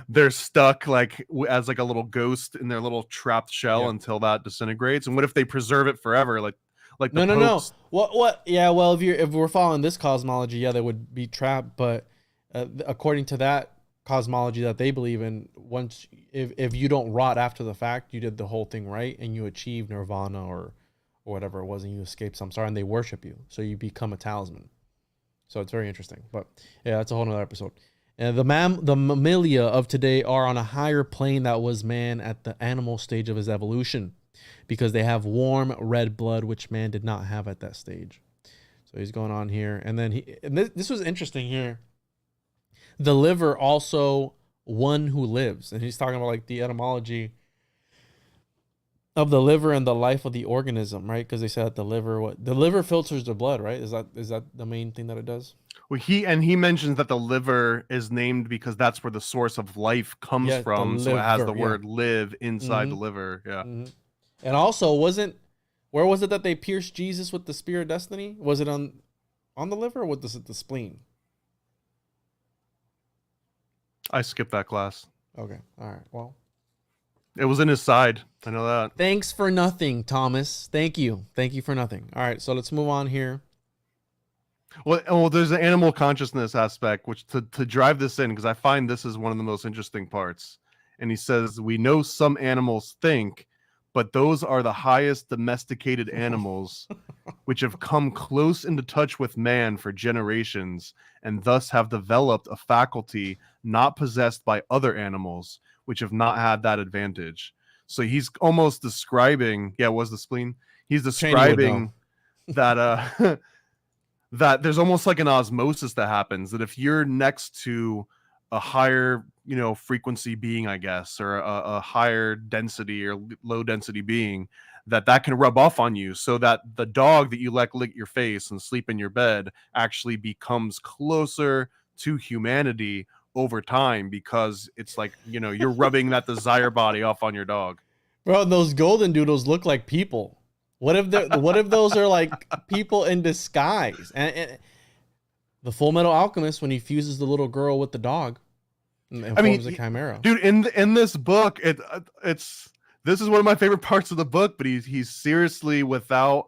they're stuck like as like a little ghost in their little trapped shell until that disintegrates? And what if they preserve it forever, like no. What? Yeah. Well, if we're following this cosmology, they would be trapped. But according to that cosmology that they believe in, once if you don't rot after the fact, you did the whole thing right, and you achieve nirvana or whatever it was, and you escape samsara, and they worship you, so you become a talisman. So it's very interesting. But yeah, that's a whole nother episode. And the mammalia of today are on a higher plane that was man at the animal stage of his evolution, because they have warm red blood, which man did not have at that stage. So he's going on here. And then this was interesting here. The liver also one who lives. And he's talking about like the etymology of the liver and the life of the organism, right? Because they said that the liver filters the blood, right? Is that the main thing that it does? Well, he mentions that the liver is named because that's where the source of life comes from. So it has the word live inside the liver. Yeah. Mm-hmm. And also, where was it that they pierced Jesus with the spear of destiny? Was it on the liver, or was it the spleen? I skipped that class. Okay. All right. Well, it was in his side. I know that. Thanks for nothing, Thomas. Thank you for nothing. All right. So let's move on here. Well, there's an animal consciousness aspect, which to drive this in, because I find this is one of the most interesting parts. And he says, we know some animals think, but those are the highest domesticated animals which have come close into touch with man for generations, and thus have developed a faculty not possessed by other animals, which have not had that advantage. So he's almost describing, was the spleen? he's Cheney would know. describing that that there's almost like an osmosis that happens, that if you're next to a higher, you know, frequency being, I guess, or a higher density or low density being, that can rub off on you, so that the dog that you let lick your face and sleep in your bed actually becomes closer to humanity over time, because it's like, you know, you're rubbing that desire body off on your dog. Bro, those golden doodles look like people. What if those are like people in disguise? And the Full Metal Alchemist, when he fuses the little girl with the dog, and forms a chimera. Dude, in this book, it's this is one of my favorite parts of the book, but he's seriously, without,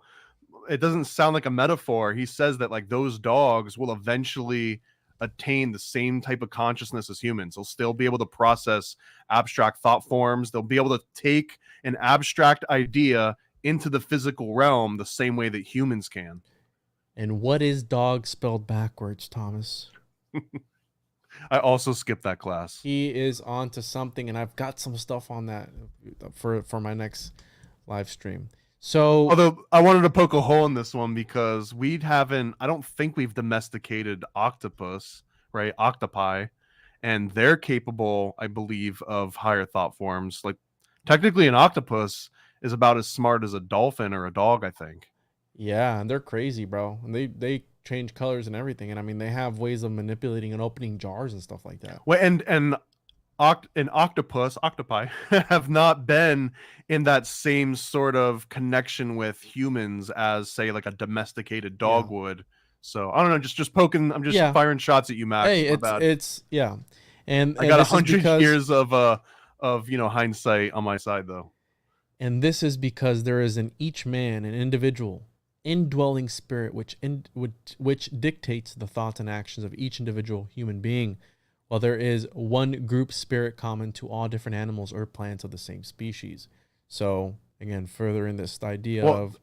it doesn't sound like a metaphor. He says that like those dogs will eventually attain the same type of consciousness as humans. They'll still be able to process abstract thought forms. They'll be able to take an abstract idea into the physical realm the same way that humans can. And what is dog spelled backwards, Thomas? I also skipped that class. He is on to something, and I've got some stuff on that for my next live stream. So, although I wanted to poke a hole in this one, because I don't think we've domesticated octopus, right? Octopi, and they're capable, I believe, of higher thought forms. Like, technically an octopus is about as smart as a dolphin or a dog, I think. Yeah, and they're crazy, bro. And they change colors and everything. And I mean, they have ways of manipulating and opening jars and stuff like that. Well, and octopi have not been in that same sort of connection with humans as, say, like a domesticated dog would. So I don't know, just poking. I'm just firing shots at you, Max. Hey, it's and I got 100 years of you know, hindsight on my side, though. And this is because there is in each man an individual indwelling spirit which dictates the thoughts and actions of each individual human being, while there is one group spirit common to all different animals or plants of the same species. So again, further in this idea of,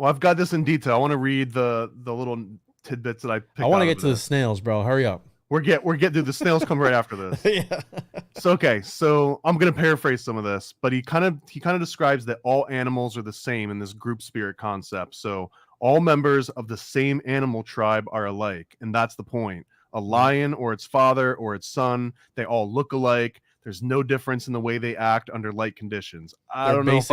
I've got this in detail. I want to read the little tidbits that I picked. I want to get to the snails, bro. Hurry up. We're getting the snails come right after this. Yeah. So I'm gonna paraphrase some of this, but he kind of describes that all animals are the same in this group spirit concept. So all members of the same animal tribe are alike, and that's the point. A lion or its father or its son, they all look alike. There's no difference in the way they act under like conditions. I don't know if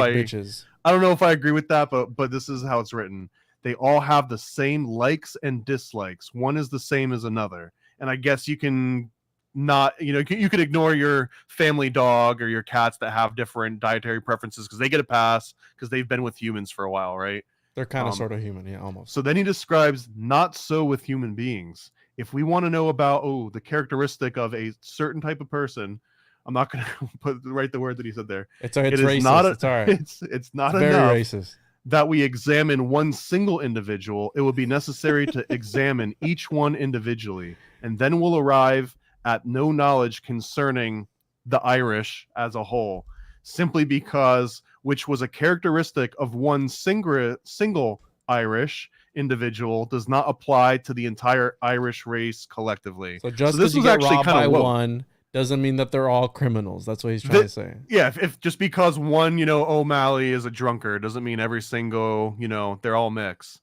I agree with that, but this is how it's written. They all have the same likes and dislikes. One is the same as another. And I guess you can not, you know, you could ignore your family dog or your cats that have different dietary preferences, because they get a pass because they've been with humans for a while, right? They're kind of sort of human, yeah, almost. So then he describes not so with human beings. If we want to know about the characteristic of a certain type of person, I'm not going to write the word that he said there. It's racist. It's all right. It's not very enough racist that we examine one single individual. It will be necessary to examine each one individually, and then we'll arrive at no knowledge concerning the Irish as a whole, simply because which was a characteristic of one single Irish individual does not apply to the entire Irish race collectively. So just because you get robbed by one doesn't mean that they're all criminals. That's what he's trying to say. Yeah, if just because one, you know, O'Malley is a drunkard doesn't mean every single, you know, they're all mix.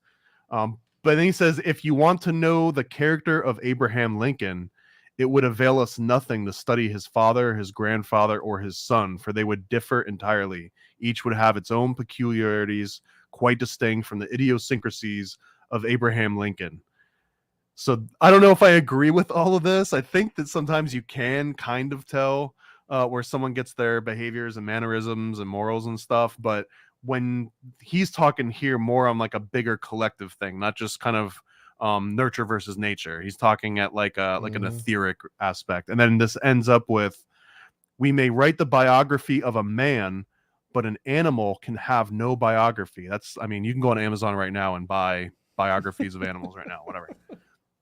But then he says, if you want to know the character of Abraham Lincoln, it would avail us nothing to study his father, his grandfather, or his son, for they would differ entirely. Each would have its own peculiarities, quite distinct from the idiosyncrasies of Abraham Lincoln. So I don't know if I agree with all of this. I think that sometimes you can kind of tell where someone gets their behaviors and mannerisms and morals and stuff. But when he's talking here more on like a bigger collective thing, not just kind of nurture versus nature. He's talking at like an etheric aspect. And then this ends up with, we may write the biography of a man, but an animal can have no biography. I mean, you can go on Amazon right now and buy biographies of animals right now, whatever.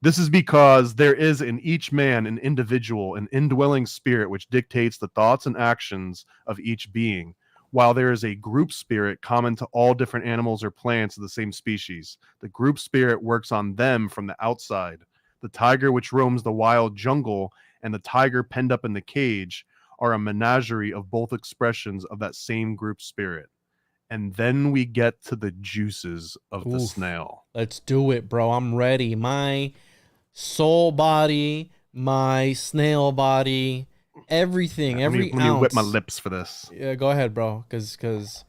This is because there is in each man an individual, an indwelling spirit which dictates the thoughts and actions of each being, while there is a group spirit common to all different animals or plants of the same species. The group spirit works on them from the outside. The tiger which roams the wild jungle and the tiger penned up in the cage are a menagerie of both expressions of that same group spirit. and then we get to the juices of the Oof. snail. Let's do it, bro. I'm ready. My soul body, my snail body, everything, every Let me whip my ounce. lips for this. Yeah, go ahead, bro. Because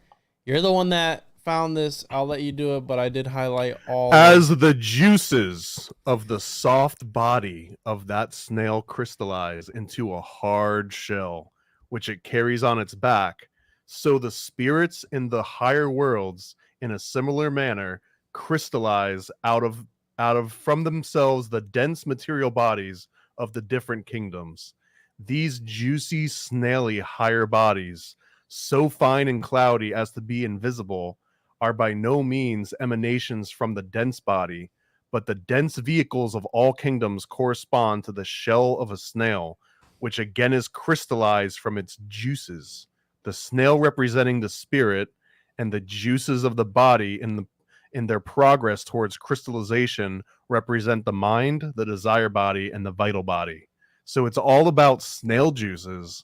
you're the one that found this. I'll let you do it, but I did highlight all. As the juices of the soft body of that snail crystallize into a hard shell, which it carries on its back, so the spirits in the higher worlds, in a similar manner, crystallize out of from themselves the dense material bodies of the different kingdoms. These juicy, snaily higher bodies, so fine and cloudy as to be invisible, are by no means emanations from the dense body, but the dense vehicles of all kingdoms correspond to the shell of a snail, which again is crystallized from its juices, the snail representing the spirit, and the juices of the body in their progress towards crystallization represent the mind, the desire body, and the vital body. So it's all about snail juices.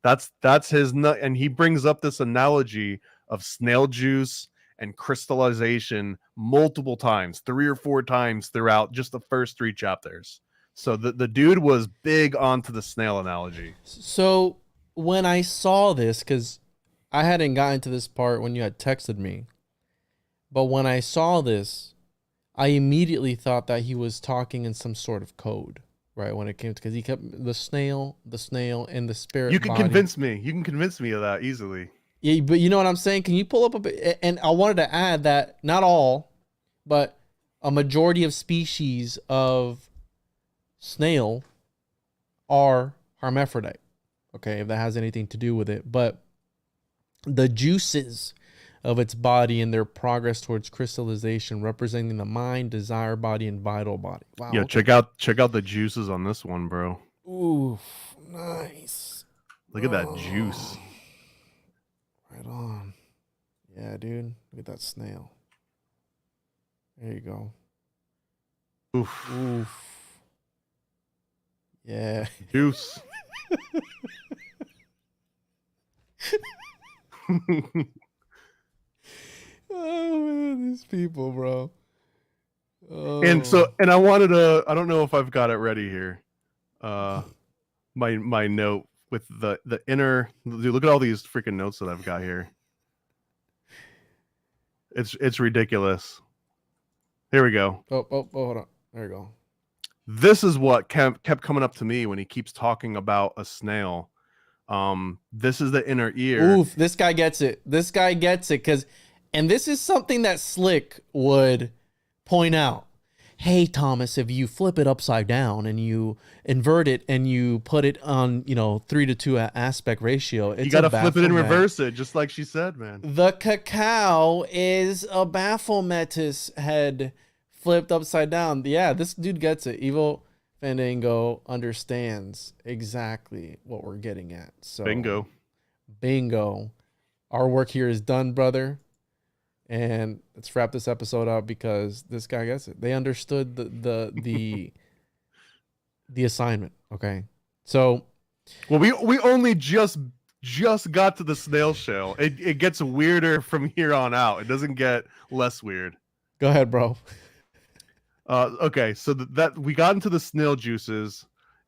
That's his nut, and he brings up this analogy of snail juice and crystallization multiple times, 3 or 4 times throughout just the first 3 chapters. So the dude was big onto the snail analogy. So when I saw this, because I hadn't gotten to this part when you had texted me, but when I saw this, I immediately thought that he was talking in some sort of code, right? When it came to, because he kept the snail, and the spirit. You can body. convince me. You can convince me of that easily. Yeah, but you know what I'm saying? Can you pull up a bit? And I wanted to add that not all, but a majority of species of snail are hermaphrodite. Okay, if that has anything to do with it. But the juices of its body and their progress towards crystallization, representing the mind, desire body, and vital body. Wow. Yeah, okay. check out the juices on this one, bro. Oof, nice. Look at that juice. Right on. Yeah, dude. Look at that snail. There you go. Oof. Oof. Yeah. Juice. Oh man, these people, bro. Oh. And I wanted to, I don't know if I've got it ready here. My note with the inner, dude, look at all these freaking notes that I've got here. It's ridiculous. Here we go. Oh, hold on. There you go. This is what kept coming up to me when he keeps talking about a snail. This is the inner ear. Oof, this guy gets it. This guy gets it, and this is something that Slick would point out. Hey, Thomas, if you flip it upside down and you invert it and you put it on, 3:2 aspect ratio, it's you gotta flip it and Baphomet. reverse it, just like she said, man. The cacao is a Baphomet's head flipped upside down. Yeah, this dude gets it. Evil Fandango understands exactly what we're getting at. So bingo. Our work here is done, brother. And let's wrap this episode up because this guy gets it. They understood the assignment. Okay. So well, we only just got to the snail shell. It gets weirder from here on out. It doesn't get less weird. Go ahead, bro. Okay, so that we got into the snail juices.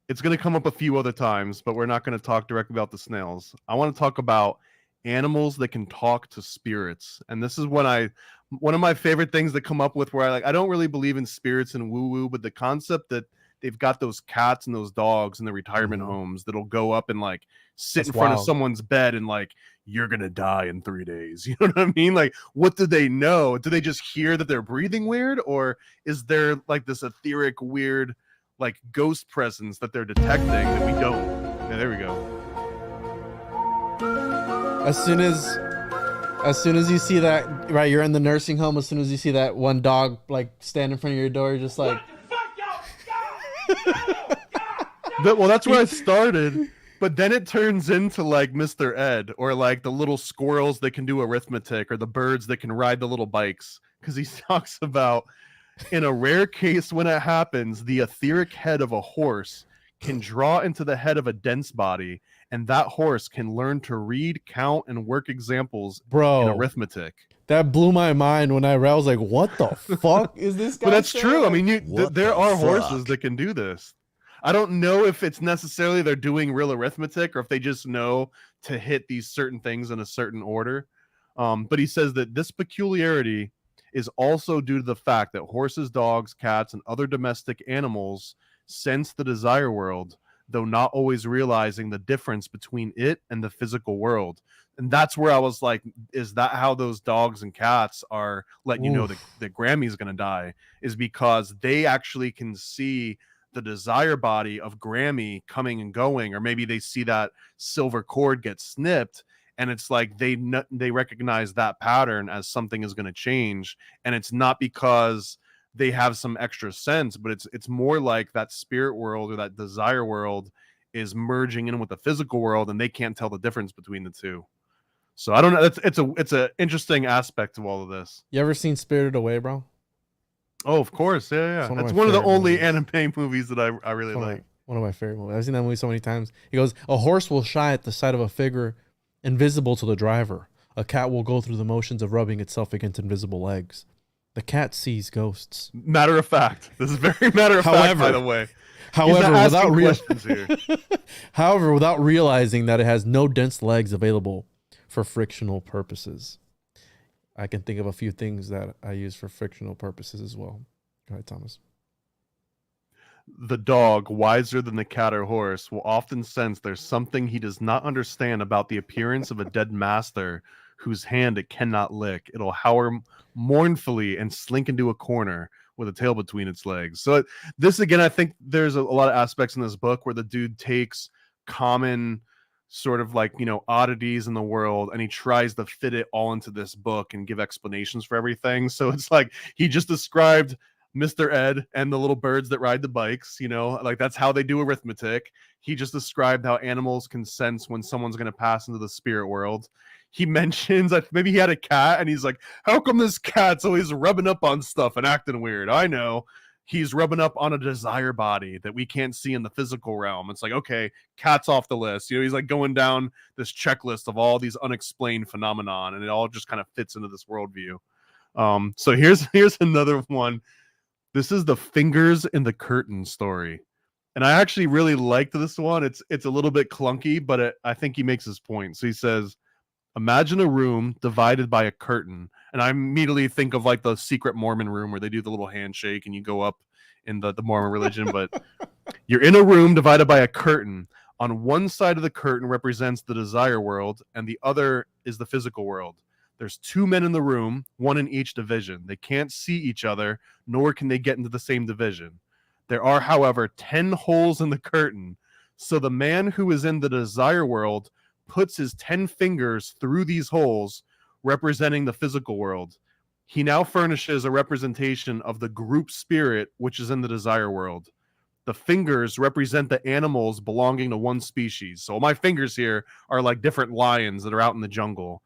It's going to come up a few other times, but we're not going to talk directly about the snails. I want to talk about animals that can talk to spirits, and this is one of my favorite things that come up with where I don't really believe in spirits and woo-woo, but the concept that they've got those cats and those dogs in the retirement homes that'll go up and like sit in front of someone's bed and like, you're gonna die in 3 days. You know what I mean? Like, what do they know? Do they just hear that they're breathing weird, or is there like this etheric weird like ghost presence that they're detecting that we don't? Yeah, there we go. As soon as you see that, right, you're in the nursing home. As soon as you see that one dog like stand in front of your door, you're just like, well, that's where I started. But then it turns into like Mr. Ed, or like the little squirrels that can do arithmetic, or the birds that can ride the little bikes. Because he talks about, in a rare case when it happens, the etheric head of a horse can draw into the head of a dense body, and that horse can learn to read, count, and work examples in Bro, arithmetic. that blew my mind when I read. I was like, "What the fuck is this guy?" But that's saying? true. I mean, What there the are horses fuck? that can do this. I don't know if it's necessarily they're doing real arithmetic or if they just know to hit these certain things in a certain order. But he says that this peculiarity is also due to the fact that horses, dogs, cats, and other domestic animals sense the desire world, though not always realizing the difference between it and the physical world. And that's where I was like, is that how those dogs and cats are letting you know that Grammy's going to die? Is because they actually can see the desire body of Grammy coming and going, or maybe they see that silver cord get snipped, and it's like they recognize that pattern as something is going to change, and it's not because they have some extra sense, but it's more like that spirit world or that desire world is merging in with the physical world, and they can't tell the difference between the two. So I don't know. It's a interesting aspect of all of this. You ever seen Spirited Away, bro? Oh, of course, yeah. It's It's one one of of my the favorite only movies. anime movies that I really like. One of my favorite movies. I've seen that movie so many times. He goes, "A horse will shy at the sight of a figure invisible to the driver. A cat will go through the motions of rubbing itself against invisible legs. The cat sees ghosts." Matter of fact, this is very matter of fact. However- By the way, However, He's without not asking questions here. However, without realizing that it has no dense legs available for frictional purposes. I can think of a few things that I use for frictional purposes as well. Go ahead, Thomas. The dog, wiser than the cat or horse, will often sense there's something he does not understand about the appearance of a dead master whose hand it cannot lick. It'll howl mournfully and slink into a corner with a tail between its legs. So this, again, I think there's a lot of aspects in this book where the dude takes common sort of like, oddities in the world, and he tries to fit it all into this book and give explanations for everything. So it's like he just described Mr. Ed and the little birds that ride the bikes, like that's how they do arithmetic. He just described how animals can sense when someone's going to pass into the spirit world. He mentions maybe he had a cat, and he's like, how come this cat's always rubbing up on stuff and acting weird? I know. He's rubbing up on a desire body that we can't see in the physical realm. It's like, okay, cat's off the list. He's like going down this checklist of all these unexplained phenomenon, and it all just kind of fits into this worldview. So here's another one. This is the fingers in the curtain story. And I actually really liked this one. It's a little bit clunky, but I think he makes his point. So he says, imagine a room divided by a curtain. And I immediately think of like the secret Mormon room where they do the little handshake and you go up in the Mormon religion. But you're in a room divided by a curtain. On one side of the curtain represents the desire world, and the other is the physical world. There's two men in the room, one in each division. They can't see each other, nor can they get into the same division. There are, however, 10 holes in the curtain. So the man who is in the desire world puts his 10 fingers through these holes, representing the physical world. He now furnishes a representation of the group spirit, which is in the desire world. The fingers represent the animals belonging to one species. So my fingers here are like different lions that are out in the jungle.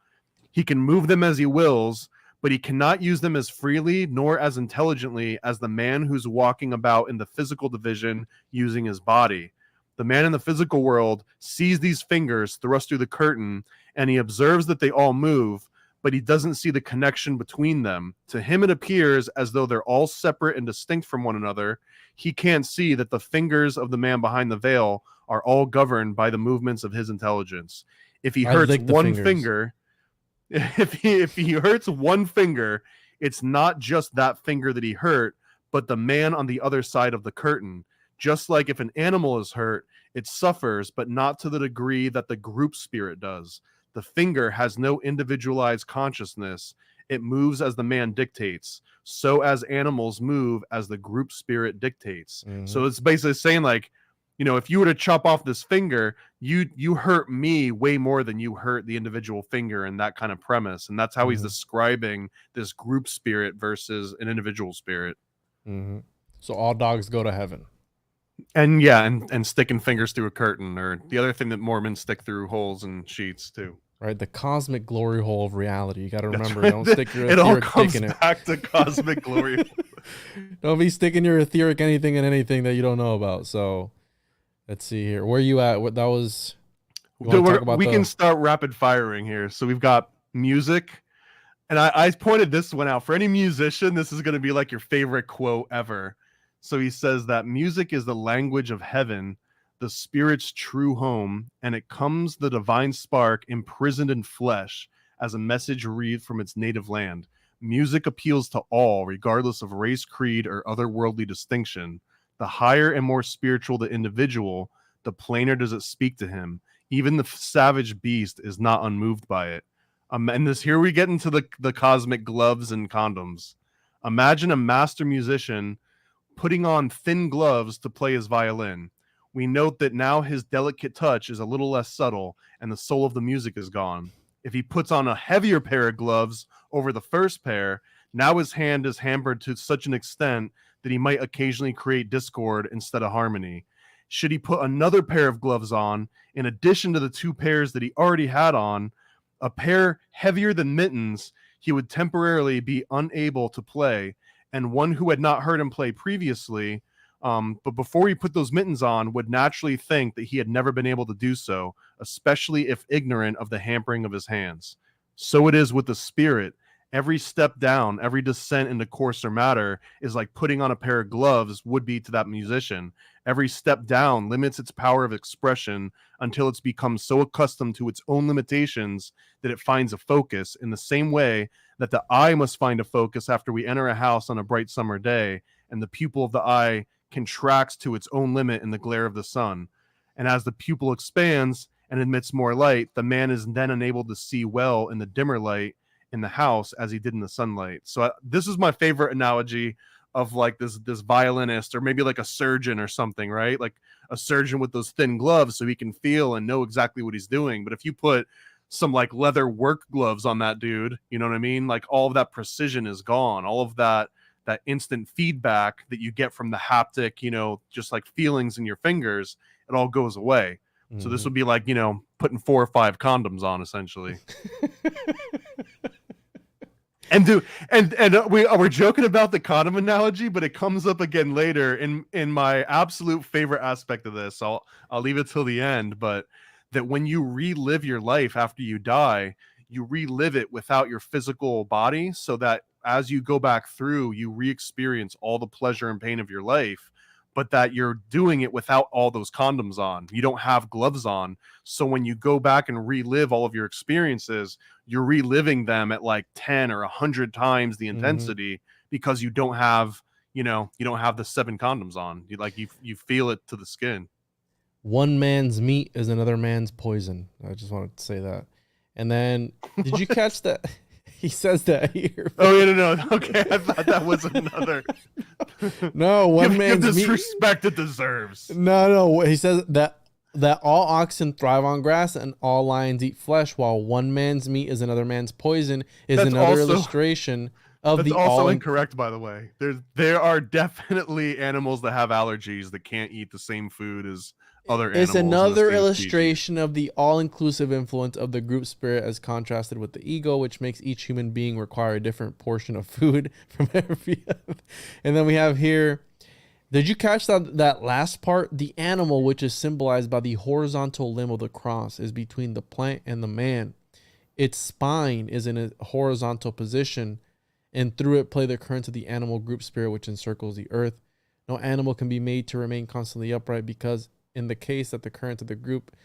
He can move them as he wills, but he cannot use them as freely nor as intelligently as the man who's walking about in the physical division using his body. The man in the physical world sees these fingers thrust through the curtain, and he observes that they all move, but he doesn't see the connection between them. To him, it appears as though they're all separate and distinct from one another. He can't see that the fingers of the man behind the veil are all governed by the movements of his intelligence. If he hurts one finger, if he hurts one finger, it's not just that finger that he hurt, but the man on the other side of the curtain. Just like if an animal is hurt, it suffers, but not to the degree that the group spirit does. The finger has no individualized consciousness. It moves as the man dictates. So as animals move as the group spirit dictates. Mm-hmm. So it's basically saying like, if you were to chop off this finger, you hurt me way more than you hurt the individual finger, and that kind of premise. And that's how he's describing this group spirit versus an individual spirit. Mm-hmm. So all dogs go to heaven. And yeah, and sticking fingers through a curtain, or the other thing that Mormons stick through holes in sheets too. Right, the cosmic glory hole of reality. You got to remember, right. Don't stick your it all etheric comes dick in it. back to cosmic glory. Don't be sticking your etheric anything in anything that you don't know about. So, Let's see here. Where are you at? What that was? You Dude, want to talk about we can the? start rapid firing here. So we've got music, and I pointed this one out for any musician. This is going to be like your favorite quote ever. So he says that music is the language of heaven, the spirit's true home, and it comes the divine spark imprisoned in flesh as a message read from its native land. Music appeals to all, regardless of race, creed, or otherworldly distinction. The higher and more spiritual the individual, the plainer does it speak to him. Even the savage beast is not unmoved by it. And this here we get into the cosmic gloves and condoms. Imagine a master musician putting on thin gloves to play his violin. We note that now his delicate touch is a little less subtle, and the soul of the music is gone. If he puts on a heavier pair of gloves over the first pair, now his hand is hampered to such an extent that he might occasionally create discord instead of harmony. Should he put another pair of gloves on, in addition to the two pairs that he already had on, a pair heavier than mittens, he would temporarily be unable to play, and one who had not heard him play previously, but before he put those mittens on, would naturally think that he had never been able to do so, especially if ignorant of the hampering of his hands. So it is with the spirit. Every step down, every descent into coarser matter is like putting on a pair of gloves would be to that musician. Every step down limits its power of expression until it's become so accustomed to its own limitations that it finds a focus, in the same way that the eye must find a focus after we enter a house on a bright summer day, and the pupil of the eye contracts to its own limit in the glare of the sun. And as the pupil expands and emits more light, the man is then enabled to see well in the dimmer light in the house as he did in the sunlight. So this is my favorite analogy of like this violinist, or maybe like a surgeon or something, right? Like a surgeon with those thin gloves so he can feel and know exactly what he's doing. But if you put some like leather work gloves on that dude, you know what I mean? Like all of that precision is gone. All of that instant feedback that you get from the haptic, you know, just like feelings in your fingers, it all goes away. Mm-hmm. So this would be like, you know, putting 4 or 5 condoms on essentially. And we're joking about the condom analogy, but it comes up again later in my absolute favorite aspect of this. I'll leave it till the end, but that when you relive your life after you die, you relive it without your physical body, so that as you go back through, you re-experience all the pleasure and pain of your life, but that you're doing it without all those condoms on. You don't have gloves on. So when you go back and relive all of your experiences, you're reliving them at like 10 or 100 times the intensity, because you don't have, you know, you don't have the 7 condoms on. You feel it to the skin. One man's meat is another man's poison. I just wanted to say that. And then, did you catch that? He says that here. Oh, yeah, no. Okay, I thought that was another. No, one man's give meat. Respect it deserves. No. He says that all oxen thrive on grass and all lions eat flesh, while one man's meat is another man's poison. Is that's another illustration of the. That's also incorrect, by the way. There are definitely animals that have allergies that can't eat the same food as other animals. It's another illustration of the all-inclusive influence of the group spirit as contrasted with the ego, which makes each human being require a different portion of food from every other. And then we have here, did you catch that last part? The animal, which is symbolized by the horizontal limb of the cross, is between the plant and the man. Its spine is in a horizontal position, and through it play the currents of the animal group spirit, which encircles the earth. No animal can be made to remain constantly upright, because in the case that the current of the group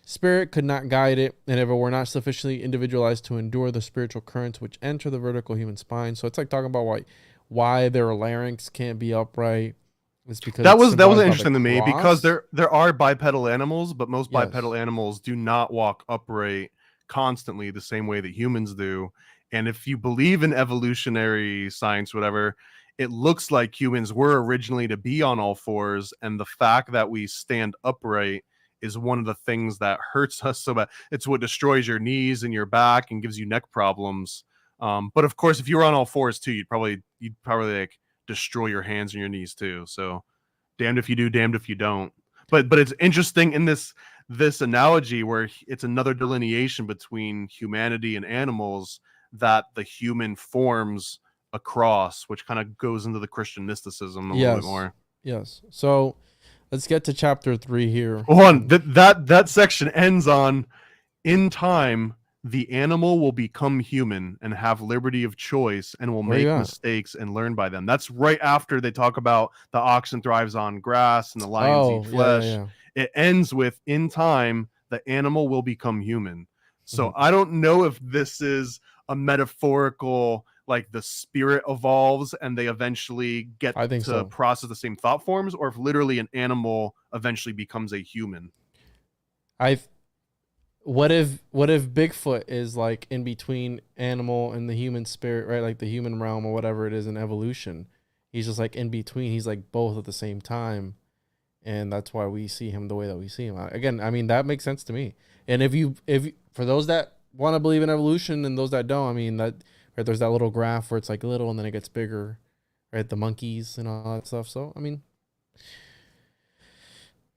spirit could not guide it, and if it were not sufficiently individualized to endure the spiritual currents which enter the vertical human spine. So it's like talking about why their larynx can't be upright. It's because that was interesting to me, because there are bipedal animals, but most bipedal animals do not walk upright constantly the same way that humans do. And if you believe in evolutionary science, whatever, it looks like humans were originally to be on all fours, and the fact that we stand upright is one of the things that hurts us so bad. It's what destroys your knees and your back and gives you neck problems. But of course, if you were on all fours too, you'd probably like destroy your hands and your knees too. So damned if you do, damned if you don't. But it's interesting in this analogy where it's another delineation between humanity and animals, that the human forms a cross, which kind of goes into the Christian mysticism a little bit more. Yes. So let's get to chapter 3 here. Hold on. That section ends on, in time, the animal will become human and have liberty of choice and will Where you make at? mistakes and learn by them. That's right after they talk about the oxen thrives on grass and the lions eat Oh, yeah, yeah, flesh. yeah. It ends with, in time, the animal will become human. So Mhm. I don't know if this is a metaphorical, like the spirit evolves and they eventually get I think to so. process the same thought forms, or if literally an animal eventually becomes a human. I what if Bigfoot is like in between animal and the human spirit, right? Like the human realm or whatever it is in evolution. He's just like in between. He's like both at the same time. And that's why we see him the way that we see him. Again, I mean that makes sense to me. And if for those that want to believe in evolution and those that don't, I mean that right, there's that little graph where it's like little and then it gets bigger, right? The monkeys and all that stuff. So I mean,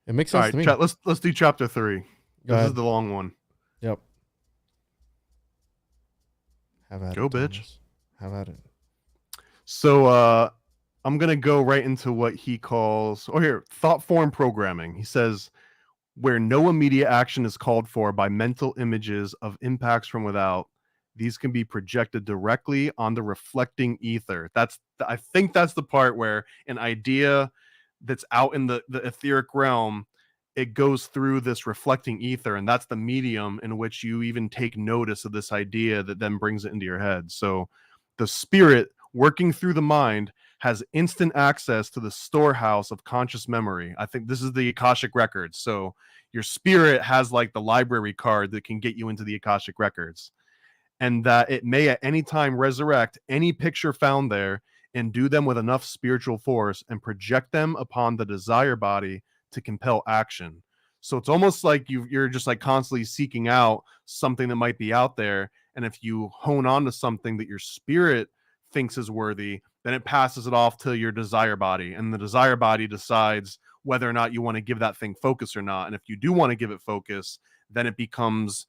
it makes All sense to right, me. let's do chapter 3. Go This is ahead. the long one. Yep. Have at Go, it, bitch. Thomas. Have at it. So I'm gonna go right into what he calls, oh here, thought form programming. He says, where no immediate action is called for by mental images of impacts from without, these can be projected directly on the reflecting ether. I think that's the part where an idea that's out in the etheric realm, it goes through this reflecting ether, and that's the medium in which you even take notice of this idea that then brings it into your head. So the spirit working through the mind has instant access to the storehouse of conscious memory. I think this is the Akashic records. So your spirit has like the library card that can get you into the Akashic records, and that it may at any time resurrect any picture found there and do them with enough spiritual force and project them upon the desire body to compel action. So it's almost like you're just like constantly seeking out something that might be out there. And if you hone on to something that your spirit thinks is worthy, then it passes it off to your desire body. And the desire body decides whether or not you want to give that thing focus or not. And if you do want to give it focus, then it becomes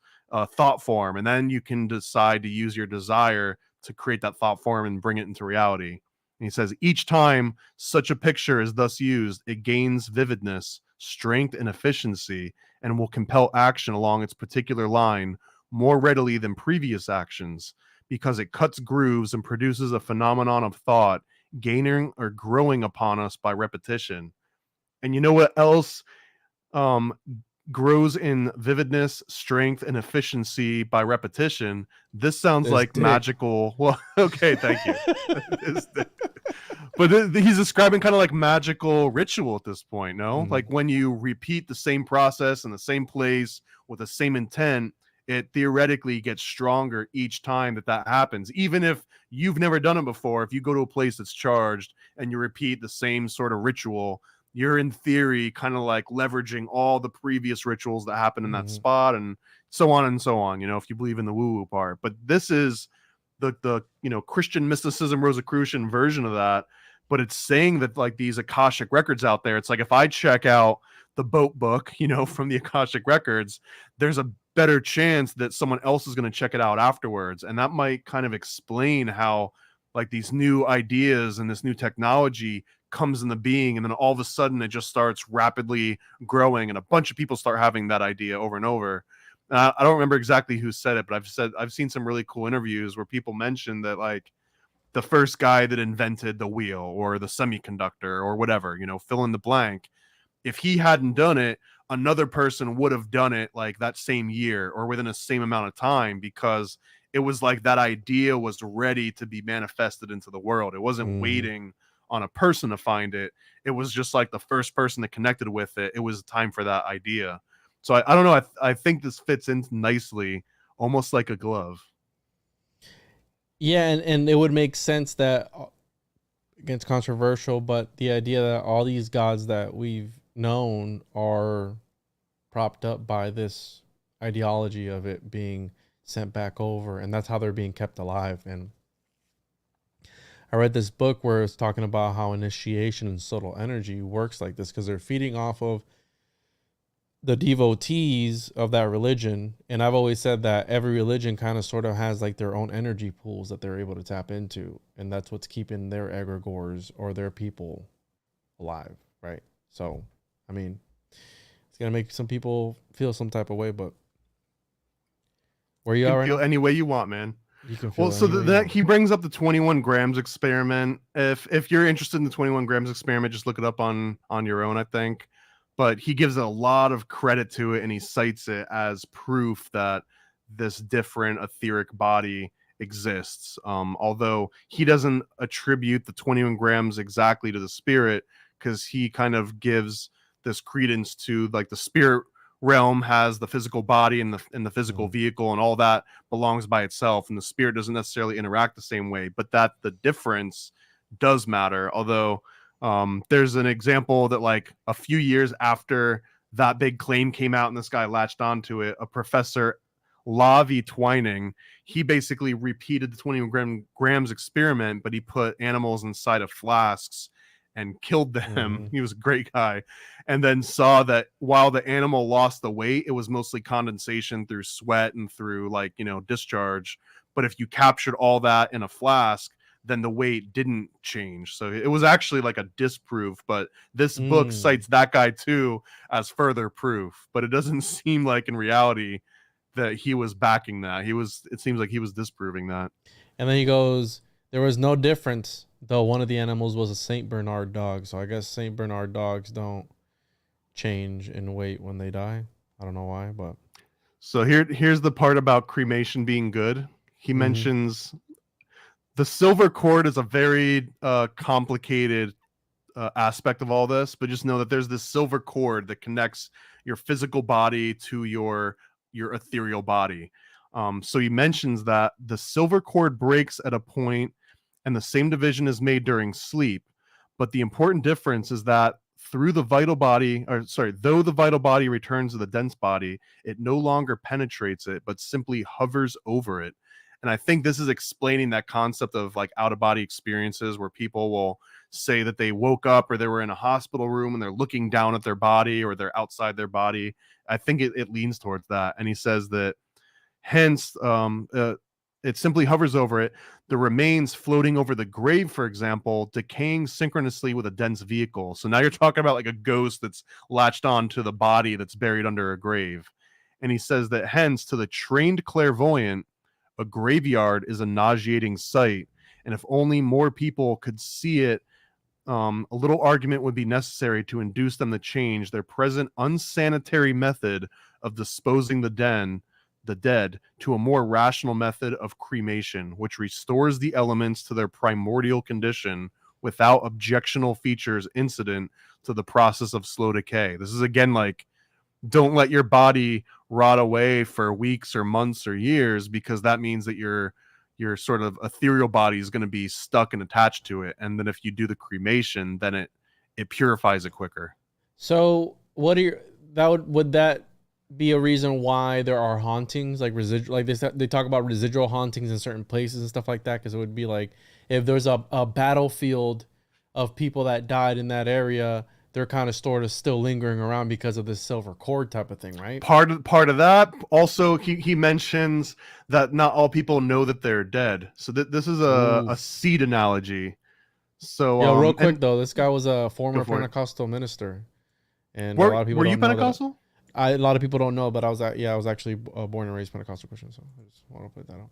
thought form, and then you can decide to use your desire to create that thought form and bring it into reality. And he says each time such a picture is thus used, it gains vividness, strength, and efficiency, and will compel action along its particular line more readily than previous actions, because it cuts grooves and produces a phenomenon of thought gaining or growing upon us by repetition. And you know what else um, grows in vividness, strength, and efficiency by repetition? This sounds This like dick. magical. Well, okay, thank you. But he's describing kind of like magical ritual at this point, no? Mhm. Like when you repeat the same process in the same place with the same intent, it theoretically gets stronger each time that happens. Even if you've never done it before, if you go to a place that's charged and you repeat the same sort of ritual, you're in theory kind of like leveraging all the previous rituals that happen in that Mhm. spot, and so on and so on, if you believe in the woo-woo part. But this is the Christian mysticism Rosicrucian version of that. But it's saying that like these Akashic records out there, it's like if I check out the boat book, from the Akashic records, there's a better chance that someone else is going to check it out afterwards. And that might kind of explain how like these new ideas and this new technology comes into being, and then all of a sudden it just starts rapidly growing, and a bunch of people start having that idea over and over. I don't remember exactly who said it, but I've seen some really cool interviews where people mentioned that like the first guy that invented the wheel or the semiconductor or whatever, fill in the blank, if he hadn't done it, another person would have done it like that same year or within the same amount of time, because it was like that idea was ready to be manifested into the world. It wasn't Mhm. waiting on a person to find it. It was just like the first person that connected with it. It was time for that idea. So I don't know. I think this fits in nicely, almost like a glove. Yeah, and it would make sense that again, it's controversial, but the idea that all these gods that we've known are propped up by this ideology of it being sent back over, and that's how they're being kept alive. And I read this book where it's talking about how initiation and subtle energy works like this because they're feeding off of the devotees of that religion. And I've always said that every religion kind of sort of has like their own energy pools that they're able to tap into, and that's what's keeping their egregores or their people alive, right? So I mean, it's gonna make some people feel some type of way, but where you You are can right feel now, any way you want, man. you can feel Well, so any way you that want. he brings up the 21 grams experiment. If you're interested in the 21 grams experiment, just look it up on your own, I think. But he gives a lot of credit to it, and he cites it as proof that this different etheric body exists. Although he doesn't attribute the 21 grams exactly to the spirit, because he kind of gives this credence to like the spirit realm has the physical body and the physical vehicle, and all that belongs by itself, and the spirit doesn't necessarily interact the same way, but that the difference does matter. Although there's an example that like a few years after that big claim came out and this guy latched onto it, a professor Lavi Twining, he basically repeated the 21 grams experiment, but he put animals inside of flasks and killed them. He was a great guy. And then saw that while the animal lost the weight, it was mostly condensation through sweat and through like, discharge. But if you captured all that in a flask, then the weight didn't change. So it was actually like a disproof. But this book cites that guy too as further proof. But it doesn't seem like in reality that he was backing that. It seems like he was disproving that. And then he goes, there was no difference, though one of the animals was a Saint Bernard dog. So I guess Saint Bernard dogs don't change in weight when they die. I don't know why, but so here's the part about cremation being good. He mentions the silver cord is a very complicated aspect of all this, but just know that there's this silver cord that connects your physical body to your ethereal body. So he mentions that the silver cord breaks at a point and the same division is made during sleep. But the important difference is that though the vital body returns to the dense body, it no longer penetrates it, but simply hovers over it. And I think this is explaining that concept of like out of body experiences where people will say that they woke up or they were in a hospital room and they're looking down at their body or they're outside their body. I think it leans towards that. And he says that hence it simply hovers over it. The remains floating over the grave, for example, decaying synchronously with a dense vehicle. So now you're talking about like a ghost that's latched on to the body that's buried under a grave. And he says that hence to the trained clairvoyant, a graveyard is a nauseating sight. And if only more people could see it, a little argument would be necessary to induce them to change their present unsanitary method of disposing the dead to a more rational method of cremation, which restores the elements to their primordial condition without objectionable features incident to the process of slow decay. This is again like, don't let your body rot away for weeks or months or years, because that means that your sort of ethereal body is going to be stuck and attached to it. And then if you do the cremation, then it purifies it quicker. So what are your, would that be a reason why there are hauntings, like residual, like they talk about residual hauntings in certain places and stuff like that? Because it would be like if there's a battlefield of people that died in that area, they're kind of stored as still lingering around because of this silver cord type of thing, right? Part of that. Also, he mentions that not all people know that they're dead. So this is a seed analogy. So yeah, real quick though, this guy was a former Pentecostal minister, and a lot of people were you Pentecostal? A lot of people don't know, but I was actually born and raised Pentecostal Christian, so I just want to put that out.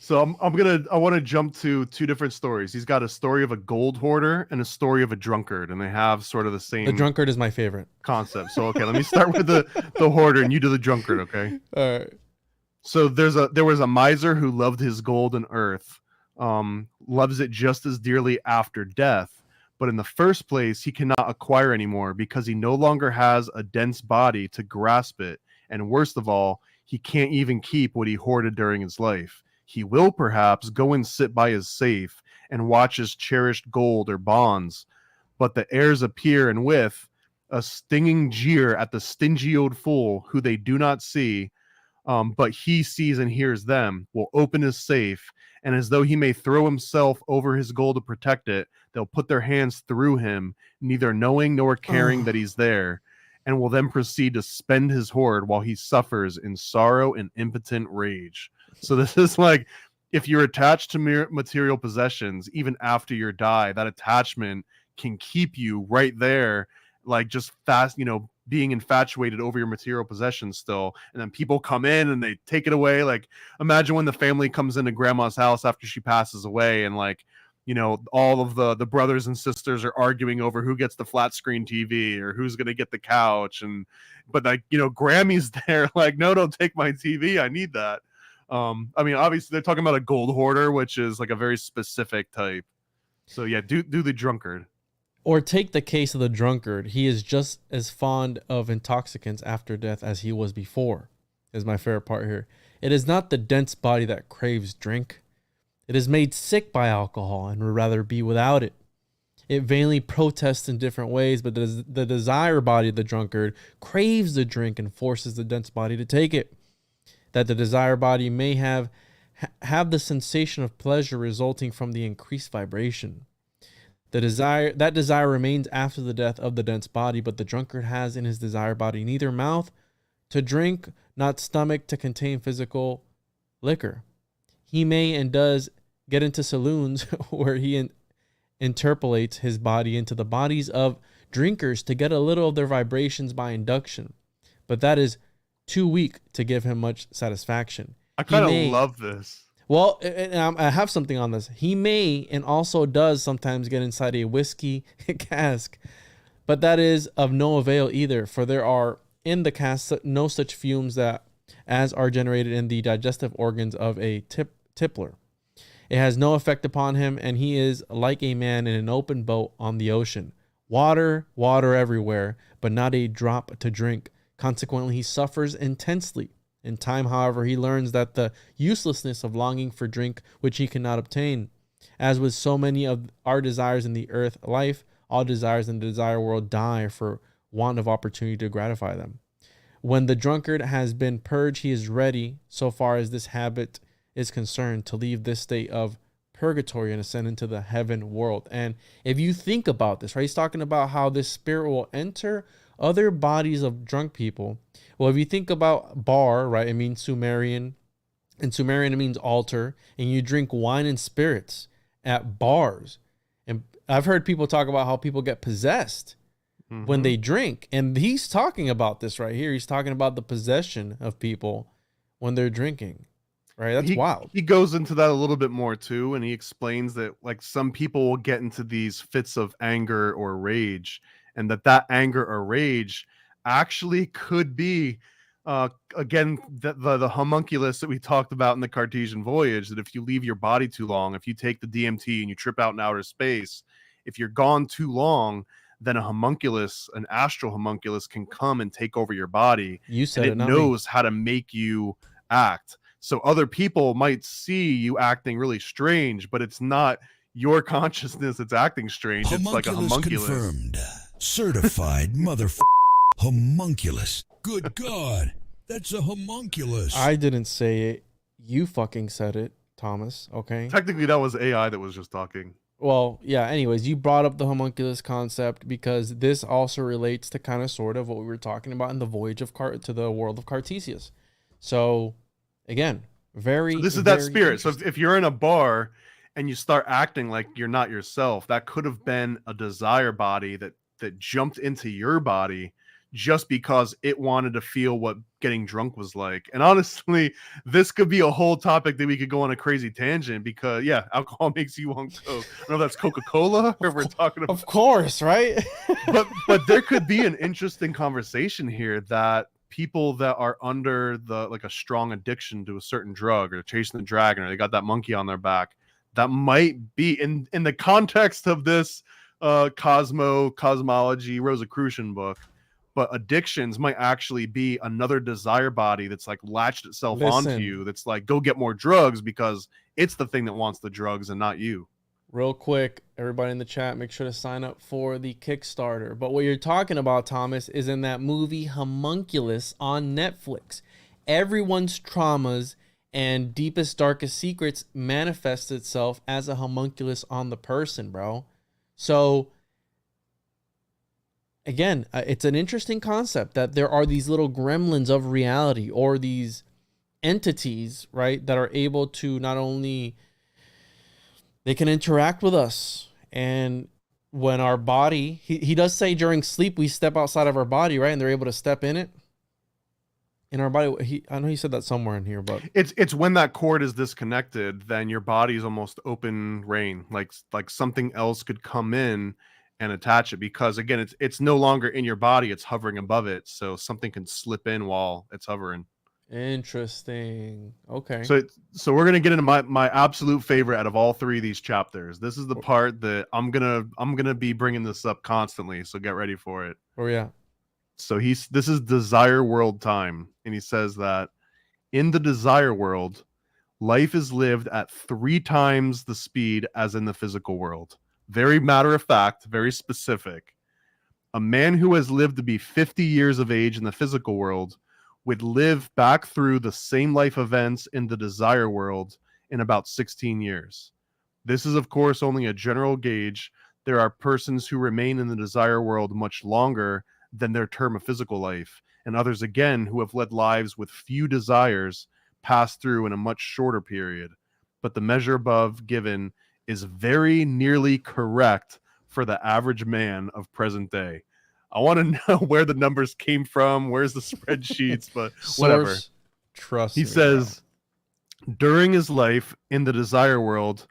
So I want to jump to two different stories. He's got a story of a gold hoarder and a story of a drunkard, and they have sort of the same. The drunkard is my favorite concept. So okay, let me start with the hoarder, and you do the drunkard. Okay. All right. So there was a miser who loved his gold and earth, loves it just as dearly after death. But in the first place, he cannot acquire anymore because he no longer has a dense body to grasp it. And worst of all, he can't even keep what he hoarded during his life. He will perhaps go and sit by his safe and watch his cherished gold or bonds. But the heirs appear, and with a stinging jeer at the stingy old fool who they do not see, but he sees and hears them, will open his safe, and as though he may throw himself over his gold to protect it, they'll put their hands through him, neither knowing nor caring that he's there, and will then proceed to spend his hoard while he suffers in sorrow and impotent rage. So this is like, if you're attached to material possessions, even after you die, that attachment can keep you right there, like just fast, being infatuated over your material possessions still. And then people come in and they take it away. Like, imagine when the family comes into grandma's house after she passes away, and like, all of the brothers and sisters are arguing over who gets the flat screen TV or who's going to get the couch. But like, Grammy's there like, no, don't take my TV. I need that. I mean, obviously they're talking about a gold hoarder, which is like a very specific type. So yeah, do the drunkard. Or take the case of the drunkard. He is just as fond of intoxicants after death as he was before, is my favorite part here. It is not the dense body that craves drink. It is made sick by alcohol and would rather be without it. It vainly protests in different ways, but the desire body of the drunkard craves the drink and forces the dense body to take it. That the desire body may have the sensation of pleasure resulting from the increased vibration. That desire remains after the death of the dense body, but the drunkard has in his desire body neither mouth to drink, not stomach to contain physical liquor. He may and does get into saloons where he interpolates his body into the bodies of drinkers to get a little of their vibrations by induction, but that is too weak to give him much satisfaction. I kind of love this. Well, and I have something on this. He may and also does sometimes get inside a whiskey cask, but that is of no avail either, for there are in the cask no such fumes as are generated in the digestive organs of a tippler. It has no effect upon him, and he is like a man in an open boat on the ocean. Water everywhere, but not a drop to drink. Consequently, he suffers intensely. In time, however, he learns that the uselessness of longing for drink which he cannot obtain. As with so many of our desires in the earth life, all desires in the desire world die for want of opportunity to gratify them. When the drunkard has been purged, he is ready, so far as this habit is concerned, to leave this state of purgatory and ascend into the heaven world. And if you think about this, right, he's talking about how this spirit will enter other bodies of drunk people. Well, if you think about bar, right, it means Sumerian. In Sumerian, it means altar. And you drink wine and spirits at bars. And I've heard people talk about how people get possessed when they drink. And he's talking about this right here. He's talking about the possession of people when they're drinking. Right? That's wild. He goes into that a little bit more too. And he explains that like some people will get into these fits of anger or rage. And that anger or rage actually could be, again, the homunculus that we talked about in the Cartesian voyage, that if you leave your body too long, if you take the DMT and you trip out in outer space, if you're gone too long, then a homunculus, an astral homunculus, can come and take over your body. You said it, and it knows how to make you act. So other people might see you acting really strange, but it's not your consciousness that's acting strange. It's like a homunculus. Confirmed. Certified homunculus. Good God, that's a homunculus. I didn't say it. You fucking said it, Thomas. Okay. Technically, that was AI that was just talking. Well, yeah. Anyways, you brought up the homunculus concept because this also relates to kind of sort of what we were talking about in the voyage of to the world of Cartesius. So, again, so this is that spirit. So if you're in a bar and you start acting like you're not yourself, that could have been a desire body that jumped into your body just because it wanted to feel what getting drunk was like. And honestly, this could be a whole topic that we could go on a crazy tangent because, yeah, alcohol makes you want Coke. I don't know if that's Coca-Cola or we're talking about. Of course, right? but there could be an interesting conversation here that people that are under like a strong addiction to a certain drug or chasing the dragon, or they got that monkey on their back, that might be in the context of this cosmology Rosicrucian book, but addictions might actually be another desire body that's like latched itself onto you, that's like, go get more drugs because it's the thing that wants the drugs and not you. Real quick, everybody in the chat, make sure to sign up for the Kickstarter. But what you're talking about, Thomas, is in that movie Homunculus on Netflix. Everyone's traumas and deepest, darkest secrets manifest itself as a homunculus on the person, bro. So, again, it's an interesting concept that there are these little gremlins of reality, or these entities, right, that are able to not only, they can interact with us and when our body, he does say during sleep we step outside of our body, right? And they're able to step in our body. I know he said that somewhere in here, but It's when that cord is disconnected, then your body's almost open rein, like something else could come in and attach it, because again, it's no longer in your body, it's hovering above it, so something can slip in while it's hovering. interesting. Okay. So we're gonna get into my absolute favorite out of all three of these chapters. This is the part that I'm gonna be bringing this up constantly, so get ready for it. Oh yeah. So this is desire world time, and he says that in the desire world, life is lived at 3 times the speed as in the physical world. Very matter of fact, very specific. A man who has lived to be 50 years of age in the physical world would live back through the same life events in the desire world in about 16 years. This is, of course, only a general gauge. There are persons who remain in the desire world much longer than their term of physical life, and others again who have led lives with few desires pass through in a much shorter period. But the measure above given is very nearly correct for the average man of present day. I want to know where the numbers came from, where's the spreadsheets, but whatever. Source, trust He me, says, during his life in the desire world,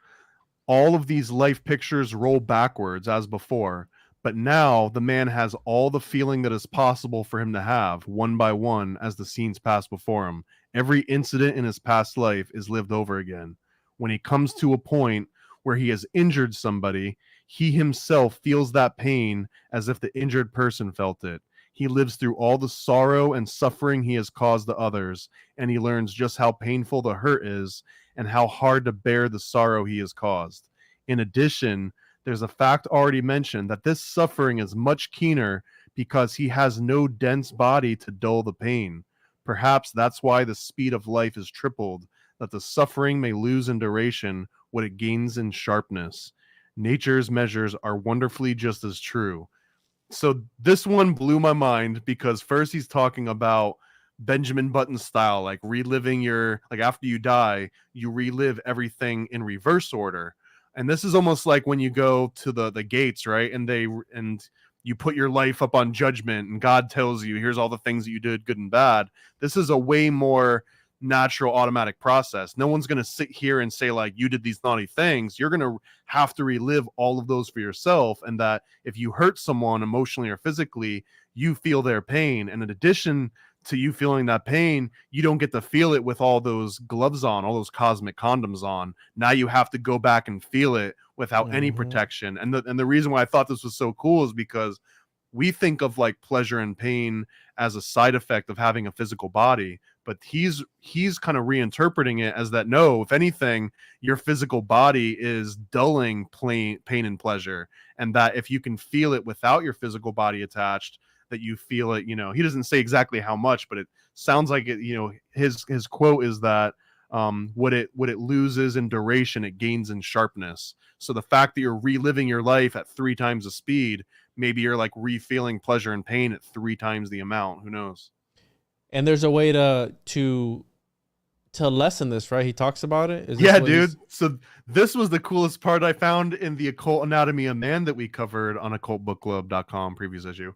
all of these life pictures roll backwards as before, but now the man has all the feeling that is possible for him to have, one by one, as the scenes pass before him. Every incident in his past life is lived over again. When he comes to a point where he has injured somebody, he himself feels that pain as if the injured person felt it. He lives through all the sorrow and suffering he has caused to others, and he learns just how painful the hurt is and how hard to bear the sorrow he has caused. In addition, there's a fact already mentioned that this suffering is much keener because he has no dense body to dull the pain. Perhaps that's why the speed of life is tripled, that the suffering may lose in duration what it gains in sharpness. Nature's measures are wonderfully just as true. So this one blew my mind because first he's talking about Benjamin Button style, like reliving like after you die, you relive everything in reverse order. And this is almost like when you go to the gates, right? And you put your life up on judgment and God tells you, here's all the things that you did, good and bad. This is a way more natural automatic process. No one's going to sit here and say like, you did these naughty things. You're going to have to relive all of those for yourself. And that if you hurt someone emotionally or physically, you feel their pain. And in addition to you feeling that pain, you don't get to feel it with all those gloves on, all those cosmic condoms on. Now you have to go back and feel it without any protection. And the reason why I thought this was so cool is because we think of like pleasure and pain as a side effect of having a physical body, but he's kind of reinterpreting it as that, no, if anything, your physical body is dulling pain and pleasure, and that if you can feel it without your physical body attached, that you feel it. He doesn't say exactly how much, but it sounds like it. His quote is that what it loses in duration, it gains in sharpness. So the fact that you're reliving your life at 3 times the speed, maybe you're like re-feeling pleasure and pain at 3 times the amount. Who knows? And there's a way to lessen this, right? He talks about it. Yeah, dude. So this was the coolest part I found in the Occult Anatomy of Man that we covered on occultbookclub.com previous issue.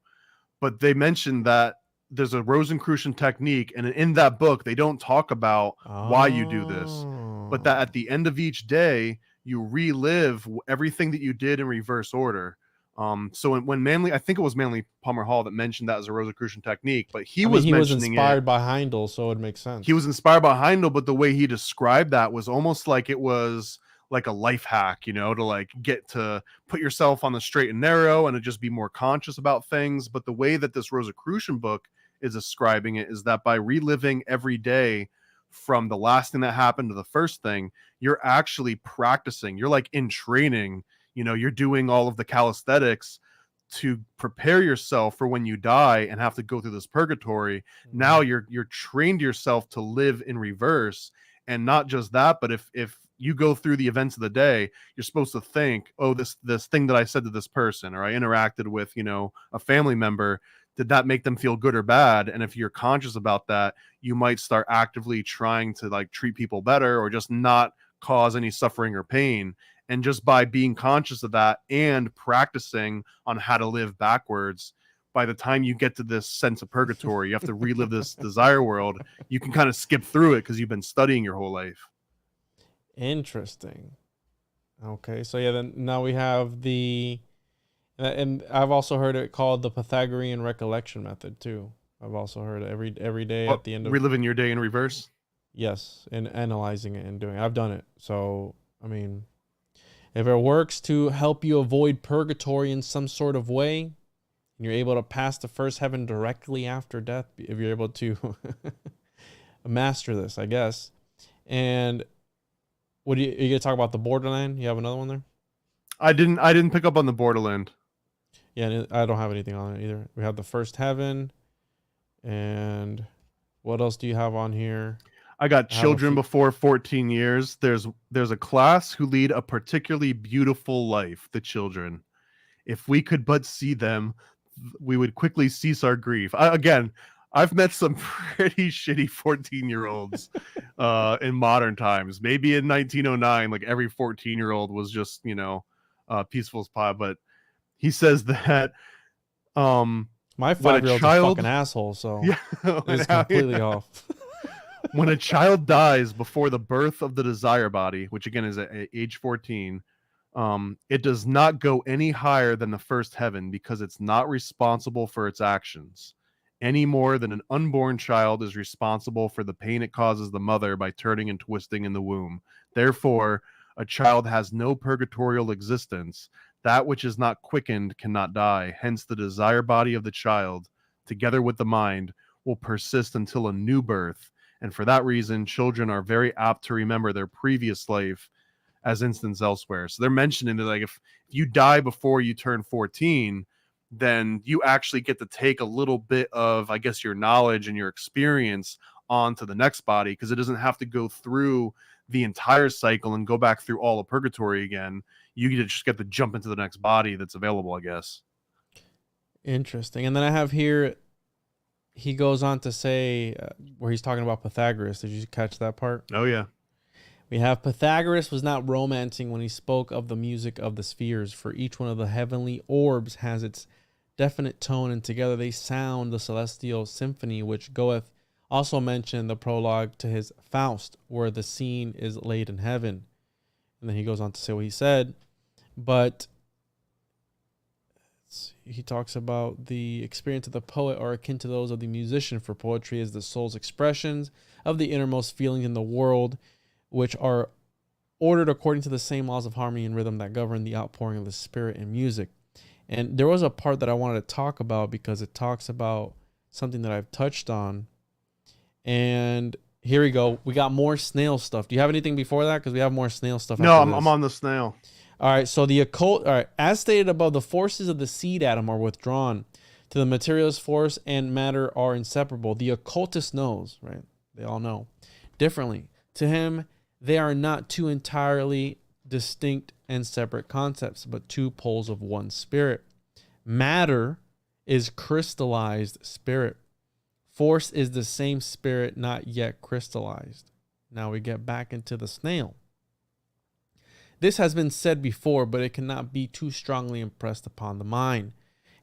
But they mentioned that there's a Rosicrucian technique, and in that book, they don't talk about why you do this, but that at the end of each day, you relive everything that you did in reverse order. So when Manly, I think it was Manly Palmer Hall that mentioned that as a Rosicrucian technique, but he was inspired by Heindel, so it makes sense. He was inspired by Heindel, but the way he described that was almost like it was like a life hack, to like get to put yourself on the straight and narrow and to just be more conscious about things. But the way that this Rosicrucian book is describing it is that by reliving every day from the last thing that happened to the first thing, you're actually practicing. You're like in training, you're doing all of the calisthenics to prepare yourself for when you die and have to go through this purgatory. Now you're trained yourself to live in reverse. And not just that, but if you go through the events of the day, you're supposed to think, oh, this thing that I said to this person, or I interacted with, a family member, did that make them feel good or bad? And if you're conscious about that, you might start actively trying to like treat people better or just not cause any suffering or pain. And just by being conscious of that and practicing on how to live backwards, by the time you get to this sense of purgatory, you have to relive this desire world. You can kind of skip through it because you've been studying your whole life. Interesting. Okay, so yeah, then now we have and I've also heard it called the Pythagorean recollection method too. I've also heard it every day at the end of reliving your day in reverse. Yes, and analyzing it and doing it. I've done it. So, I mean, if it works to help you avoid purgatory in some sort of way, and you're able to pass the first heaven directly after death, if you're able to master this, I guess. And are you gonna talk about the borderland? You have another one there? I didn't pick up on the borderland. Yeah, and I don't have anything on it either. We have the first heaven, and what else do you have on here? I got children before 14 years. There's a class who lead a particularly beautiful life, the children. If we could but see them, we would quickly cease our grief. I've met some pretty shitty 14-year-olds in modern times. Maybe in 1909, like every 14-year-old was just, peaceful as pie. But he says that my 5-year-old's a fucking asshole, so yeah, it's completely off. When a child dies before the birth of the desire body, which again is at age 14, it does not go any higher than the first heaven because it's not responsible for its actions any more than an unborn child is responsible for the pain it causes the mother by turning and twisting in the womb. Therefore, a child has no purgatorial existence. That which is not quickened cannot die. Hence, the desire body of the child, together with the mind, will persist until a new birth. And for that reason, children are very apt to remember their previous life as instance elsewhere. So they're mentioning that, like, if you die before you turn 14, then you actually get to take a little bit of, I guess, your knowledge and your experience onto the next body, because it doesn't have to go through the entire cycle and go back through all of purgatory again. You just get to jump into the next body that's available, I guess. Interesting. And then I have here, he goes on to say, where he's talking about Pythagoras. Did you catch that part? Oh, yeah. We have Pythagoras was not romancing when he spoke of the music of the spheres, for each one of the heavenly orbs has its definite tone, and together they sound the celestial symphony, which goeth also mention the prologue to his Faust, where the scene is laid in heaven. And then he goes on to say what he said, but he talks about the experience of the poet are akin to those of the musician, for poetry is the soul's expressions of the innermost feelings in the world, which are ordered according to the same laws of harmony and rhythm that govern the outpouring of the spirit in music. And there was a part that I wanted to talk about because it talks about something that I've touched on. And here we go. We got more snail stuff. Do you have anything before that? Because we have more snail stuff. No, I'm on the snail. All right. So the occult, all right, as stated above, the forces of the seed atom are withdrawn to the materialist force, and matter are inseparable. The occultist knows, right? They all know differently. To him, they are not two entirely distinct and separate concepts, but two poles of one spirit. Matter is crystallized spirit. Force is the same spirit not yet crystallized. Now we get back into the snail. This has been said before, but it cannot be too strongly impressed upon the mind.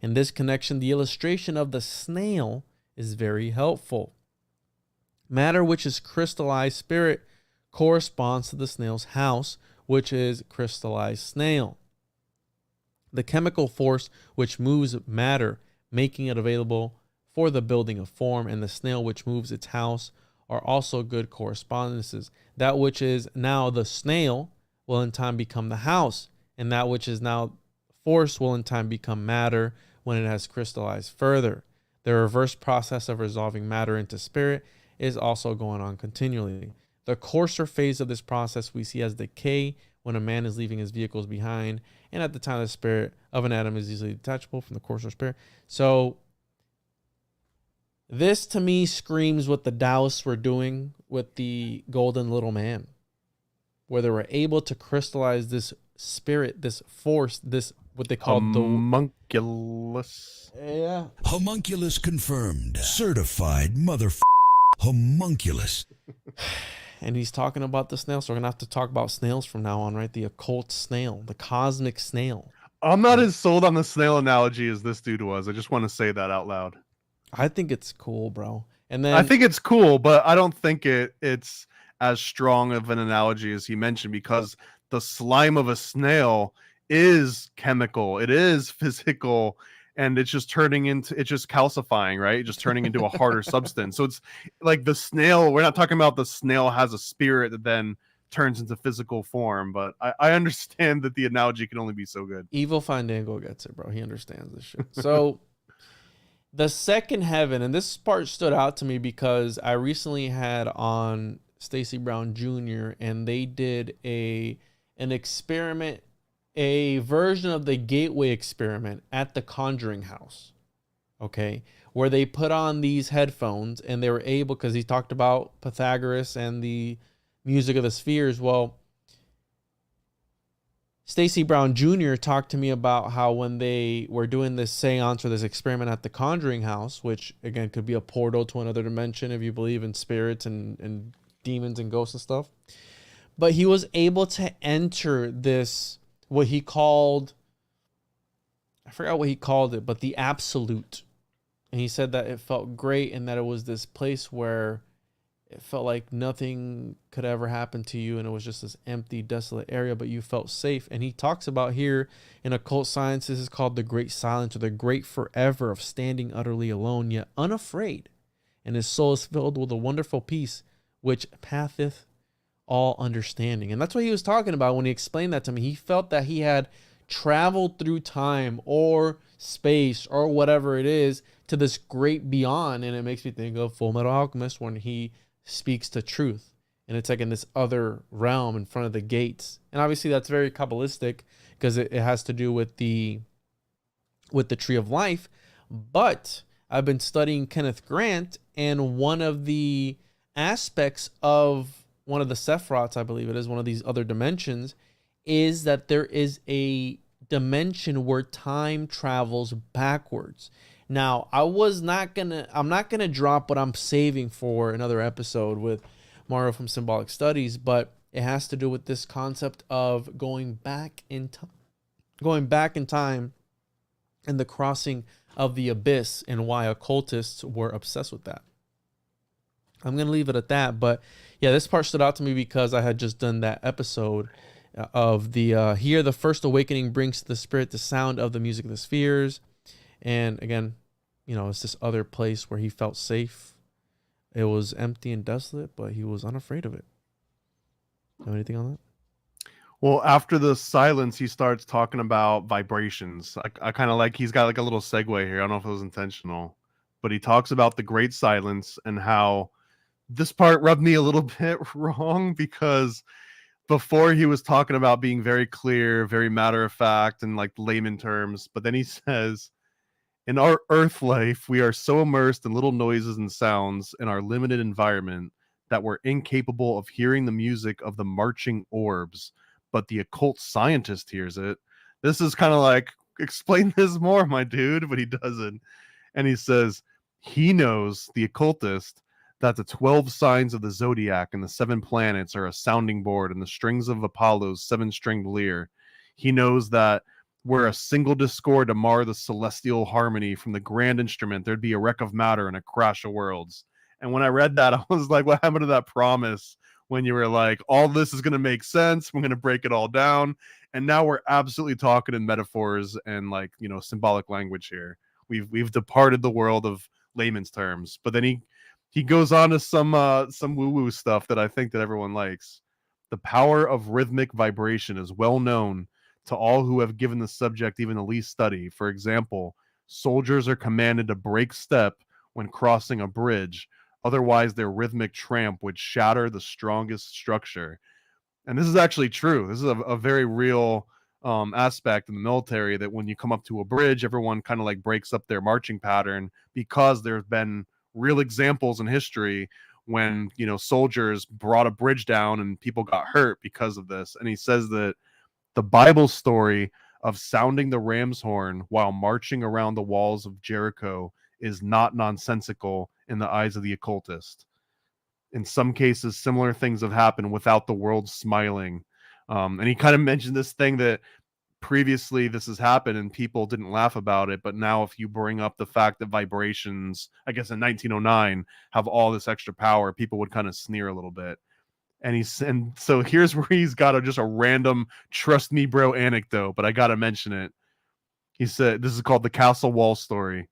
In this connection, the illustration of the snail is very helpful. Matter, which is crystallized spirit, corresponds to the snail's house, which is crystallized snail. The chemical force which moves matter, making it available for the building of form, and the snail which moves its house are also good correspondences. That which is now the snail will in time become the house, and that which is now force will in time become matter when it has crystallized further. The reverse process of resolving matter into spirit is also going on continually. The coarser phase of this process we see as decay, when a man is leaving his vehicles behind, and at the time the spirit of an atom is easily detachable from the coarser spirit. So this to me screams what the Taoists were doing with the golden little man, where they were able to crystallize this spirit, this force, this what they call the homunculus. Yeah. Homunculus confirmed. Certified homunculus. And he's talking about the snail. So we're going to have to talk about snails from now on, right? The occult snail, the cosmic snail. I'm not as sold on the snail analogy as this dude was. I just want to say that out loud. I think it's cool, bro. And I then think it's cool, but I don't think it's as strong of an analogy as he mentioned, because the slime of a snail is chemical, it is physical, and it's just calcifying, right? Just turning into a harder substance. So it's like the snail. We're not talking about the snail has a spirit that then turns into physical form, but I understand that the analogy can only be so good. Evil Fandango gets it, bro. He understands this shit. So the second heaven, and this part stood out to me because I recently had on Stacy Brown Jr. and they did an experiment, a version of the Gateway experiment at the Conjuring House. Okay, where they put on these headphones and they were able, because he talked about Pythagoras and the music of the spheres. Well, Stacy Brown Jr. talked to me about how when they were doing this seance or this experiment at the Conjuring House, which again could be a portal to another dimension if you believe in spirits and demons and ghosts and stuff, but he was able to enter this, what he called, I forgot what he called it, but the absolute. And he said that it felt great and that it was this place where it felt like nothing could ever happen to you, and it was just this empty, desolate area, but you felt safe. And he talks about here in occult science, this is called the great silence, or the great forever of standing utterly alone, yet unafraid. And his soul is filled with a wonderful peace, which passeth all understanding. And that's what he was talking about when he explained that to me. He felt that he had traveled through time or space or whatever it is to this great beyond. And it makes me think of Full Metal Alchemist when he speaks to truth, and it's like in this other realm in front of the gates. And obviously that's very Kabbalistic because it has to do with the tree of life. But I've been studying Kenneth Grant, and one of the aspects of one of the Sephiroths, I believe it is, one of these other dimensions, is that there is a dimension where time travels backwards. Now, I'm not gonna drop what I'm saving for another episode with Mario from Symbolic Studies, but it has to do with this concept of going back in time and the crossing of the abyss, and why occultists were obsessed with that. I'm gonna leave it at that, but yeah, this part stood out to me because I had just done that episode of the here the first awakening brings to the spirit the sound of the music of the spheres. And again, you know, it's this other place where he felt safe. It was empty and desolate, but he was unafraid of it. Know anything on that? Well, after the silence, he starts talking about vibrations. I kind of like, he's got like a little segue here. I don't know if it was intentional, but he talks about the great silence and how this part rubbed me a little bit wrong, because before he was talking about being very clear, very matter of fact, and like layman terms. But then he says, in our earth life, we are so immersed in little noises and sounds in our limited environment that we're incapable of hearing the music of the marching orbs, but the occult scientist hears it. This is kind of like, explain this more, my dude, but he doesn't. And he says, he knows, the occultist, that the 12 signs of the zodiac and the 7 planets are a sounding board, and the strings of Apollo's 7-stringed lyre. He knows that were a single discord to mar the celestial harmony from the grand instrument, there'd be a wreck of matter and a crash of worlds. And when I read that, I was like, what happened to that promise when you were like, all this is going to make sense, we're going to break it all down? And now we're absolutely talking in metaphors and, like, you know, symbolic language here. We've departed the world of layman's terms. But then he goes on to some woo-woo stuff that I think that everyone likes. The power of rhythmic vibration is well known to all who have given the subject even the least study. For example, soldiers are commanded to break step when crossing a bridge, otherwise their rhythmic tramp would shatter the strongest structure. And this is actually true. This is a very real aspect in the military, that when you come up to a bridge, everyone kind of like breaks up their marching pattern, because there have been real examples in history when, you know, soldiers brought a bridge down and people got hurt because of this. And he says that the Bible story of sounding the ram's horn while marching around the walls of Jericho is not nonsensical in the eyes of the occultist. In some cases, similar things have happened without the world smiling. And he kind of mentioned this thing that previously this has happened and people didn't laugh about it, but now if you bring up the fact that vibrations, I guess in 1909, have all this extra power, people would kind of sneer a little bit. And so here's where he's got just a random trust me bro anecdote, but I gotta mention it. He said this is called the Castle Wall story.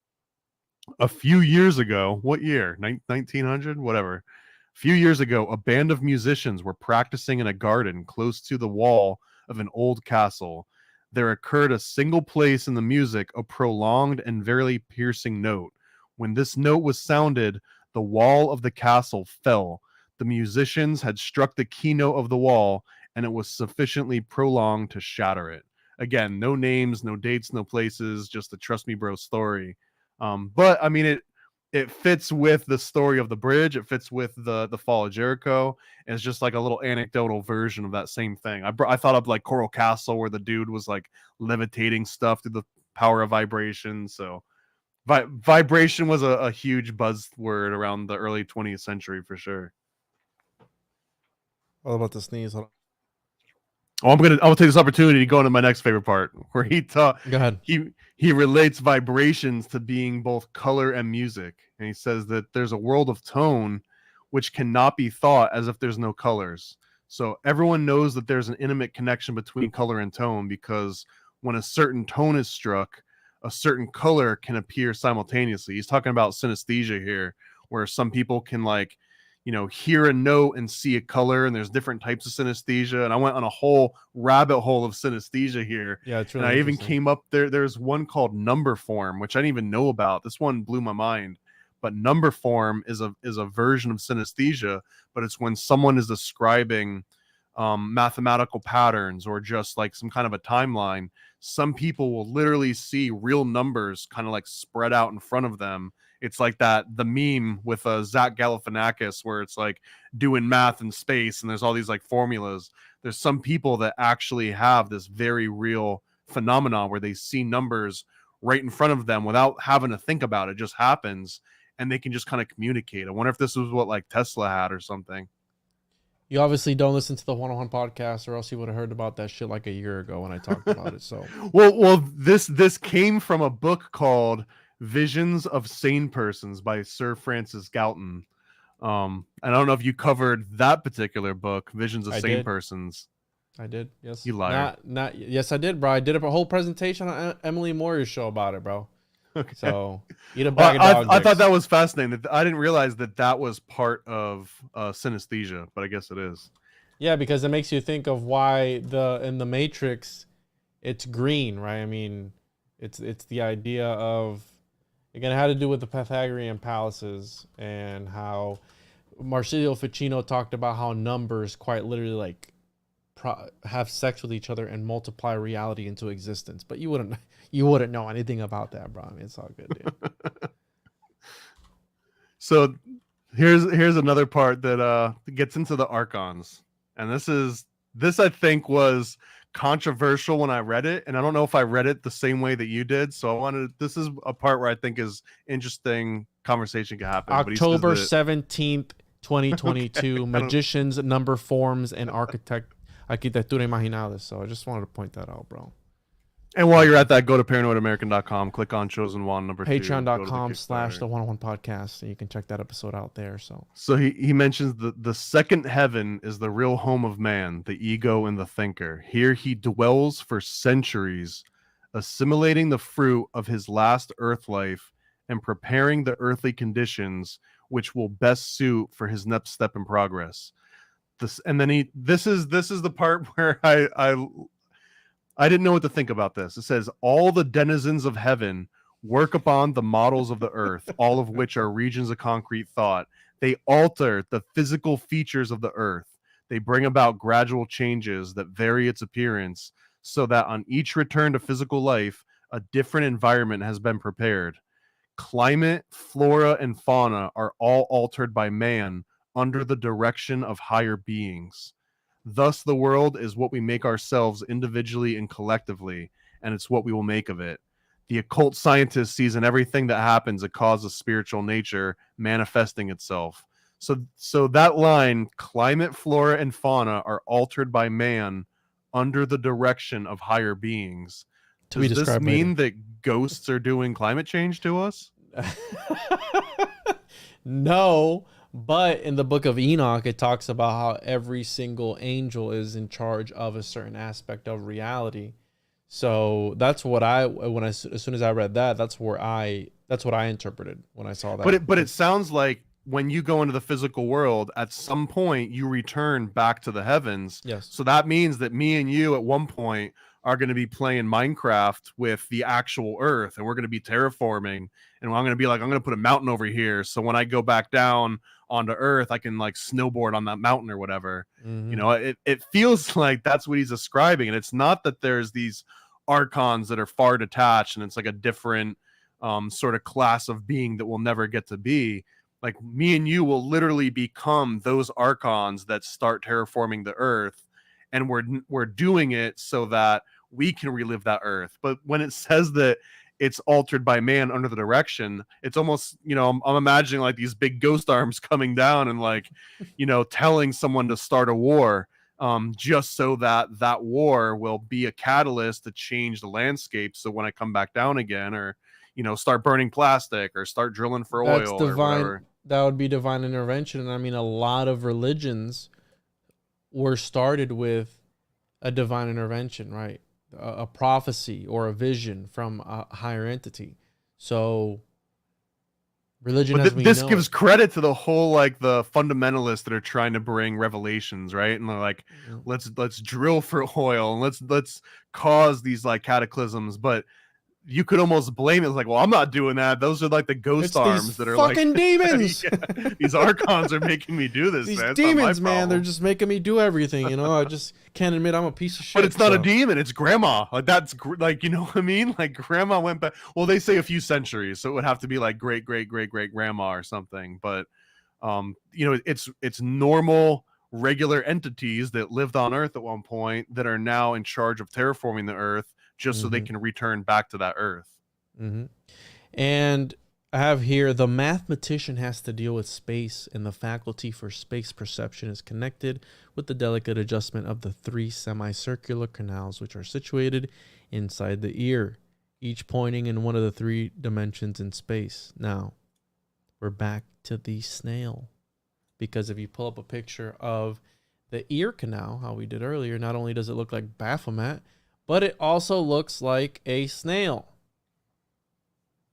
A few years ago, what year? 1900, whatever. A few years ago, a band of musicians were practicing in a garden close to the wall of an old castle. There occurred a single place in the music, a prolonged and very piercing note. When this note was sounded, the wall of the castle fell. The musicians had struck the keynote of the wall, and it was sufficiently prolonged to shatter it. Again, no names, no dates, no places, just the trust me bro story. But I mean, it fits with the story of the bridge. It fits with the fall of Jericho. And it's just like a little anecdotal version of that same thing. I thought of like Coral Castle, where the dude was like levitating stuff through the power of vibration. So vibration was a huge buzzword around the early 20th century for sure. What about the sneeze? Hold on. Oh, I'll take this opportunity to go into my next favorite part, where Go ahead. He relates vibrations to being both color and music, and he says that there's a world of tone which cannot be thought as if there's no colors. So everyone knows that there's an intimate connection between color and tone, because when a certain tone is struck, a certain color can appear simultaneously. He's talking about synesthesia here, where some people can hear a note and see a color, and there's different types of synesthesia. And I went on a whole rabbit hole of synesthesia here. Yeah, it's really and I even came up there. There's one called number form, which I didn't even know about. This one blew my mind. But number form is a version of synesthesia, but it's when someone is describing mathematical patterns or just like some kind of a timeline. Some people will literally see real numbers kind of like spread out in front of them. It's like the meme with Zach Galifianakis, where it's like doing math in space and there's all these like formulas. There's some people that actually have this very real phenomenon where they see numbers right in front of them without having to think about it. It just happens, and they can just kind of communicate. I wonder if this was what like Tesla had or something. You obviously don't listen to the 101 podcast, or else you would have heard about that shit like a year ago when I talked about it. So well, this came from a book called Visions of Sane Persons by Sir Francis Galton. And I don't know if you covered that particular book, Visions of Sane Persons. I did, yes. You liar. Yes, I did, bro. I did a whole presentation on Emily Moyer's show about it, bro. Okay. So eat a bag of dog I thought that was fascinating. I didn't realize that was part of synesthesia, but I guess it is. Yeah, because it makes you think of why in the Matrix, it's green, right? I mean, it's the idea of, again, it had to do with the Pythagorean palaces and how Marsilio Ficino talked about how numbers quite literally like have sex with each other and multiply reality into existence. But you wouldn't know anything about that, bro. I mean, it's all good, dude. So here's another part that gets into the Archons, and this I think was controversial when I read it, and I don't know if I read it the same way that you did. So this is a part where I think is interesting conversation can happen. October 17th, 2022, okay. Magicians, number forms, and architectura imaginadas. So I just wanted to point that out, bro. And while you're at that, go to paranoidamerican.com, click on Chosen One number 2. Patreon.com/the101 podcast, and you can check that episode out there. So he mentions the second heaven is the real home of man, the ego and the thinker. Here he dwells for centuries, assimilating the fruit of his last earth life and preparing the earthly conditions which will best suit for his next step in progress. This is the part where I didn't know what to think about this. It says, all the denizens of heaven work upon the models of the earth, all of which are regions of concrete thought. They alter the physical features of the earth. They bring about gradual changes that vary its appearance, so that on each return to physical life, a different environment has been prepared. Climate, flora, and fauna are all altered by man under the direction of higher beings. Thus, the world is what we make ourselves individually and collectively, and it's what we will make of it. The occult scientist sees in everything that happens a cause of spiritual nature manifesting itself. So that line, climate, flora, and fauna are altered by man under the direction of higher beings. To be Does this described mean that ghosts are doing climate change to us? No, but in the book of Enoch, it talks about how every single angel is in charge of a certain aspect of reality. So that's what as soon as I read that, that's what I interpreted when I saw that. But it sounds like when you go into the physical world, at some point you return back to the heavens. Yes. So that means that me and you at one point are going to be playing Minecraft with the actual Earth, and we're going to be terraforming, and I'm going to be like, I'm going to put a mountain over here, so when I go back down onto Earth, I can like snowboard on that mountain or whatever. Mhm. You know, it feels like that's what he's describing, and it's not that there's these archons that are far detached, and it's like a different sort of class of being that we'll never get to be. Like me and you will literally become those archons that start terraforming the Earth, and we're doing it so that we can relive that Earth. But when it says that it's altered by man under the direction, it's almost, you know, I'm imagining like these big ghost arms coming down and like, you know, telling someone to start a war, just so that that war will be a catalyst to change the landscape. So when I come back down again, or, you know, start burning plastic or start drilling for That's oil or divine. whatever. That would be divine intervention. And I mean, a lot of religions were started with a divine intervention, right? A prophecy or a vision from a higher entity. So religion, But as we this know gives it, credit to the whole like the fundamentalists that are trying to bring revelations, right? And they're like, Mhm. let's drill for oil and let's cause these like cataclysms. But you could almost blame it. It's like, well, I'm not doing that. Those are like the ghost It's these arms that are like fucking demons. yeah, these archons are making me do this, These man. It's not my demons, man, they're problem. just making me do everything. You know, I just can't admit I'm a piece of shit. But it's not a so- demon, it's grandma. Like that's like, you know what I mean? Like grandma went back. Well, they say a few centuries, so it would have to be like great great great great grandma or something. But you know, it's normal regular entities that lived on Earth at one point that are now in charge of terraforming the Earth just so they Mhm. can return back to that Earth. Mm-hmm. And I have here, the mathematician has to deal with space, and the faculty for space perception is connected with the delicate adjustment of the three semicircular canals, which are situated inside the ear, each pointing in one of the three dimensions in space. Now, we're back to the snail, because if you pull up a picture of the ear canal, how we did earlier, not only does it look like Baphomet, but it also looks like a snail.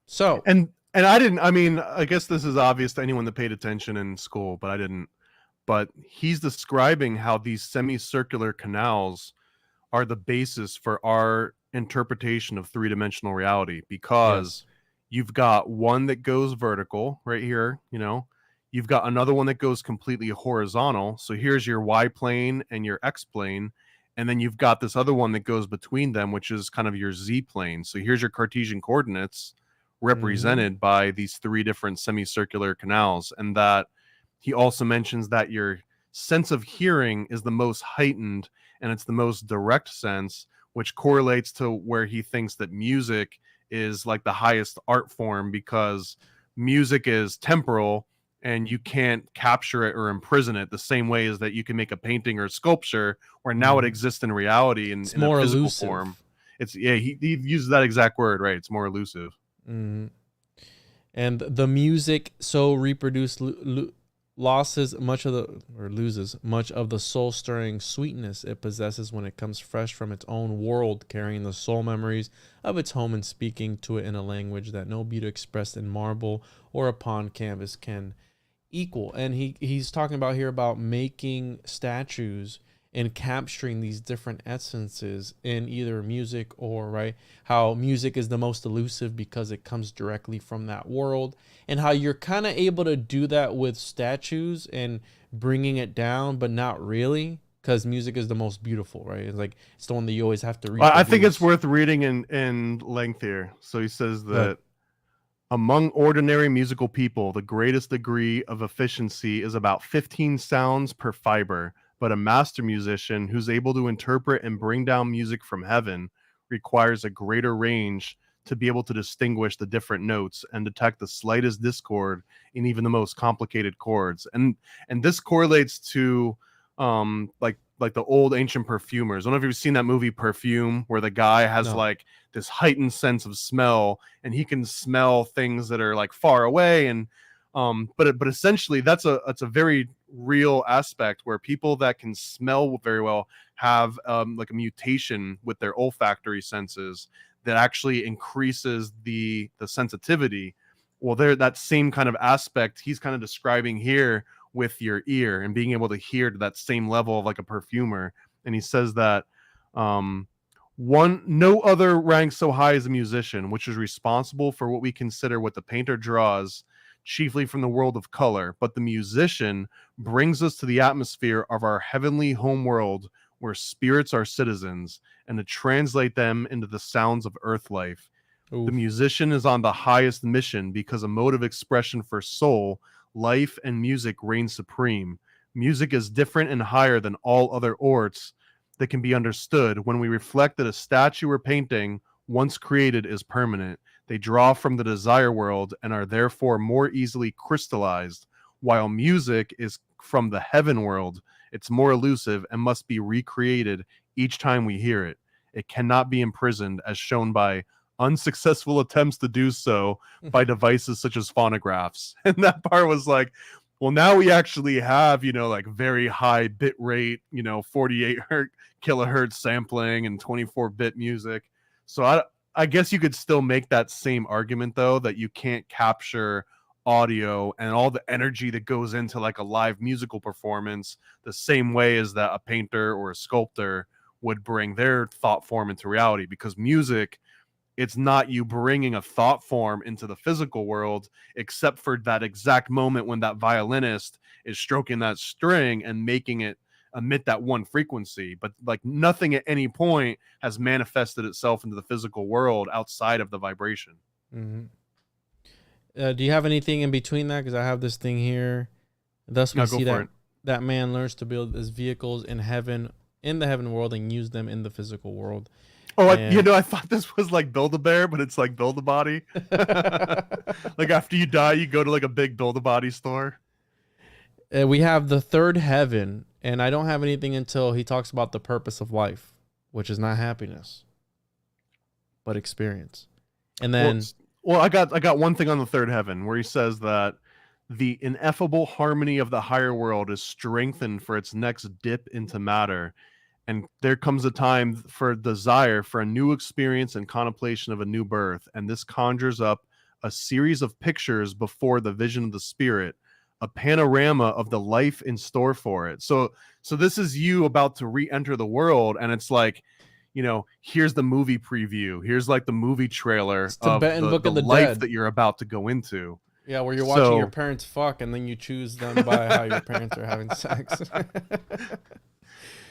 So, And I didn't, I mean, I guess this is obvious to anyone that paid attention in school, but I didn't. But he's describing how these semicircular canals are the basis for our interpretation of three-dimensional reality, because yes. you've got one that goes vertical right here, you know, you've got another one that goes completely horizontal. So here's your Y plane and your X plane. And then you've got this other one that goes between them, which is kind of your Z plane. So here's your Cartesian coordinates represented by these three different semicircular canals. And that he also mentions that your sense of hearing is the most heightened and it's the most direct sense, which correlates to where he thinks that music is like the highest art form, because music is temporal and you can't capture it or imprison it the same way as that you can make a painting or a sculpture where now it exists in reality It's in a more physical elusive. form. It's yeah, he uses that exact word, right? It's more elusive. Mhm. And the music so reproduced loses much of the soul stirring sweetness it possesses when it comes fresh from its own world, carrying the soul memories of its home and speaking to it in a language that no beauty expressed in marble or upon canvas can equal. And he's talking about here about making statues and capturing these different essences in either music, or right, how music is the most elusive because it comes directly from that world, and how you're kind of able to do that with statues and bringing it down, but not really, because music is the most beautiful, right? It's like it's the one that you always have to read. I think it's worth reading in length here. So he says that among ordinary musical people, the greatest degree of efficiency is about 15 sounds per fiber. But a master musician who's able to interpret and bring down music from heaven requires a greater range to be able to distinguish the different notes and detect the slightest discord in even the most complicated chords. And this correlates to like the old ancient perfumers. I don't know if you've seen that movie Perfume, where the guy has like this heightened sense of smell, and he can smell things that are like far away. And but essentially that's a very real aspect, where people that can smell very well have like a mutation with their olfactory senses that actually increases the sensitivity. Well, there, that same kind of aspect he's kind of describing here with your ear and being able to hear to that same level of like a perfumer. And he says that no other ranks so high as a musician, which is responsible for what we consider what the painter draws chiefly from the world of color, but the musician brings us to the atmosphere of our heavenly home world, where spirits are citizens, and to translate them into the sounds of earth life. Oof. The musician is on the highest mission, because a mode of expression for soul, life, and music reigns supreme. Music is different and higher than all other arts that can be understood when we reflect that a statue or painting, once created, is permanent. They draw from the desire world and are therefore more easily crystallized, while music is from the heaven world. It's more elusive and must be recreated each time we hear it. It cannot be imprisoned, as shown by unsuccessful attempts to do so by devices such as phonographs. And that part was like, well, now we actually have, like very high bit rate, 48 kilohertz sampling and 24-bit music. So I guess you could still make that same argument, though, that you can't capture audio and all the energy that goes into like a live musical performance the same way as that a painter or a sculptor would bring their thought form into reality. Because music, it's not you bringing a thought form into the physical world, except for that exact moment when that violinist is stroking that string and making it emit that one frequency. But like nothing at any point has manifested itself into the physical world outside of the vibration. Mm-hmm. Do you have anything in between that? Because I have this thing here. Thus we see that man learns to build his vehicles in the heaven world, and use them in the physical world. Oh, I thought this was like Build-A-Bear, but it's like Build-A-Body. Like after you die, you go to like a big Build-A-Body store. We have the third heaven, and I don't have anything until he talks about the purpose of life, which is not happiness, but experience. And then, well, I got one thing on the third heaven, where he says that the ineffable harmony of the higher world is strengthened for its next dip into matter. And there comes a time for desire for a new experience and contemplation of a new birth. And this conjures up a series of pictures before the vision of the spirit, a panorama of the life in store for it. So this is you about to re-enter the world. And it's like, here's the movie preview. Here's like the movie trailer of the life dead that you're about to go into. Yeah, where you're watching your parents fuck, and then you choose them by how your parents are having sex.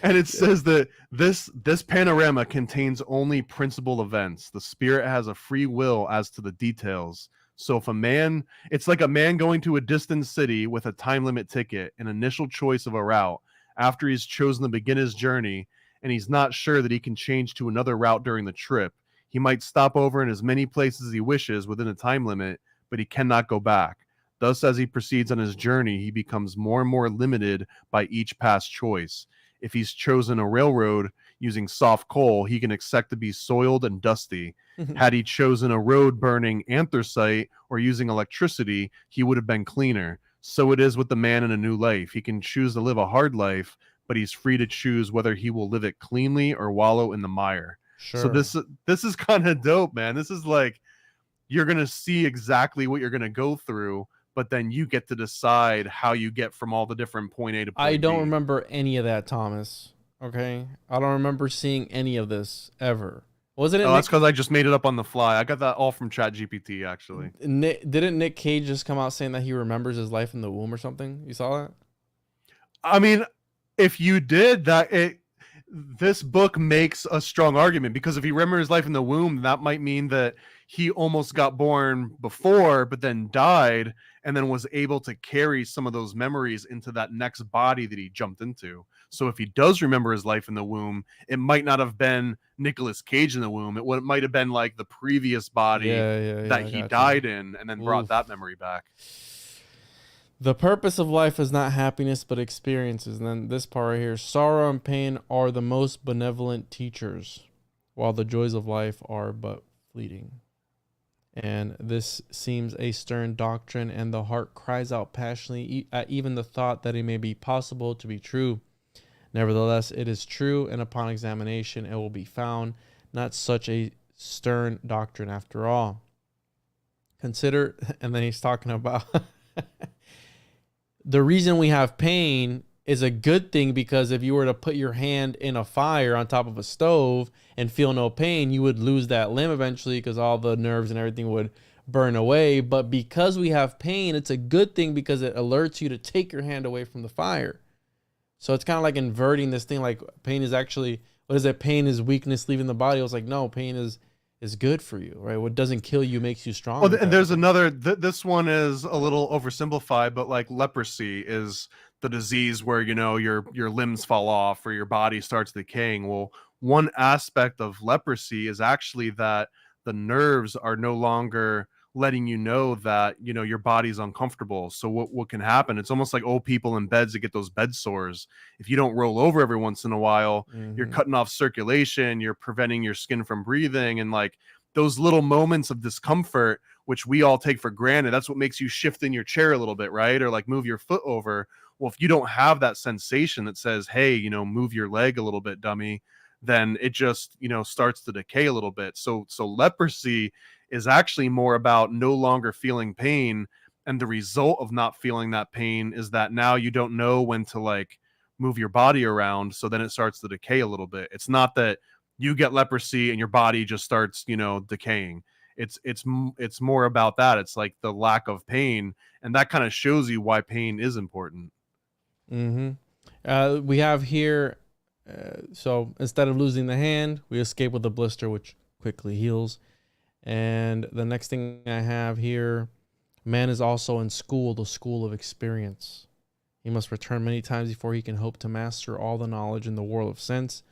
And it says that this panorama contains only principal events. The spirit has a free will as to the details. So if it's like a man going to a distant city with a time limit ticket, an initial choice of a route. After he's chosen to begin his journey, and he's not sure that he can change to another route during the trip, he might stop over in as many places as he wishes within a time limit, but he cannot go back. Thus, as he proceeds on his journey, he becomes more and more limited by each past choice. If he's chosen a railroad using soft coal, he can expect to be soiled and dusty. Had he chosen a road burning anthracite or using electricity, he would have been cleaner. So it is with the man in a new life. He can choose to live a hard life, but he's free to choose whether he will live it cleanly or wallow in the mire. Sure. So this is kind of dope, man. This is like, you're going to see exactly what you're going to go through, but then you get to decide how you get from all the different point A to point B. I don't remember any of that, Thomas. Okay? I don't remember seeing any of this ever. Wasn't it? That's because I just made it up on the fly. I got that all from ChatGPT, actually. Didn't Nick Cage just come out saying that he remembers his life in the womb or something? You saw that? I mean, if you did that, this book makes a strong argument, because if he remembers his life in the womb, that might mean that he almost got born before, but then died, and then was able to carry some of those memories into that next body that he jumped into. So if he does remember his life in the womb, it might not have been Nicolas Cage in the womb. It might have been like the previous body that I he got died you. in, and then brought that memory back. The purpose of life is not happiness, but experiences. And then this part right here, sorrow and pain are the most benevolent teachers, while the joys of life are but fleeting. And this seems a stern doctrine, and the heart cries out passionately at even the thought that it may be possible to be true. Nevertheless, it is true, and upon examination it will be found not such a stern doctrine after all. Consider, and then he's talking about the reason we have pain is a good thing, because if you were to put your hand in a fire on top of a stove and feel no pain, you would lose that limb eventually because all the nerves and everything would burn away. But because we have pain, it's a good thing because it alerts you to take your hand away from the fire. So it's kind of like inverting this thing, like pain is actually, what is it? Pain is weakness leaving the body. I was like, no, pain is good for you, right? What doesn't kill you makes you strong. Well, and there's another, this one is a little oversimplified, but like leprosy is the disease where, you know, your limbs fall off or your body starts decaying. Well, one aspect of leprosy is actually that the nerves are no longer letting you know that, you know, your body's uncomfortable. So what can happen, it's almost like old people in beds that get those bed sores. If you don't roll over every once in a while, you're cutting off circulation, you're preventing your skin from breathing, and like those little moments of discomfort, which we all take for granted, that's what makes you shift in your chair a little bit, right? Or like move your foot over. Well, if you don't have that sensation that says, hey, you know, move your leg a little bit, dummy, then it just, you know, starts to decay a little bit. So leprosy is actually more about no longer feeling pain, and the result of not feeling that pain is that now you don't know when to like move your body around, so then it starts to decay a little bit. It's not that you get leprosy and your body just starts, you know, decaying. It's more about that. It's like the lack of pain, and that kind of shows you why pain is important. We have here, so instead of losing the hand, we escape with a blister, which quickly heals. And the next thing I have here, man is also in school, the school of experience. He must return many times before he can hope to master all the knowledge in the world of sense.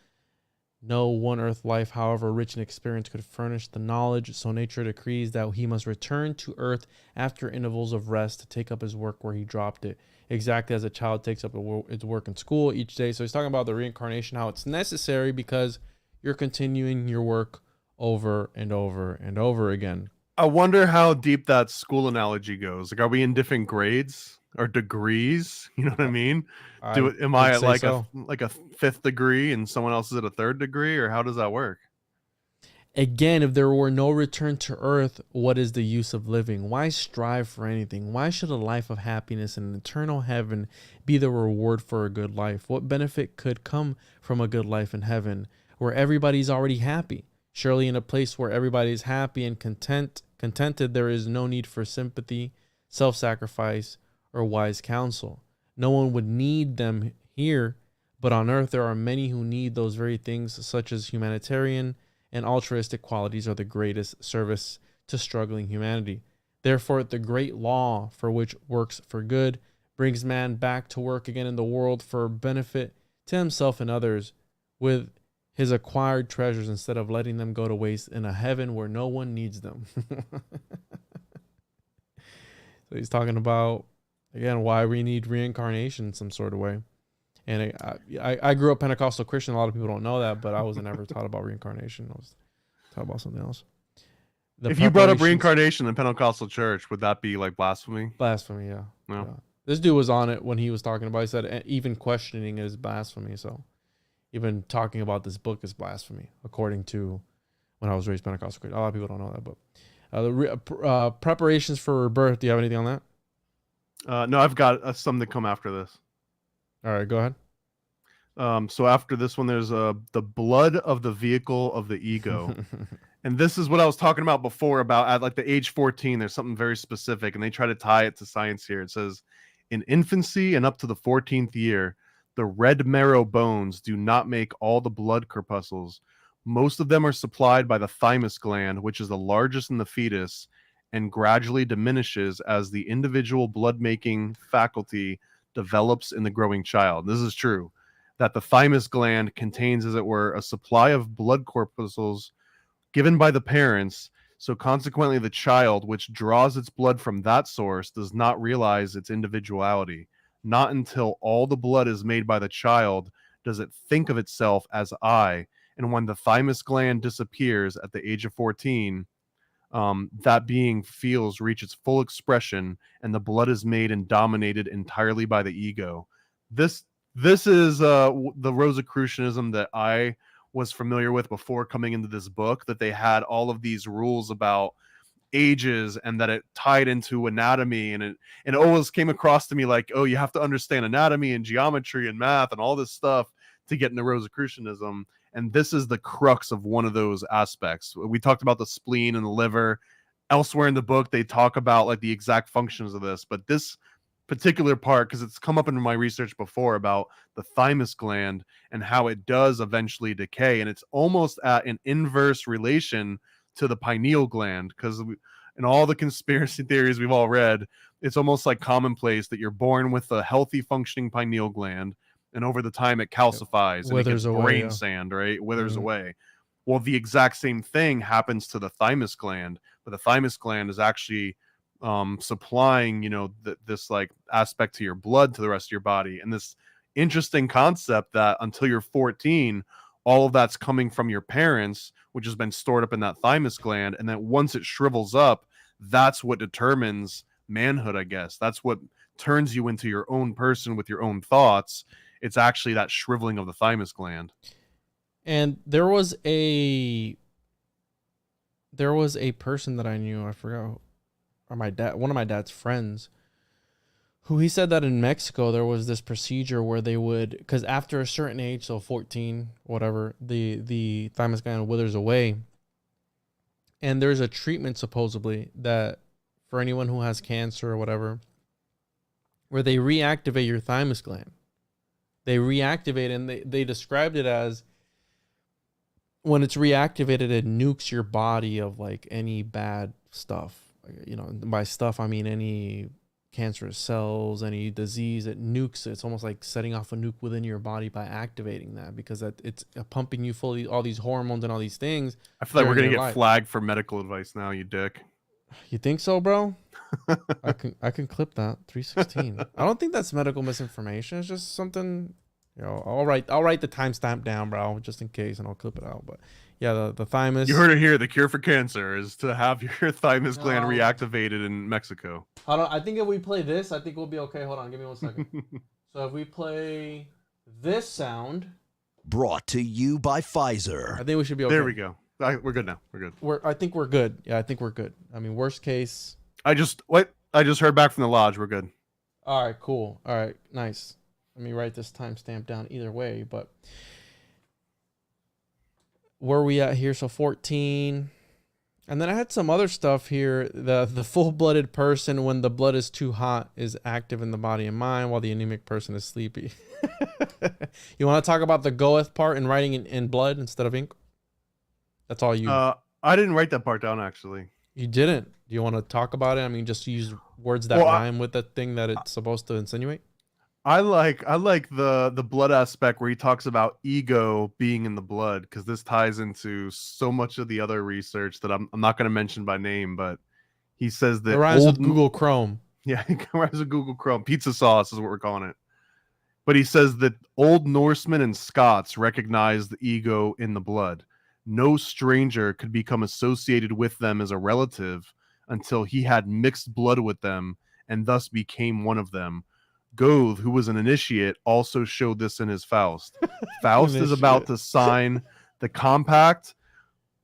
No one earth life, however rich in experience, could furnish the knowledge, so nature decrees that he must return to earth after intervals of rest to take up his work where he dropped it, exactly as a child takes up its work in school each day. So he's talking about the reincarnation, how it's necessary because you're continuing your work over and over and over again. I wonder how deep that school analogy goes. Like, are we in different grades or degrees? You know what I mean? Am I at like a fifth degree and someone else is at a third degree, or how does that work? Again, if there were no return to earth, what is the use of living? Why strive for anything? Why should a life of happiness and an eternal heaven be the reward for a good life? What benefit could come from a good life in heaven where everybody's already happy? Surely in a place where everybody is happy and contented, there is no need for sympathy, self-sacrifice, or wise counsel. No one would need them here, but on earth there are many who need those very things, such as humanitarian and altruistic qualities are the greatest service to struggling humanity. Therefore, the great law for which works for good brings man back to work again in the world for benefit to himself and others with his acquired treasures instead of letting them go to waste in a heaven where no one needs them. So he's talking about, again, why we need reincarnation in some sort of way. And I grew up Pentecostal Christian. A lot of people don't know that, but I wasn't ever taught about reincarnation. I was taught about something else. If you brought up reincarnation in Pentecostal church, would that be like blasphemy? Blasphemy, yeah. No. Yeah. This dude was on it when he was talking about it. He said even questioning it is blasphemy. So even talking about this book is blasphemy, according to when I was raised Pentecostal Christian. A lot of people don't know that, but the preparations for birth. Do you have anything on that? No, I've got some that come after this. All right, go ahead. So after this one, there's the blood of the vehicle of the ego. And this is what I was talking about before, about at like the age 14, there's something very specific, and they try to tie it to science here. It says, in infancy and up to the 14th year, the red marrow bones do not make all the blood corpuscles. Most of them are supplied by the thymus gland, which is the largest in the fetus, and gradually diminishes as the individual blood-making faculty develops in the growing child. This is true, that the thymus gland contains, as it were, a supply of blood corpuscles given by the parents. So consequently, the child, which draws its blood from that source, does not realize its individuality. Not until all the blood is made by the child does it think of itself as I. And when the thymus gland disappears at the age of 14, that being feels reach its full expression, and the blood is made and dominated entirely by the ego. This is the Rosicrucianism that I was familiar with before coming into this book, that they had all of these rules about ages and that it tied into anatomy, and it always came across to me like, oh, you have to understand anatomy and geometry and math and all this stuff to get into Rosicrucianism. And this is the crux of one of those aspects. We talked about the spleen and the liver. Elsewhere in the book, they talk about like the exact functions of this, but this particular part, because it's come up in my research before about the thymus gland and how it does eventually decay, and it's almost at an inverse relation to the pineal gland, because in all the conspiracy theories we've all read, it's almost like commonplace that you're born with a healthy functioning pineal gland, and over the time it calcifies and it gets brain sand, right? It withers away. Well, the exact same thing happens to the thymus gland, but the thymus gland is actually supplying, this like aspect to your blood, to the rest of your body. And this interesting concept that until you're 14, all of that's coming from your parents, which has been stored up in that thymus gland. And then once it shrivels up, that's what determines manhood, I guess. That's what turns you into your own person with your own thoughts. It's actually that shriveling of the thymus gland. And there was a person that I knew, I forgot, or one of my dad's friends, who he said that in Mexico there was this procedure where they would, because after a certain age, so 14, whatever, the thymus gland withers away, and there's a treatment supposedly that for anyone who has cancer or whatever, where they reactivate your thymus gland. They reactivate, and they described it as, when it's reactivated, it nukes your body of like any bad stuff. By stuff, I mean any cancerous cells, any disease. It nukes it. It's almost like setting off a nuke within your body by activating that, because it's pumping you full of all these hormones and all these things. I feel like we're going to get flagged for medical advice now, you dick. You think so, bro? I can clip that. 316. I don't think that's medical misinformation. It's just something, I'll write the timestamp down, bro, just in case, and I'll clip it out. But yeah, the thymus. You heard it here. The cure for cancer is to have your thymus gland reactivated in Mexico. Hold on. I think if we play this, I think we'll be okay. Hold on. Give me 1 second. So if we play this sound. Brought to you by Pfizer. I think we should be okay. There we go. We're good now. We're good. I think we're good. Yeah, I think we're good. I mean, worst case. I just heard back from the lodge. We're good. All right, cool. All right, nice. Let me write this timestamp down either way, but where are we at here? So 14. And then I had some other stuff here. The full-blooded person, when the blood is too hot, is active in the body and mind, while the anemic person is sleepy. You want to talk about the goeth part and writing in blood instead of ink? That's all you. I didn't write that part down, actually. You didn't? Do you want to talk about it? I mean, just use words that rhyme with the thing that it's supposed to insinuate. I like the blood aspect where he talks about ego being in the blood, because this ties into so much of the other research that I'm not going to mention by name, but he says that it rhymes with Google Chrome. Yeah, it rhymes with Google Chrome. Pizza sauce is what we're calling it. But he says that Old Norsemen and Scots recognized the ego in the blood. No stranger could become associated with them as a relative until he had mixed blood with them and thus became one of them. Goethe, who was an initiate, also showed this in his Faust. Faust is about to sign the compact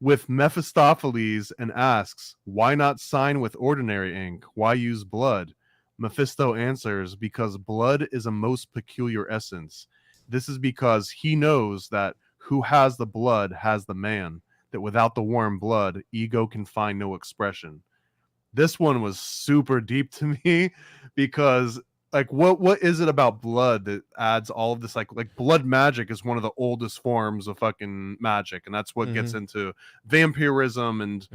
with Mephistopheles and asks, why not sign with ordinary ink? Why use blood? Mephisto answers, because blood is a most peculiar essence. This is because he knows that who has the blood has the man, that without the warm blood, ego can find no expression. This one was super deep to me, because like what is it about blood that adds all of this? Like blood magic is one of the oldest forms of fucking magic, and that's what gets into vampirism and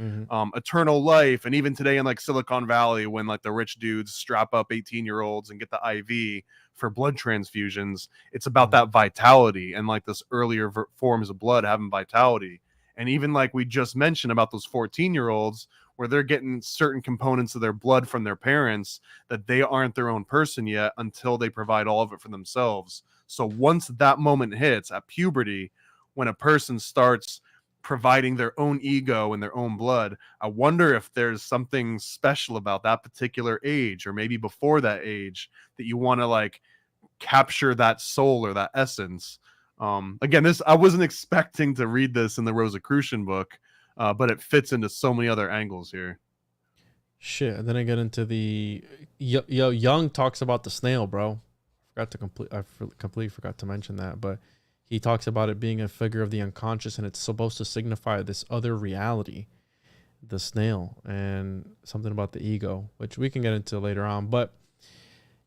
eternal life. And even today in like Silicon Valley, when like the rich dudes strap up 18-year-olds and get the IV for blood transfusions, it's about that vitality and like this earlier forms of blood having vitality. And even like we just mentioned about those 14-year-olds where they're getting certain components of their blood from their parents, that they aren't their own person yet until they provide all of it for themselves. So once that moment hits at puberty, when a person starts providing their own ego and their own blood, I wonder if there's something special about that particular age, or maybe before that age, that you want to like capture that soul or that essence. Again, this, I wasn't expecting to read this in the Rosicrucian book, but it fits into so many other angles here. Shit, and then I get into the Young talks about the snail, bro. I completely forgot to mention that, but he talks about it being a figure of the unconscious, and it's supposed to signify this other reality, the snail, and something about the ego, which we can get into later on. But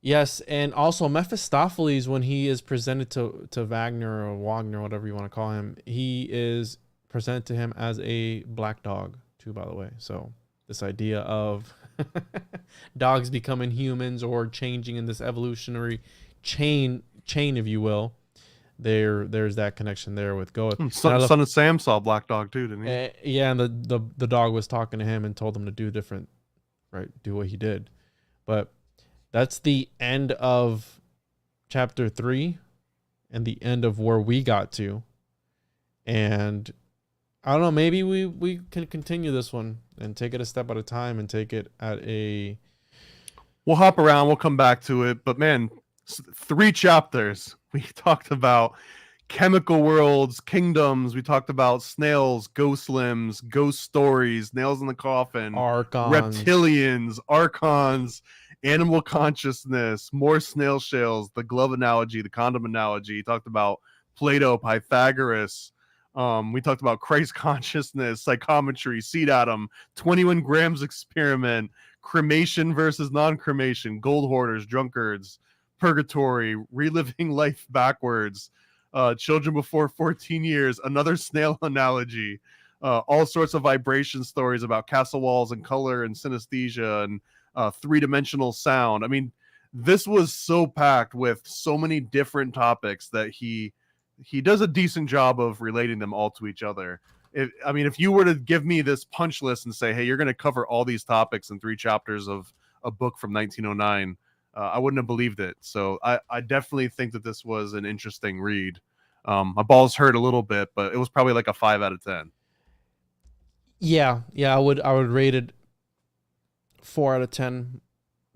yes, and also Mephistopheles, when he is presented to Wagner or Wagner, whatever you want to call him, he is presented to him as a black dog too, by the way. So this idea of dogs becoming humans or changing in this evolutionary chain, if you will, there's that connection there with Goeth. Son of Sam saw Black Dog too, didn't he? Yeah, and the dog was talking to him and told him to do what he did. But that's the end of chapter 3 and the end of where we got to. And I don't know, maybe we can continue this one and take it a step at a time and take it at a... We'll hop around, we'll come back to it. But man, 3 chapters. We talked about chemical worlds, kingdoms. We talked about snails, ghost limbs, ghost stories, nails in the coffin, Archons, reptilians, archons, animal consciousness, more snail shells, the glove analogy, the condom analogy. We talked about Plato, Pythagoras. We talked about Christ consciousness, psychometry, seed atom, 21 grams experiment, cremation versus non-cremation, gold hoarders, drunkards, purgatory, reliving life backwards, children before 14 years, another snail analogy, all sorts of vibration stories about castle walls and color and synesthesia and three-dimensional sound. I mean, this was so packed with so many different topics that he does a decent job of relating them all to each other. If you were to give me this punch list and say, hey, you're going to cover all these topics in 3 chapters of a book from 1909, I wouldn't have believed it. So I definitely think that this was an interesting read. My balls hurt a little bit, but it was probably like a 5 out of 10. Yeah, I would rate it 4 out of 10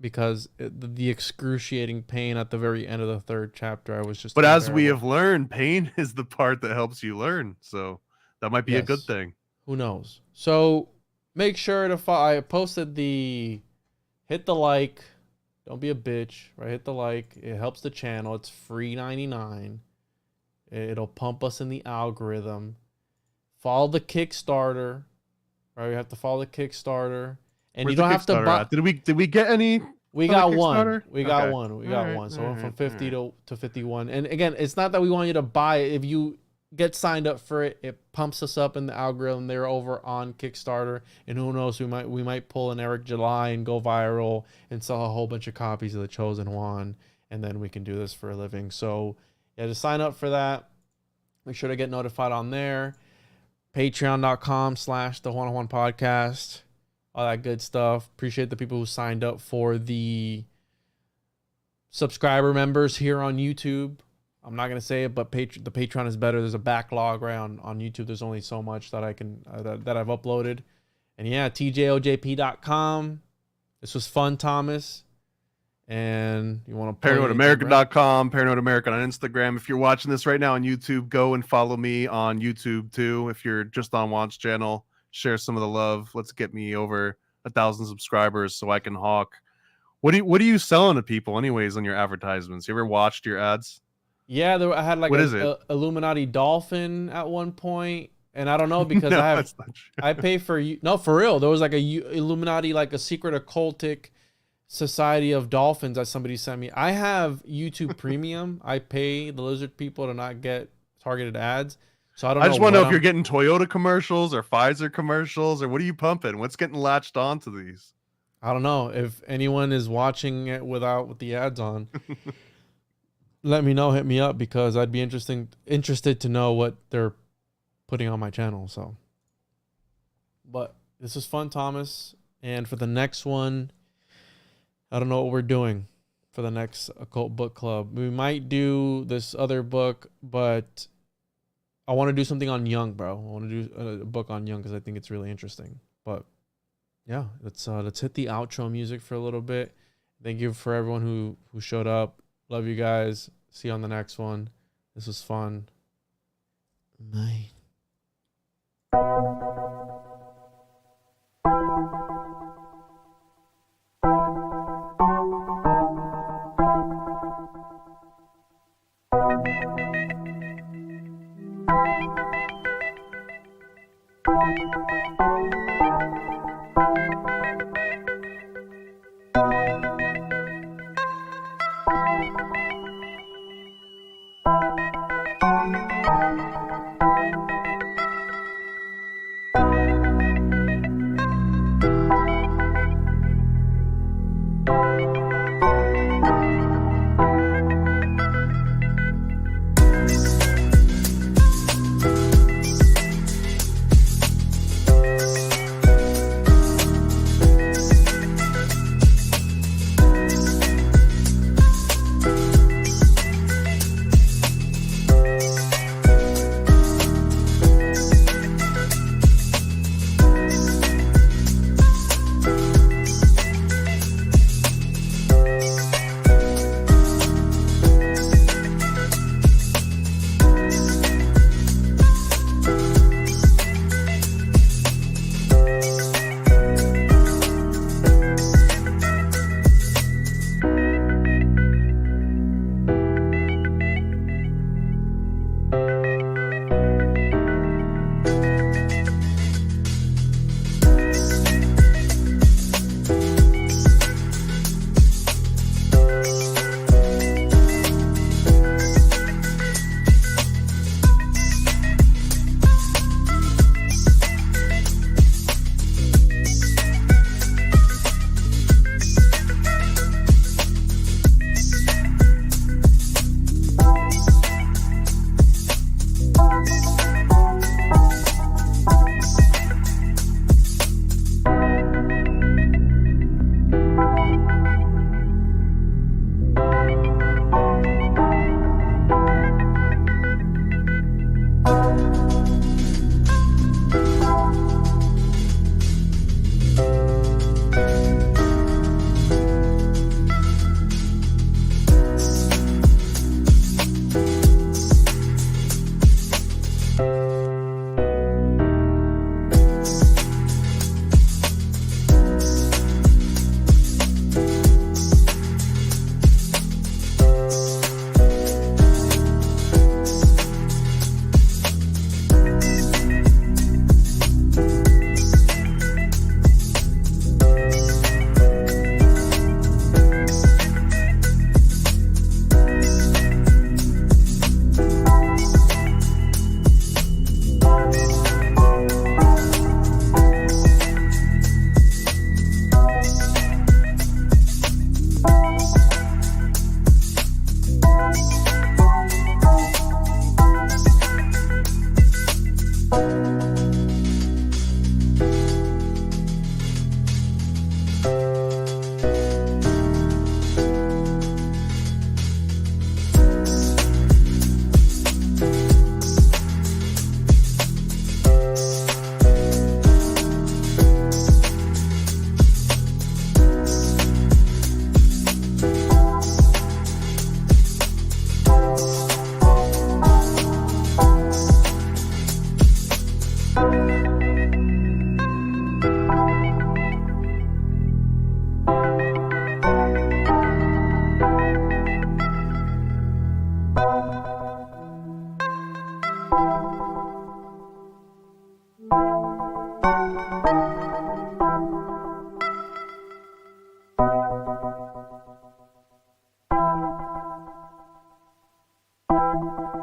because the excruciating pain at the very end of the 3rd chapter, I was just... But as we have learned, pain is the part that helps you learn. So that might be a good thing. Who knows? So make sure to I posted hit the like. Don't be a bitch, right? Hit the like. It helps the channel. It's free 99. It'll pump us in the algorithm. Follow the Kickstarter. Right? You have to follow the Kickstarter. And Where's you don't have to buy. Did we get any? We got one. We got one. So went from 50 to 51. And again, it's not that we want you to buy it. If you get signed up for it, it pumps us up in the algorithm. They're over on Kickstarter, and who knows, we might pull an Eric July and go viral and sell a whole bunch of copies of The Chosen One, and then we can do this for a living. So yeah, just sign up for that. Make sure to get notified on there. Patreon.com/the101 podcast. All that good stuff. Appreciate the people who signed up for the subscriber members here on YouTube. I'm not gonna say it, but the Patreon is better. There's a backlog right on YouTube. There's only so much that I can that I've uploaded. And yeah, tjojp.com. This was fun, Thomas. And you want to ParanoidAmerica.com, Paranoid America on Instagram. If you're watching this right now on YouTube, go and follow me on YouTube too. If you're just on Watch channel, share some of the love. Let's get me over 1,000 subscribers so I can hawk. What are you selling to people anyways on your advertisements? You ever watched your ads? Yeah, I had like what is it? Illuminati dolphin at one point, and I don't know because no, I pay for you. No, for real. There was like a Illuminati, like a secret occultic Society of Dolphins that somebody sent me. I have YouTube Premium. I pay the lizard people to not get targeted ads. So I don't know. I just want to know if I'm- you're getting Toyota commercials or Pfizer commercials, or what are you pumping? What's getting latched onto these? I don't know if anyone is watching it with the ads on. Let me know, hit me up, because I'd be interested to know what they're putting on my channel. So, but this was fun, Thomas. And for the next one, I don't know what we're doing for the next Occult Book Club. We might do this other book, but I want to do something on Jung, bro. I want to do a book on Jung because I think it's really interesting. But yeah, let's hit the outro music for a little bit. Thank you for everyone who showed up. Love you guys. See you on the next one. This was fun. Night.